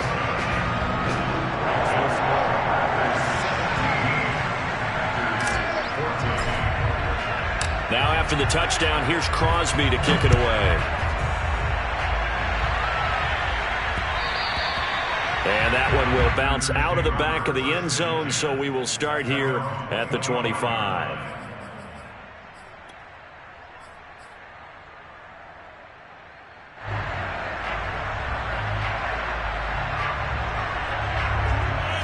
Now after the touchdown, here's Crosby to kick it away. And that one will bounce out of the back of the end zone, so we will start here at the 25.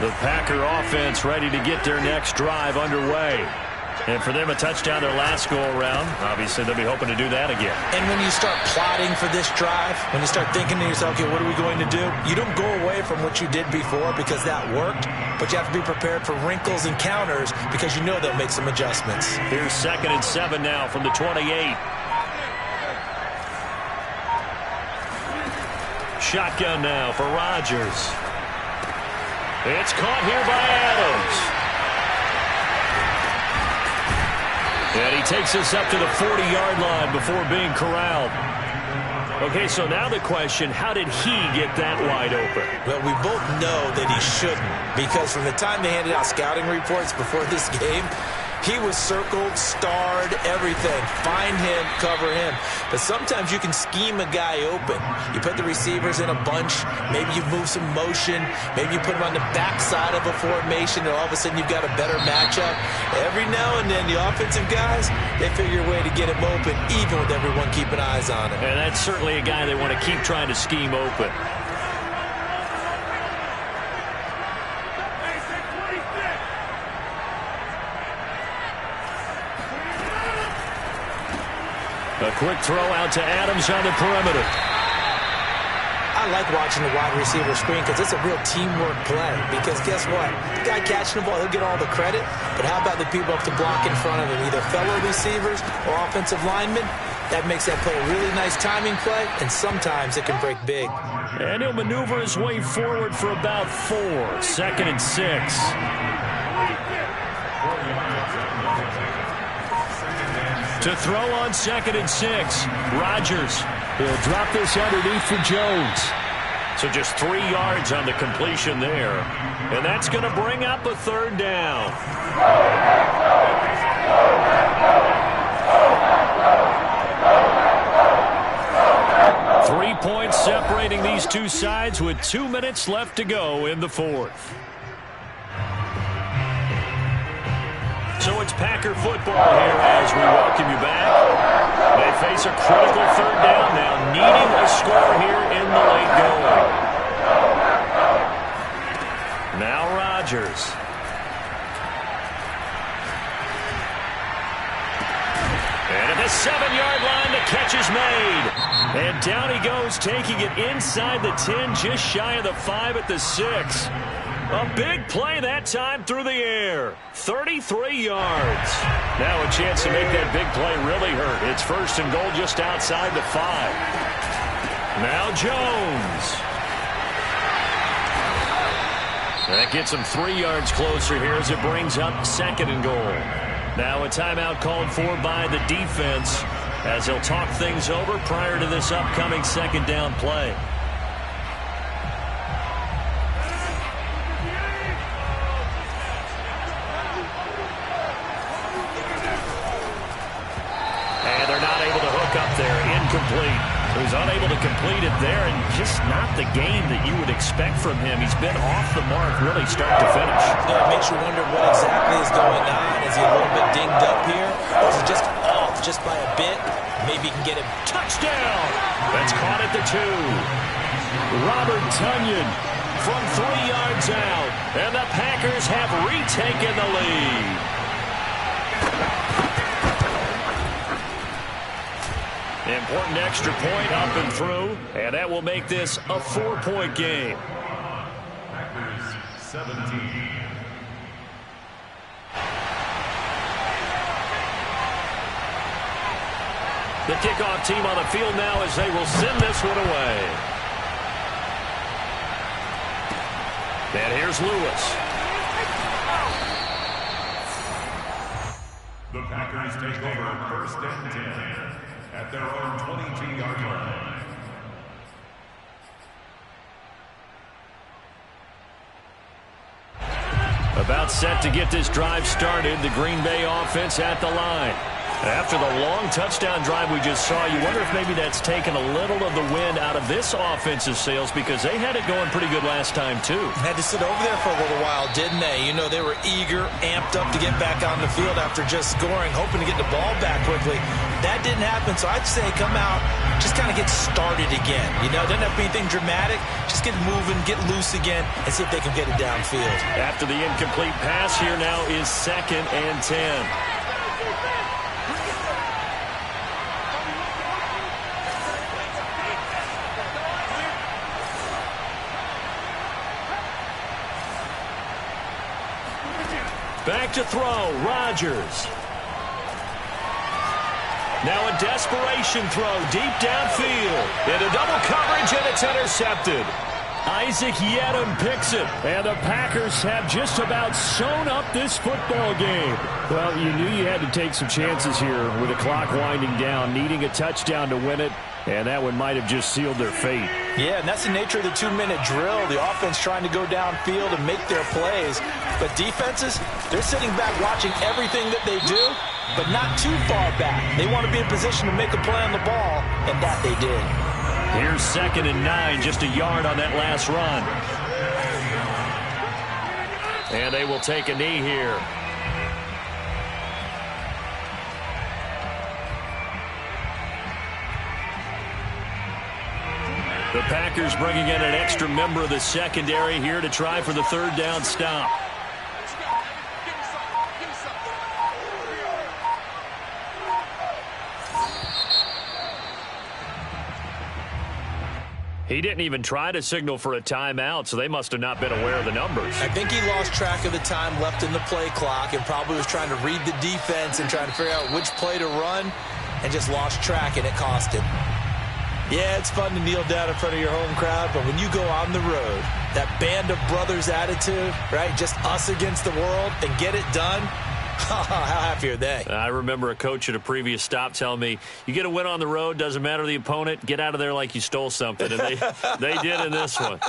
The Packer offense ready to get their next drive underway. And for them, a touchdown their last go-around. Obviously, they'll be hoping to do that again. And when you start plotting for this drive, when you start thinking to yourself, okay, what are we going to do? You don't go away from what you did before because that worked, but you have to be prepared for wrinkles and counters because you know they'll make some adjustments. Here's 2nd and 7 now from the 28. Shotgun now for Rodgers. It's caught here by Adams. And he takes us up to the 40-yard line before being corralled. Okay, so now the question, how did he get that wide open? Well, we both know that he shouldn't, because from the time they handed out scouting reports before this game, He was circled, starred, everything. Find him, cover him. But sometimes you can scheme a guy open. You put the receivers in a bunch. Maybe you move some motion. Maybe you put them on the backside of a formation, and all of a sudden you've got a better matchup. Every now and then, the offensive guys, they figure a way to get him open, even with everyone keeping eyes on him. And that's certainly a guy they want to keep trying to scheme open. A quick throw out to Adams on the perimeter. I like watching the wide receiver screen because it's a real teamwork play. Because guess what? The guy catching the ball, he'll get all the credit. But how about the people up to block in front of him, either fellow receivers or offensive linemen? That makes that play a really nice timing play, and sometimes it can break big. And he'll maneuver his way forward for about 4. 2nd and 6. To throw on 2nd and 6. Rodgers. He'll drop this underneath for Jones. So just 3 yards on the completion there. And that's going to bring up a 3rd down. 3 points separating these two sides with 2 minutes left to go in the 4th. So it's Packer football here as we welcome you back. They face a critical 3rd down now, needing a score here in the late going. Now Rodgers. And at the 7-yard line, the catch is made. And down he goes, taking it inside the 10, just shy of the 5 at the 6. A big play that time through the air. 33 yards. Now a chance to make that big play really hurt. It's 1st and goal just outside the 5. Now Jones. That gets him 3 yards closer here as it brings up 2nd and goal. Now a timeout called for by the defense as they'll talk things over prior to this upcoming 2nd down play. Incomplete. He was unable to complete it there, and just not the game that you would expect from him. He's been off the mark really start to finish. Yeah, it makes you wonder what exactly is going on. Is he a little bit dinged up here? Or is he just off just by a bit? Maybe he can get him. Touchdown! That's caught at the 2. Robert Tonyan from 3 yards out, and the Packers have retaken the lead. Important extra point up and through, and that will make this a 4-point game. Packers 17. The kickoff team on the field now as they will send this one away. And here's Lewis. The Packers take over 1st and 10. At their own 22-yard line. About set to get this drive started. The Green Bay offense at the line. After the long touchdown drive we just saw, you wonder if maybe that's taken a little of the wind out of this offensive sails because they had it going pretty good last time, too. Had to sit over there for a little while, didn't they? You know, they were eager, amped up to get back on the field after just scoring, hoping to get the ball back quickly. That didn't happen, so I'd say come out, just kind of get started again. You know, doesn't have to be anything dramatic. Just get moving, get loose again, and see if they can get it downfield. After the incomplete pass, here now is 2nd and 10. Back to throw, Rodgers. Now a desperation throw deep downfield. Into double coverage, and it's intercepted. Isaac Yedem picks it, and the Packers have just about sewn up this football game. Well, you knew you had to take some chances here with the clock winding down, needing a touchdown to win it, and that one might have just sealed their fate. Yeah, and that's the nature of the 2-minute drill. The offense trying to go downfield and make their plays. But defenses, they're sitting back watching everything that they do, but not too far back. They want to be in position to make a play on the ball, and that they did. Here's 2nd and 9, just a yard on that last run. And they will take a knee here. The Packers bringing in an extra member of the secondary here to try for the 3rd down stop. He didn't even try to signal for a timeout, so they must have not been aware of the numbers. I think he lost track of the time left in the play clock and probably was trying to read the defense and trying to figure out which play to run and just lost track, and it cost him. Yeah, it's fun to kneel down in front of your home crowd, but when you go on the road, that band of brothers attitude, right, just us against the world, and get it done, how happy are they? I remember a coach at a previous stop telling me, you get a win on the road, doesn't matter the opponent, get out of there like you stole something. And they did in this one.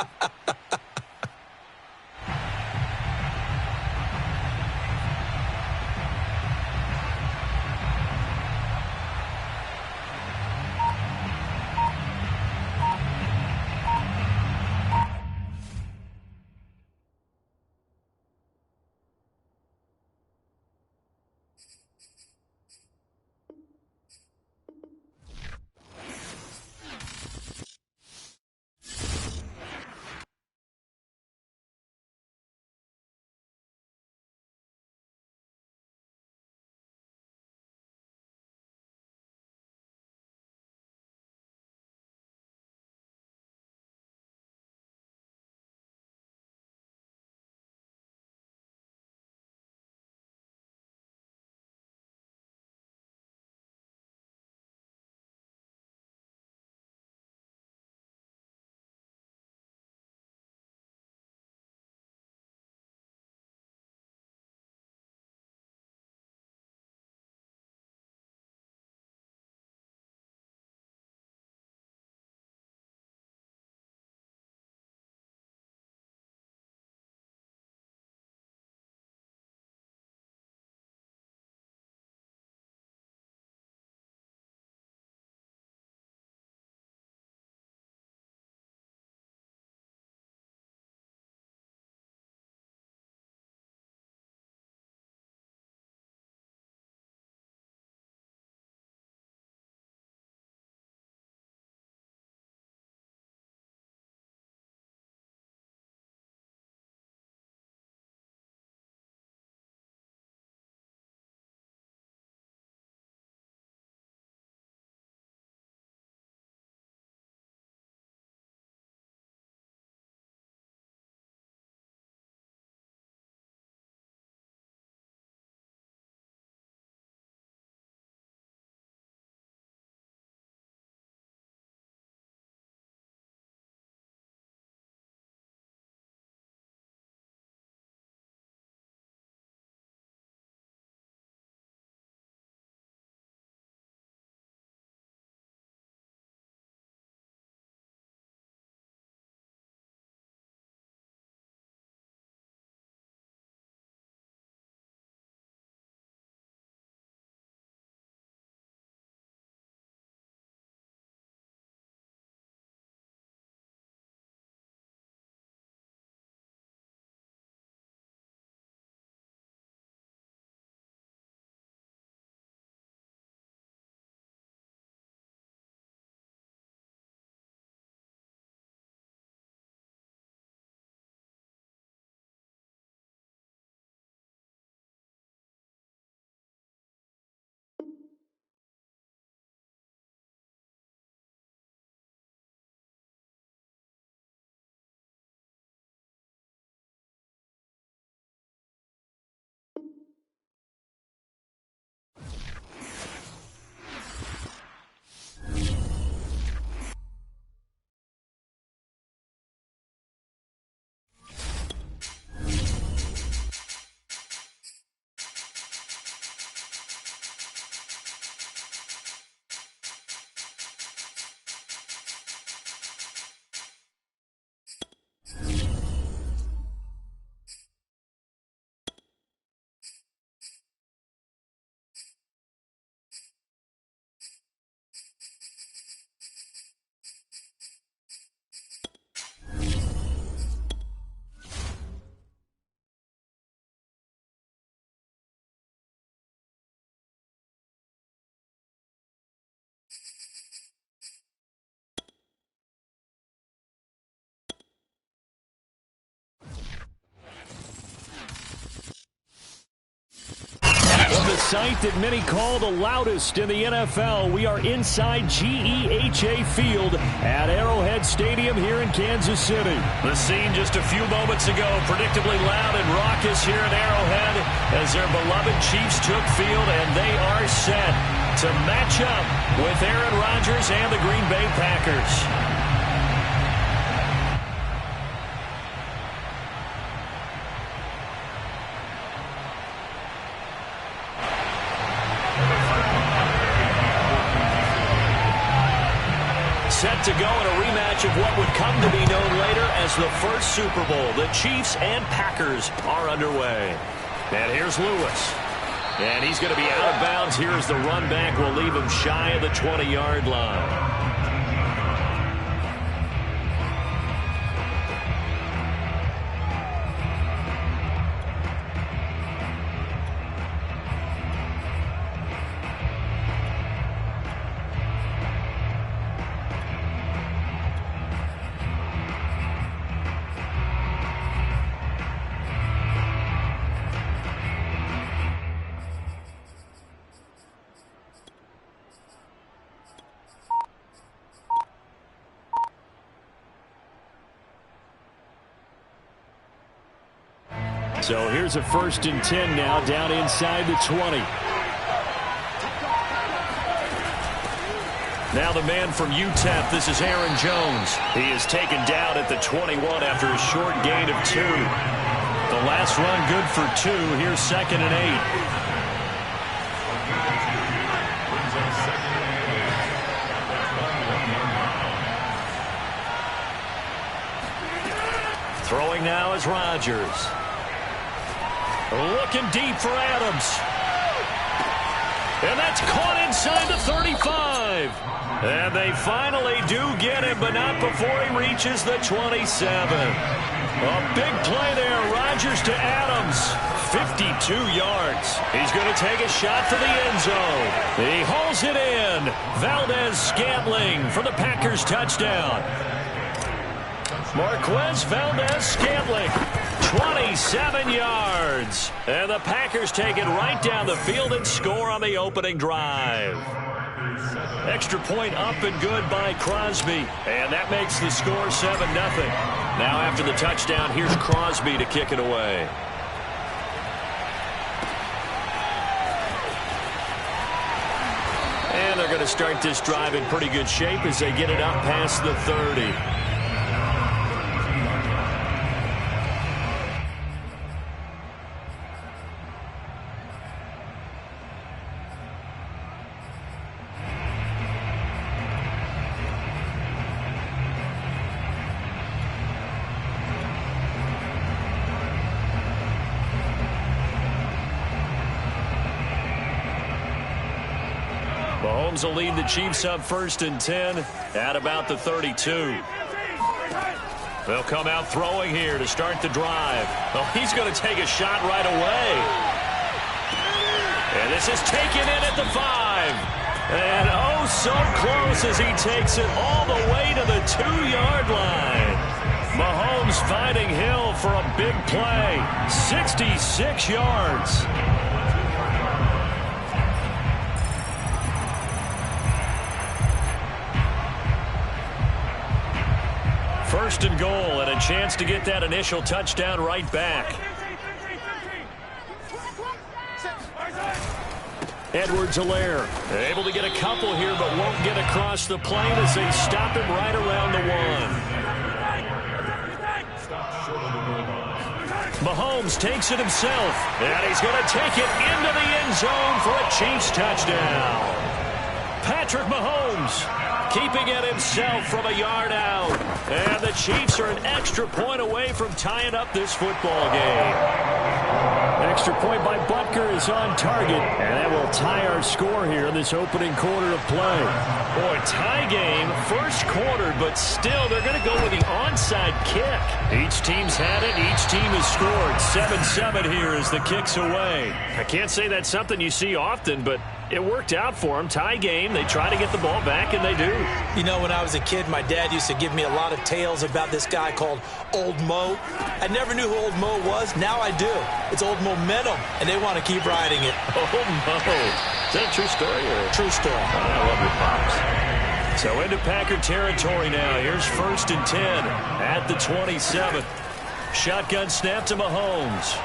site that many call the loudest in the NFL. We are inside GEHA Field at Arrowhead Stadium here in Kansas City. The scene just a few moments ago, predictably loud and raucous here at Arrowhead as their beloved Chiefs took field, and they are set to match up with Aaron Rodgers and the Green Bay Packers. Set to go in a rematch of what would come to be known later as the first Super Bowl. The Chiefs and Packers are underway. And here's Lewis. And he's going to be out of bounds here as the run back will leave him shy of the 20-yard line. So here's a 1st and 10 now down inside the 20. Now the man from UTEP, this is Aaron Jones. He is taken down at the 21 after a short gain of 2. The last run good for 2. Here's 2nd and 8. Throwing now is Rodgers. Looking deep for Adams. And that's caught inside the 35. And they finally do get him, but not before he reaches the 27. A big play there. Rodgers to Adams. 52 yards. He's going to take a shot to the end zone. He hauls it in. Valdez-Scantling for the Packers touchdown. Marquez Valdez-Scantling. 27 yards. And the Packers take it right down the field and score on the opening drive. Extra point up and good by Crosby. And that makes the score 7-0. Now after the touchdown, here's Crosby to kick it away. And they're going to start this drive in pretty good shape as they get it up past the 30. Mahomes will lead the Chiefs up 1st and 10 at about the 32. They'll come out throwing here to start the drive. Oh, he's going to take a shot right away. And this is taken in at the 5. And oh, so close as he takes it all the way to the 2-yard line. Mahomes finding Hill for a big play. 66 yards. First and goal, and a chance to get that initial touchdown right back. Edwards-Helaire able to get a couple here, but won't get across the plane as they stop him right around the 1. Mahomes takes it himself, and he's going to take it into the end zone for a Chiefs touchdown. Patrick Mahomes keeping it himself from a yard out. And the Chiefs are an extra point away from tying up this football game. Extra point by Butker is on target, and that will tie our score here in this opening quarter of play. Boy, tie game, first quarter, but still they're going to go with the onside kick. Each team's had it, each team has scored. 7-7 here as the kick's away. I can't say that's something you see often, but it worked out for them. Tie game. They try to get the ball back, and they do. You know, when I was a kid, my dad used to give me a lot of tales about this guy called Old Mo. I never knew who Old Mo was. Now I do. It's Old Momentum, and they want to keep riding it. Old Mo. Is that a true story? True story. I love your pops. So into Packer territory now. Here's 1st and 10 at the 27. Shotgun snap to Mahomes.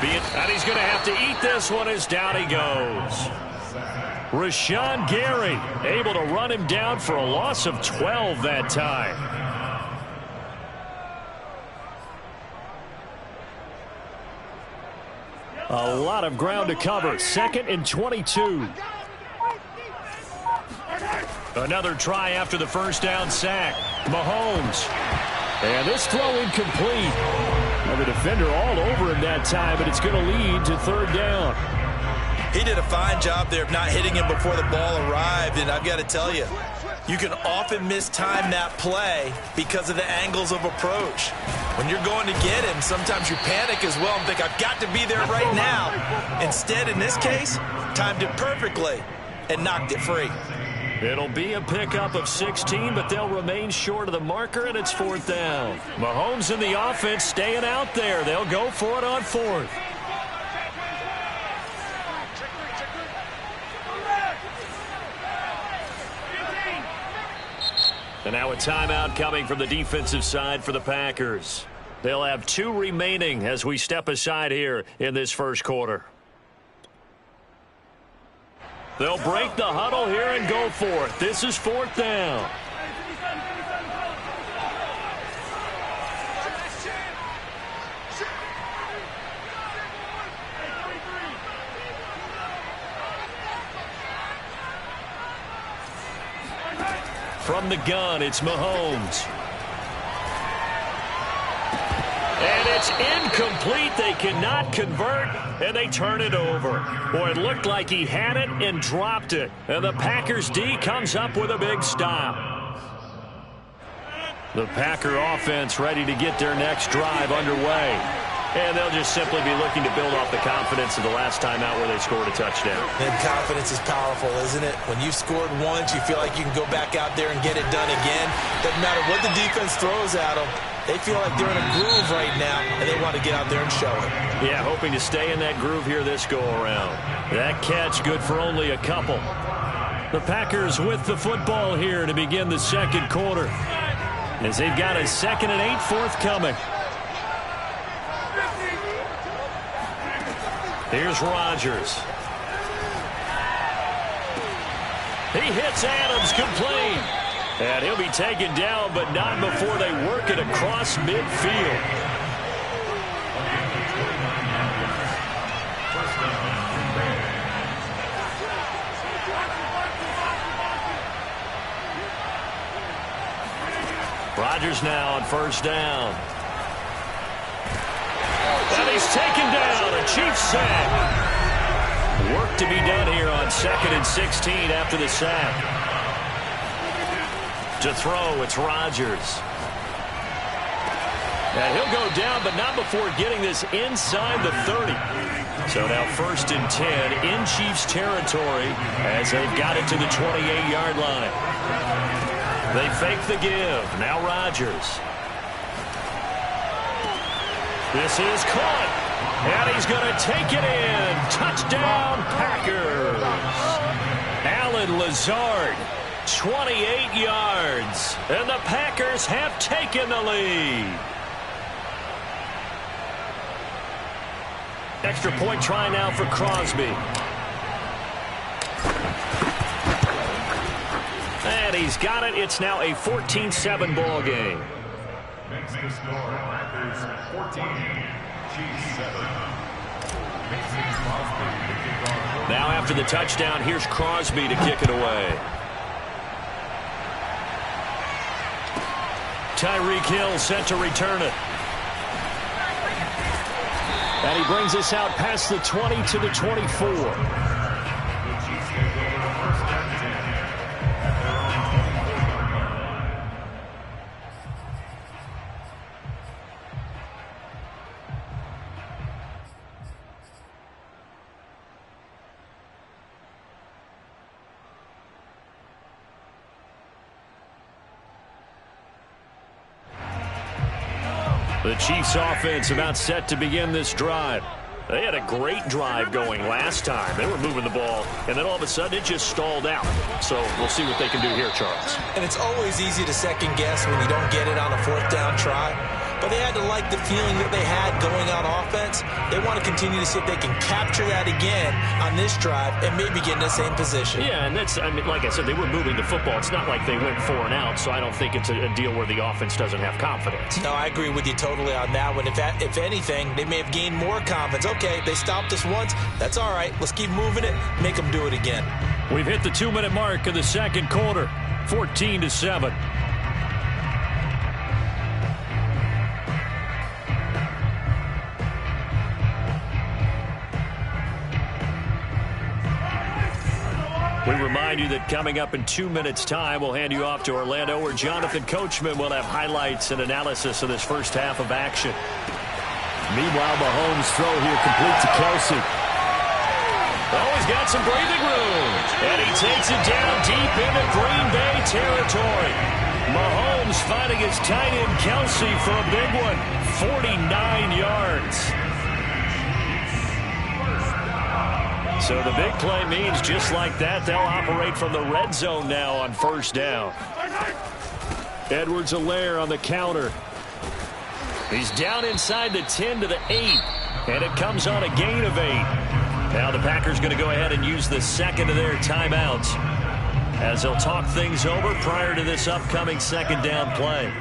And he's going to have to eat this one as down he goes. Rashawn Gary able to run him down for a loss of 12 that time. A lot of ground to cover. 2nd and 22. Another try after the first down sack. Mahomes. And this throw incomplete. And the defender all over him that time, but it's going to lead to 3rd down. He did a fine job there of not hitting him before the ball arrived, and I've got to tell you, you can often mistime that play because of the angles of approach. When you're going to get him, sometimes you panic as well and think, I've got to be there right now. Instead, in this case, timed it perfectly and knocked it free. It'll be a pickup of 16, but they'll remain short of the marker, and it's 4th down. Mahomes in the offense staying out there. They'll go for it on 4th. And now a timeout coming from the defensive side for the Packers. They'll have 2 remaining as we step aside here in this first quarter. They'll break the huddle here and go for it. This is 4th down. From the gun, it's Mahomes. And it's incomplete. They cannot convert, and they turn it over. Boy, it looked like he had it and dropped it. And the Packers D comes up with a big stop. The Packer offense ready to get their next drive underway. And they'll just simply be looking to build off the confidence of the last time out where they scored a touchdown. And confidence is powerful, isn't it? When you've scored once, you feel like you can go back out there and get it done again. Doesn't matter what the defense throws at them. They feel like they're in a groove right now, and they want to get out there and show it. Yeah, hoping to stay in that groove here this go-around. That catch good for only a couple. The Packers with the football here to begin the second quarter, as they've got a 2nd and 8 forthcoming. Here's Rodgers. He hits Adams complete. And he'll be taken down, but not before they work it across midfield. Rodgers now on 1st down. And he's taken down. A Chiefs sack. Work to be done here on 2nd and 16 after the sack. To throw, it's Rodgers. And he'll go down, but not before getting this inside the 30. So now 1st and 10 in Chiefs territory as they've got it to the 28-yard line. They fake the give. Now Rodgers. This is caught. And he's going to take it in. Touchdown, Packers. Allen Lazard. 28 yards, and the Packers have taken the lead. Extra point try now for Crosby. And he's got it. It's now a 14-7 ball game. Makes the score Packers 14, Chiefs 7. Now after the touchdown, here's Crosby to kick it away. Tyreek Hill set to return it. And he brings us out past the 20 to the 24. The Chiefs offense about set to begin this drive. They had a great drive going last time. They were moving the ball, and then all of a sudden it just stalled out. So we'll see what they can do here, Charles. And it's always easy to second guess when you don't get it on a fourth down try. But they had to like the feeling that they had going on offense. They want to continue to see if they can capture that again on this drive and maybe get in the same position. Yeah, and that's, I mean, like I said, they were moving the football. It's not like they went 4 and out, so I don't think it's a deal where the offense doesn't have confidence. No, I agree with you totally on that one. If anything, they may have gained more confidence. Okay, they stopped us once. That's all right. Let's keep moving it, make them do it again. We've hit the 2-minute mark in the second quarter, 14-7. We remind you that coming up in 2 minutes' time, we'll hand you off to Orlando, where Jonathan Coachman will have highlights and analysis of this first half of action. Meanwhile, Mahomes' throw here complete to Kelsey. Oh, he's got some breathing room. And he takes it down deep into Green Bay territory. Mahomes finding his tight end Kelsey for a big one. 49 yards. So the big play means just like that, they'll operate from the red zone now on first down. Edwards-Helaire on the counter. He's down inside the 10 to the 8, and it comes on a gain of 8. Now the Packers going to go ahead and use the second of their timeouts as they'll talk things over prior to this upcoming second down play.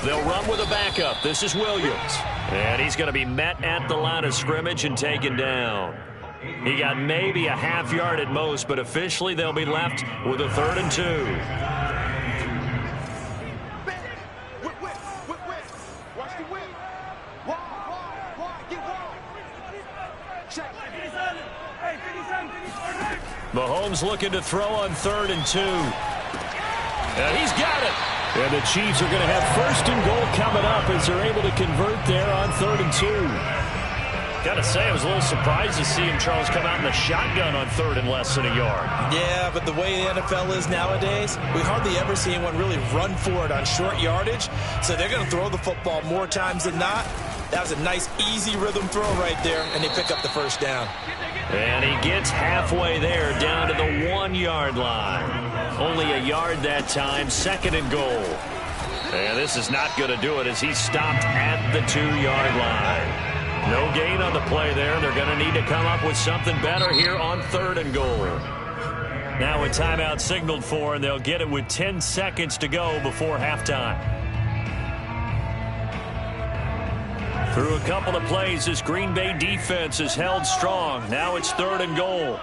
They'll run with a backup. This is Williams. And he's going to be met at the line of scrimmage and taken down. He got maybe a half yard at most, but officially they'll be left with a 3rd and 2. Mahomes looking to throw on 3rd and 2. And he's got it. And the Chiefs are going to have 1st and goal coming up as they're able to convert there on 3rd and 2. Got to say, I was a little surprised to see him, Charles, come out in the shotgun on 3rd and less than a yard. Yeah, but the way the NFL is nowadays, we hardly ever see anyone really run for it on short yardage. So they're going to throw the football more times than not. That was a nice, easy rhythm throw right there, and they pick up the 1st down. And he gets halfway there, down to the 1-yard line. Only a yard that time, 2nd and goal. And this is not going to do it as he's stopped at the 2-yard line. No gain on the play there. They're going to need to come up with something better here on 3rd and goal. Now a timeout signaled for, and they'll get it with 10 seconds to go before halftime. Through a couple of plays, this Green Bay defense is held strong. Now it's 3rd and goal.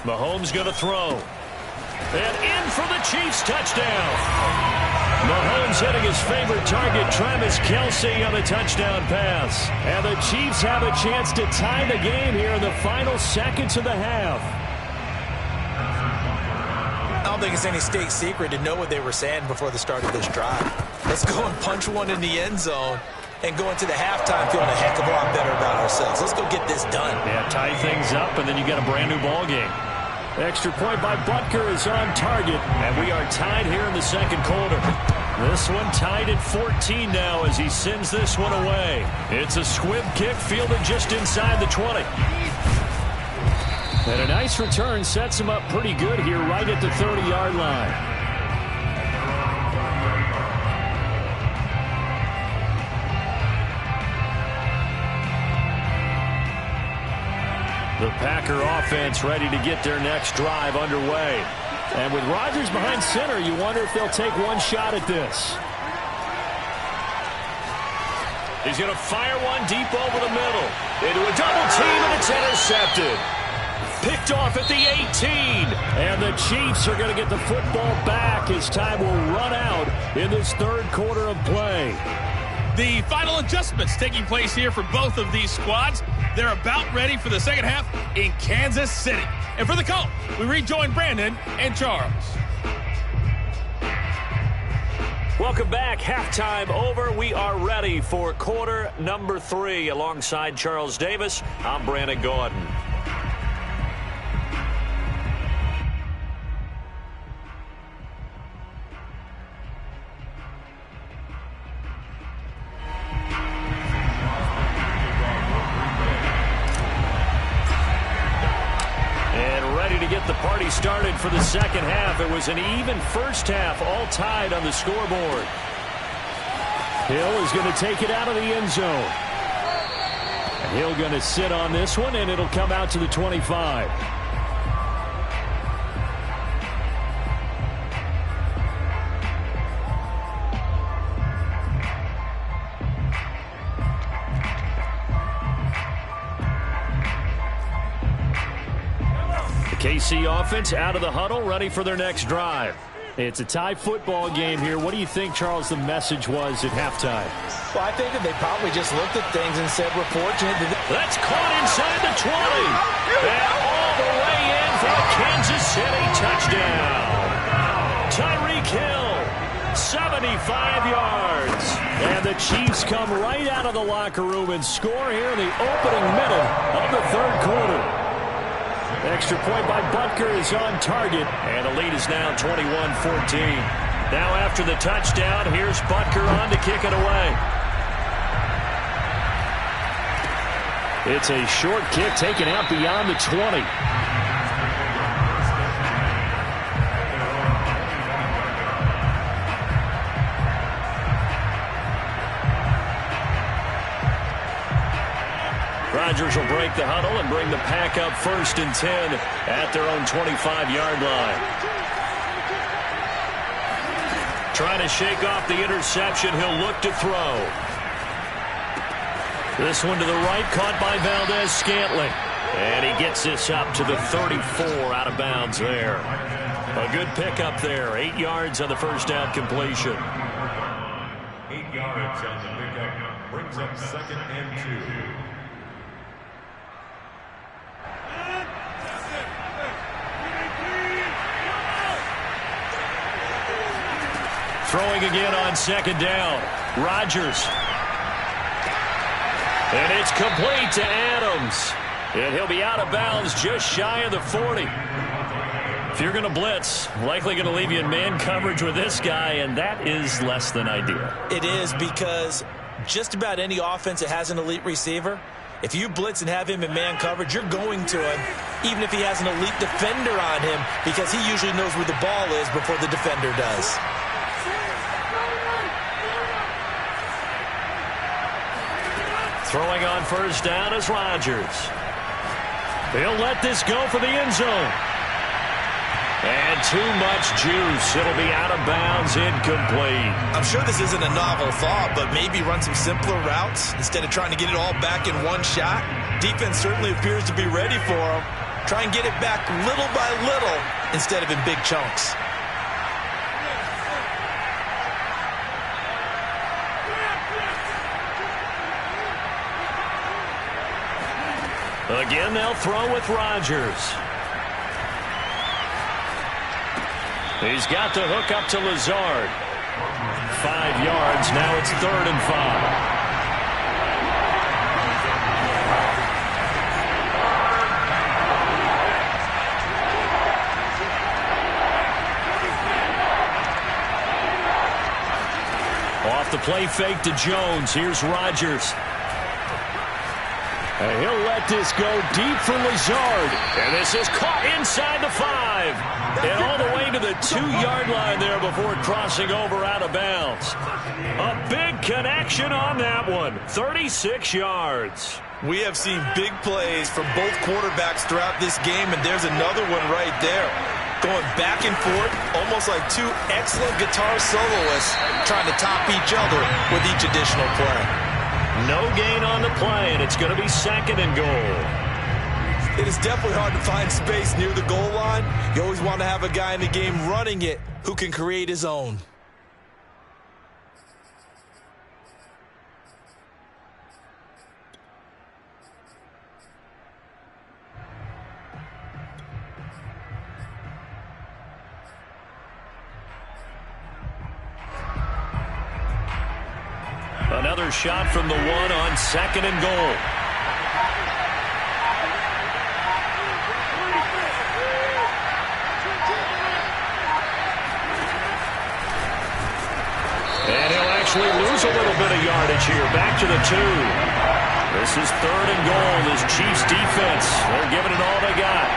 Mahomes going to throw. And in for the Chiefs touchdown. Mahomes hitting his favorite target, Travis Kelce, on the touchdown pass. And the Chiefs have a chance to tie the game here in the final seconds of the half. I don't think it's any state secret to know what they were saying before the start of this drive. Let's go and punch one in the end zone and go into the halftime feeling a heck of a lot better about ourselves. Let's go get this done. Yeah, tie things up, and then you got a brand new ball game. Extra point by Butker is on target, and we are tied here in the second quarter. This one tied at 14 now as he sends this one away. It's a squib kick fielded just inside the 20. And a nice return sets him up pretty good here right at the 30-yard line. The Packer offense ready to get their next drive underway. And with Rodgers behind center, you wonder if they'll take one shot at this. He's going to fire one deep over the middle. Into a double team, and it's intercepted. Picked off at the 18. And the Chiefs are going to get the football back as time will run out in this third quarter of play. The final adjustments taking place here for both of these squads. They're about ready for the second half in Kansas City. And for the call, we rejoin Brandon and Charles. Welcome back. Halftime over. We are ready for quarter number 3. Alongside Charles Davis, I'm Brandon Gaudin. get the party started for the second half. It was an even first half, all tied on the scoreboard. Hill is going to take it out of the end zone. Hill going to sit on this one, and it'll come out to the 25. KC offense out of the huddle, ready for their next drive. It's a tie football game here. What do you think, Charles, the message was at halftime? Well, I think that they probably just looked at things and said, we're fortunate. That's caught inside the 20. And all the way in for a Kansas City touchdown. Tyreek Hill, 75 yards. And the Chiefs come right out of the locker room and score here in the opening minute of the third quarter. Extra point by Butker is on target, and the lead is now 21-14. Now after the touchdown, here's Butker on to kick it away. It's a short kick taken out beyond the 20. Rodgers will break the huddle and bring the pack up 1st and 10 at their own 25-yard line. Trying to shake off the interception. He'll look to throw. This one to the right, caught by Valdez-Scantling. And he gets this up to the 34, out of bounds there. A good pickup there. 8 yards on the first down completion. 8 yards on the pickup. Brings up 2nd and 2. Throwing again on 2nd down. Rodgers. And it's complete to Adams. And he'll be out of bounds just shy of the 40. If you're going to blitz, likely going to leave you in man coverage with this guy, and that is less than ideal. It is, because just about any offense that has an elite receiver, if you blitz and have him in man coverage, you're going to him, even if he has an elite defender on him, because he usually knows where the ball is before the defender does. Throwing on 1st down is Rodgers. He'll let this go for the end zone. And too much juice. It'll be out of bounds, incomplete. I'm sure this isn't a novel thought, but maybe run some simpler routes instead of trying to get it all back in one shot. Defense certainly appears to be ready for him. Try and get it back little by little instead of in big chunks. Again, they'll throw with Rodgers. He's got the hook up to Lazard. 5 yards. Now it's 3rd and 5. Off the play fake to Jones. Here's Rodgers. And he'll let this go deep for Lazard. And this is caught inside the 5. And all the way to the 2-yard line there before crossing over out of bounds. A big connection on that one. 36 yards. We have seen big plays from both quarterbacks throughout this game, and there's another one right there. Going back and forth, almost like two excellent guitar soloists trying to top each other with each additional play. No gain on the play, and it's going to be 2nd and goal. It is definitely hard to find space near the goal line. You always want to have a guy in the game running it who can create his own. Another shot from the 1 on 2nd and goal. And he'll actually lose a little bit of yardage here. Back to the 2. This is 3rd and goal. This Chiefs defense, they're giving it all they got.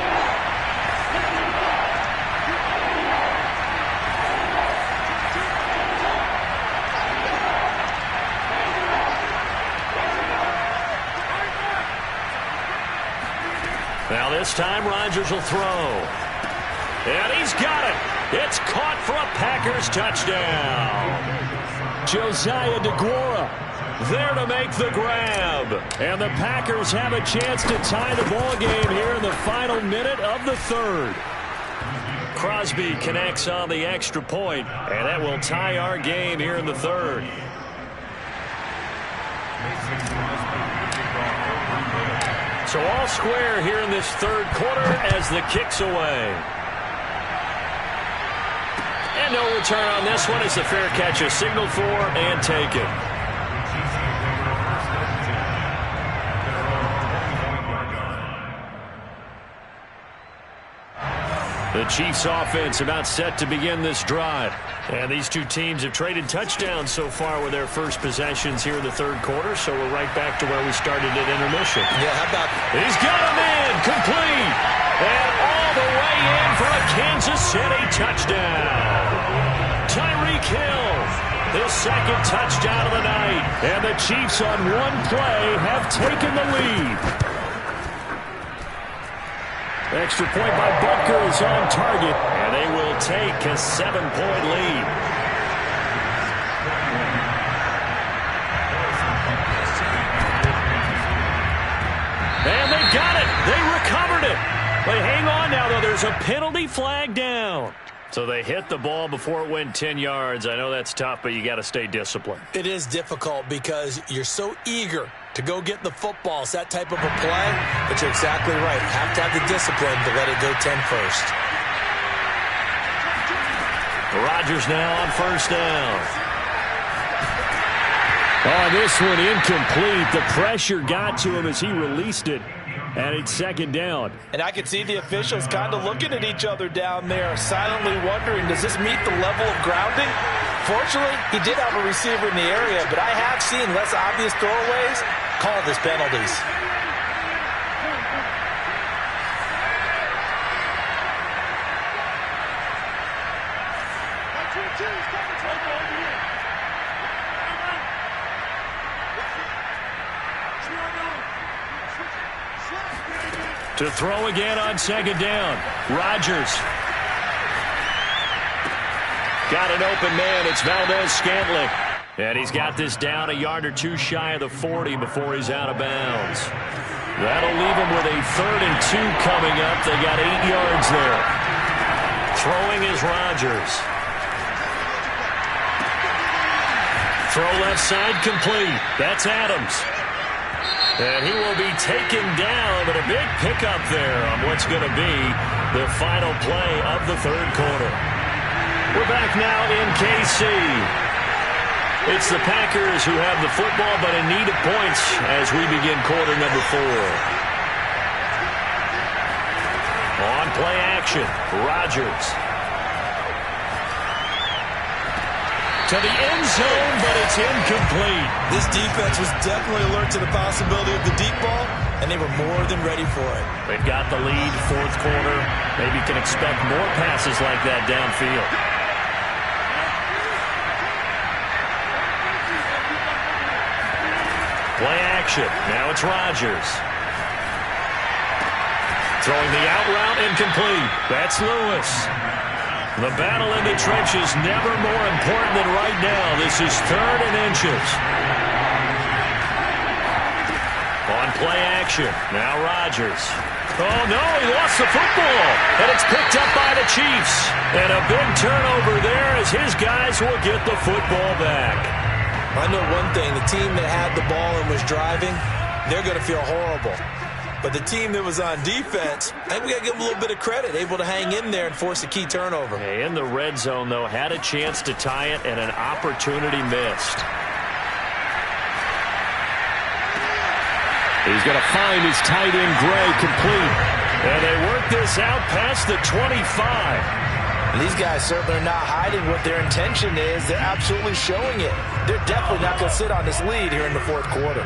This time Rodgers will throw. And he's got it. It's caught for a Packers touchdown. Josiah DeGuara there to make the grab. And the Packers have a chance to tie the ball game here in the final minute of the third. Crosby connects on the extra point, and that will tie our game here in the third. So all square here in this third quarter as the kick's away. And no return on this one as the fair catch is signaled for and taken. The Chiefs offense about set to begin this drive. And these two teams have traded touchdowns so far with their first possessions here in the third quarter, so we're right back to where we started at intermission. Yeah, how about... He's got him in, complete, and all the way in for a Kansas City touchdown. Tyreek Hill, his second touchdown of the night. And the Chiefs on one play have taken the lead. Extra point by Butker is on target. And they will take a 7-point lead. And they got it. They recovered it. But hang on now, though. There's a penalty flag down. So they hit the ball before it went 10 yards. I know that's tough, but you got to stay disciplined. It is difficult because you're so eager to go get the football. It's that type of a play, but you're exactly right. Have to have the discipline to let it go 10 first. Rodgers now on first down. Oh, this one incomplete. The pressure got to him as he released it. And it's second down. And I can see the officials kind of looking at each other down there, silently wondering, does this meet the level of grounding? Fortunately, he did have a receiver in the area, but I have seen less obvious throwaways called as penalties. To throw again on second down. Rodgers. Got an open man. It's Valdez-Scantling. And he's got this down a yard or two shy of the 40 before he's out of bounds. That'll leave him with a 3rd and 2 coming up. They got 8 yards there. Throwing is Rodgers. Throw left side complete. That's Adams. And he will be taken down, but a big pickup there on what's going to be the final play of the third quarter. We're back now in KC. It's the Packers who have the football, but in need of points as we begin quarter number 4. On play action, Rodgers. To the end zone, but it's incomplete. This defense was definitely alert to the possibility of the deep ball, and they were more than ready for it. They've got the lead, fourth quarter. Maybe can expect more passes like that downfield. Play action. Now it's Rodgers. Throwing the out route incomplete. That's Lewis. The battle in the trenches never more important than right now. This is 3rd and inches. On play action. Now Rodgers. Oh, no, he lost the football. And it's picked up by the Chiefs. And a big turnover there as his guys will get the football back. I know one thing. The team that had the ball and was driving, they're going to feel horrible. But the team that was on defense, I think we got to give them a little bit of credit, able to hang in there and force a key turnover. In the red zone, though, had a chance to tie it and an opportunity missed. He's going to find his tight end, Gray, complete. And they work this out past the 25. And these guys certainly are not hiding what their intention is. They're absolutely showing it. They're definitely not going to sit on this lead here in the fourth quarter.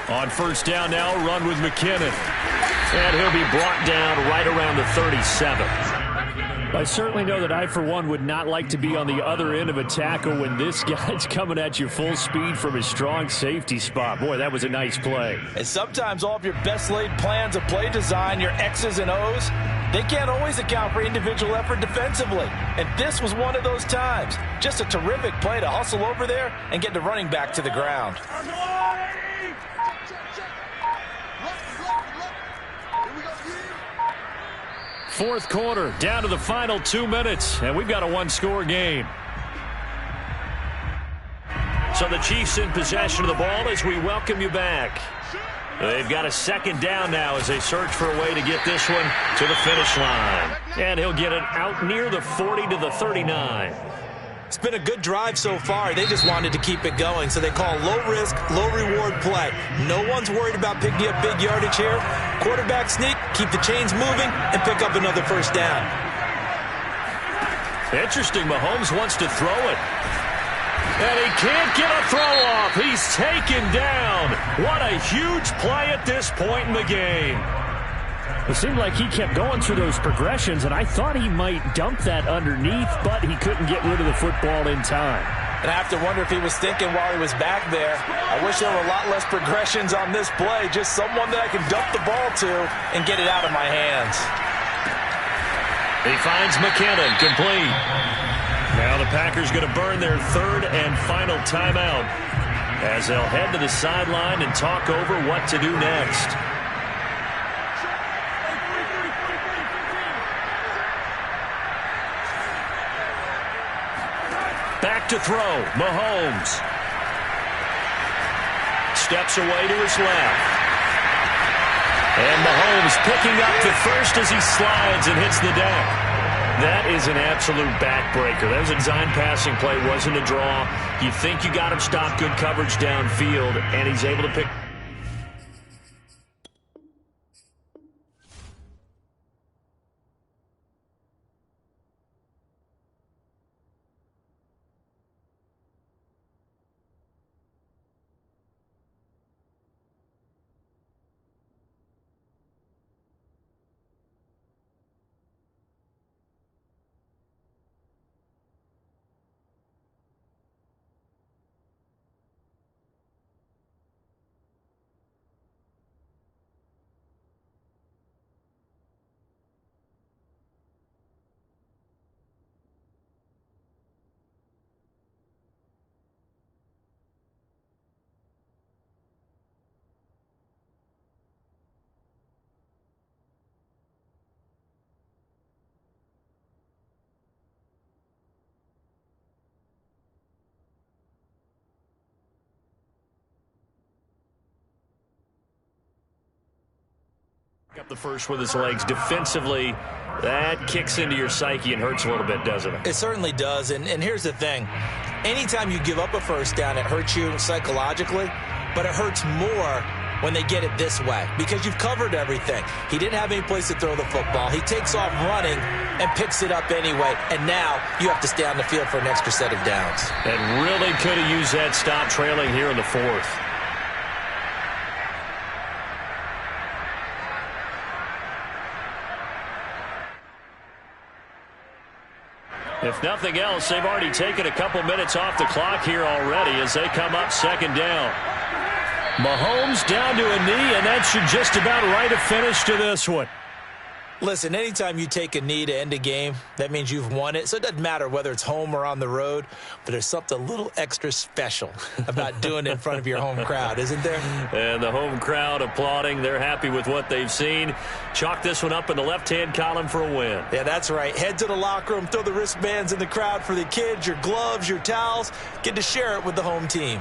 On first down now, run with McKinnon. And he'll be brought down right around the 37. I certainly know that I, for one, would not like to be on the other end of a tackle when this guy's coming at you full speed from his strong safety spot. Boy, that was a nice play. And sometimes all of your best laid plans of play design, your X's and O's, they can't always account for individual effort defensively. And this was one of those times. Just a terrific play to hustle over there and get the running back to the ground. Fourth quarter, down to the final 2 minutes, and we've got a one-score game. So the Chiefs in possession of the ball as we welcome you back. They've got a second down now as they search for a way to get this one to the finish line. And he'll get it out near the 40 to the 39. It's been a good drive so far. They just wanted to keep it going, so they call low-risk, low-reward play. No one's worried about picking up big yardage here. Quarterback sneak, keep the chains moving, and pick up another first down. Interesting, Mahomes wants to throw it. And he can't get a throw off. He's taken down. What a huge play at this point in the game. It seemed like he kept going through those progressions, and I thought he might dump that underneath, but he couldn't get rid of the football in time. And I have to wonder if he was thinking while he was back there, I wish there were a lot less progressions on this play, just someone that I can dump the ball to and get it out of my hands. He finds McKinnon, complete. Now the Packers going to burn their third and final timeout as they'll head to the sideline and talk over what to do next. Back to throw, Mahomes. Steps away to his left. And Mahomes picking up the first as he slides and hits the deck. That is an absolute backbreaker. That was a design passing play, wasn't a draw. You think you got him stopped, good coverage downfield, and he's able to pick. Up the first with his legs. Defensively, that kicks into your psyche and hurts a little bit, doesn't it? It certainly does, and here's the thing. Anytime you give up a first down, it hurts you psychologically, but it hurts more when they get it this way because you've covered everything. He didn't have any place to throw the football. He takes off running and picks it up anyway, and now you have to stay on the field for an extra set of downs. And really could have used that stop trailing here in the fourth. If nothing else, they've already taken a couple minutes off the clock here already as they come up second down. Mahomes down to a knee, and that should just about write a finish to this one. Listen, anytime you take a knee to end a game, that means you've won it. So it doesn't matter whether it's home or on the road, but there's something a little extra special about doing it in front of your home crowd, isn't there? And the home crowd applauding. They're happy with what they've seen. Chalk this one up in the left-hand column for a win. Yeah, that's right. Head to the locker room, throw the wristbands in the crowd for the kids, your gloves, your towels. Get to share it with the home team.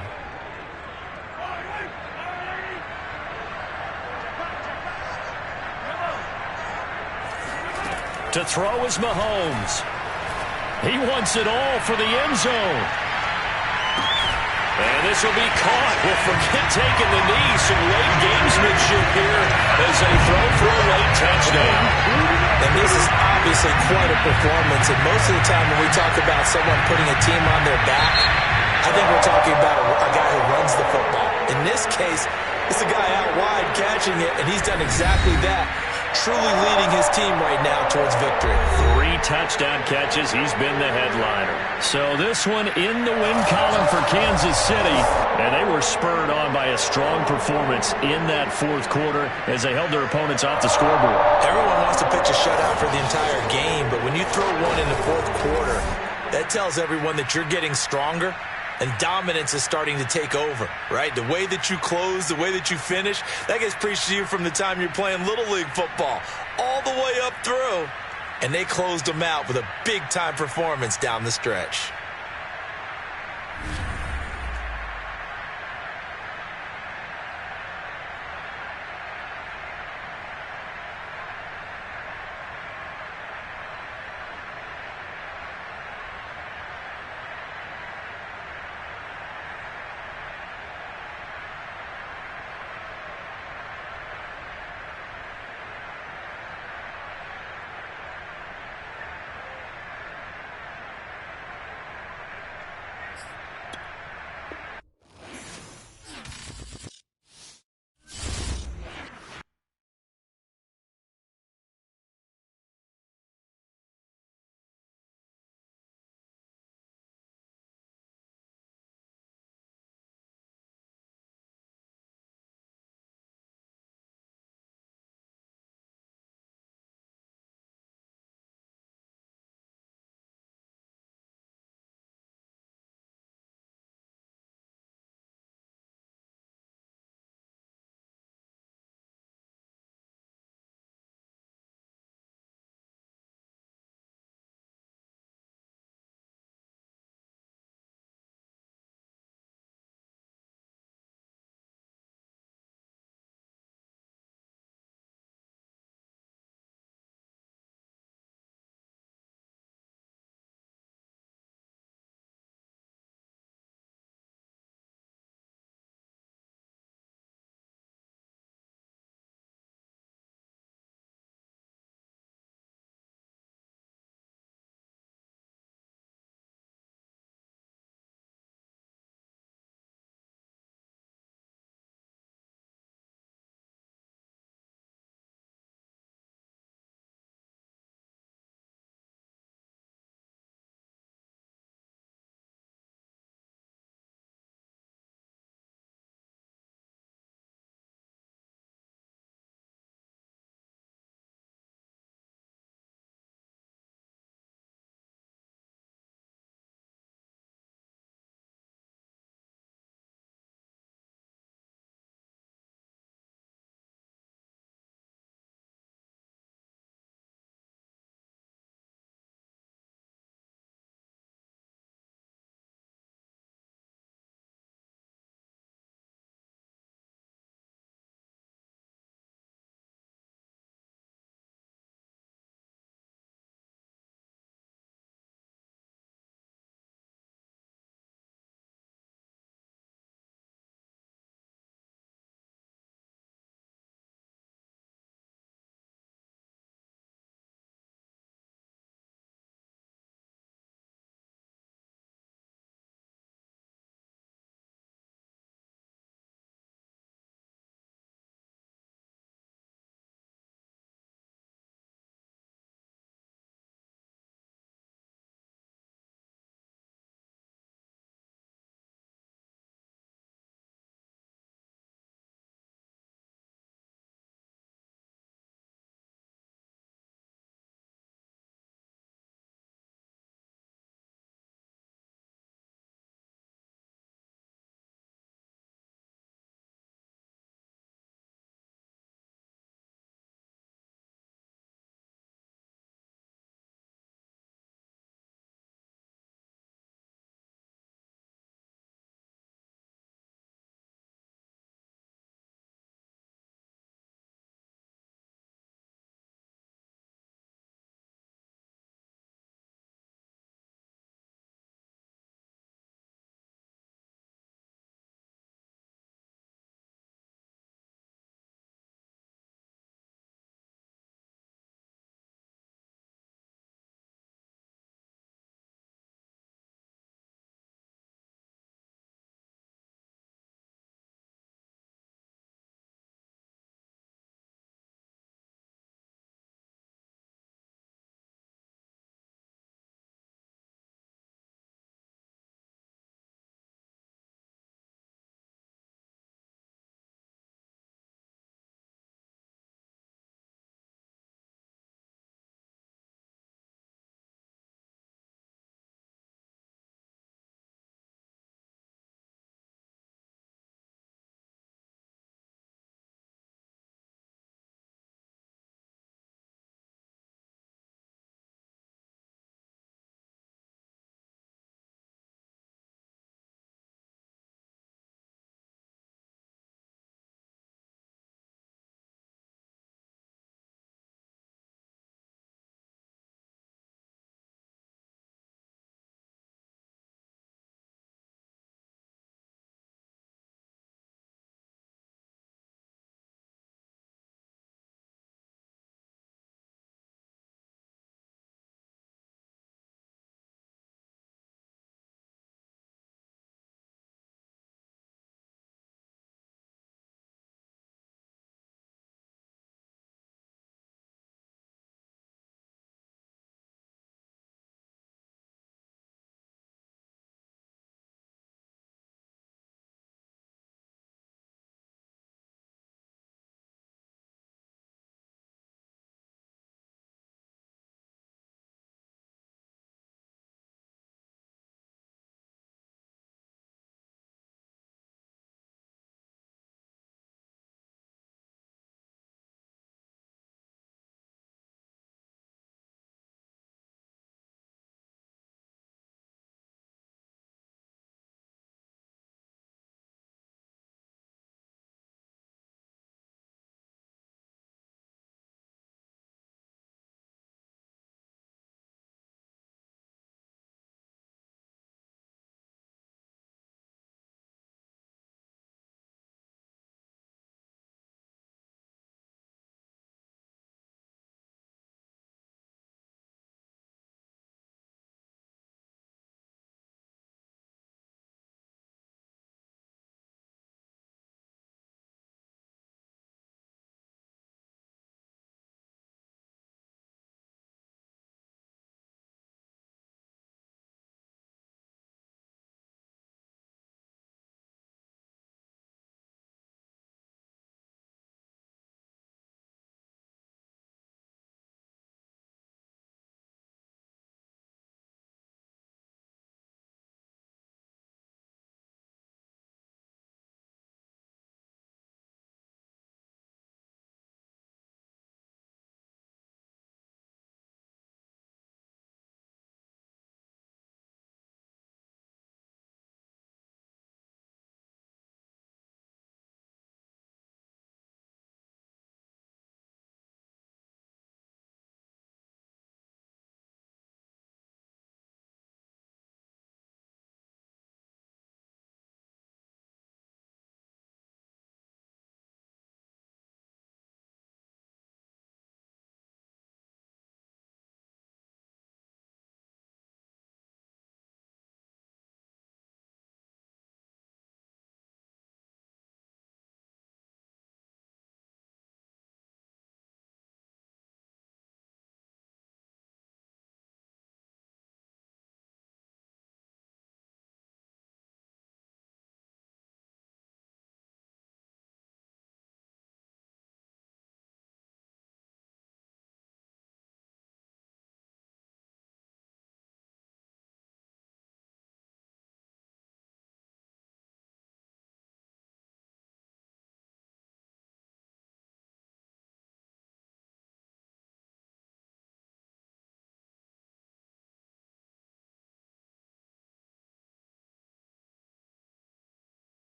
To throw is Mahomes. He wants it all for the end zone. And this will be caught. We'll forget taking the knee. Some late gamesmanship here as they throw for a late touchdown. And this is obviously quite a performance. And most of the time when we talk about someone putting a team on their back, I think we're talking about a guy who runs the football. In this case, it's a guy out wide catching it, and he's done exactly that. truly leading his team right now towards victory. 3 touchdown catches. He's been the headliner. So this one in the win column for Kansas City. And they were spurred on by a strong performance in that fourth quarter as they held their opponents off the scoreboard. Everyone wants to pitch a shutout for the entire game, but when you throw one in the fourth quarter, that tells everyone that you're getting stronger and dominance is starting to take over, right? The way that you close, the way that you finish, that gets preached to you from the time you're playing Little League football all the way up through. And they closed them out with a big-time performance down the stretch.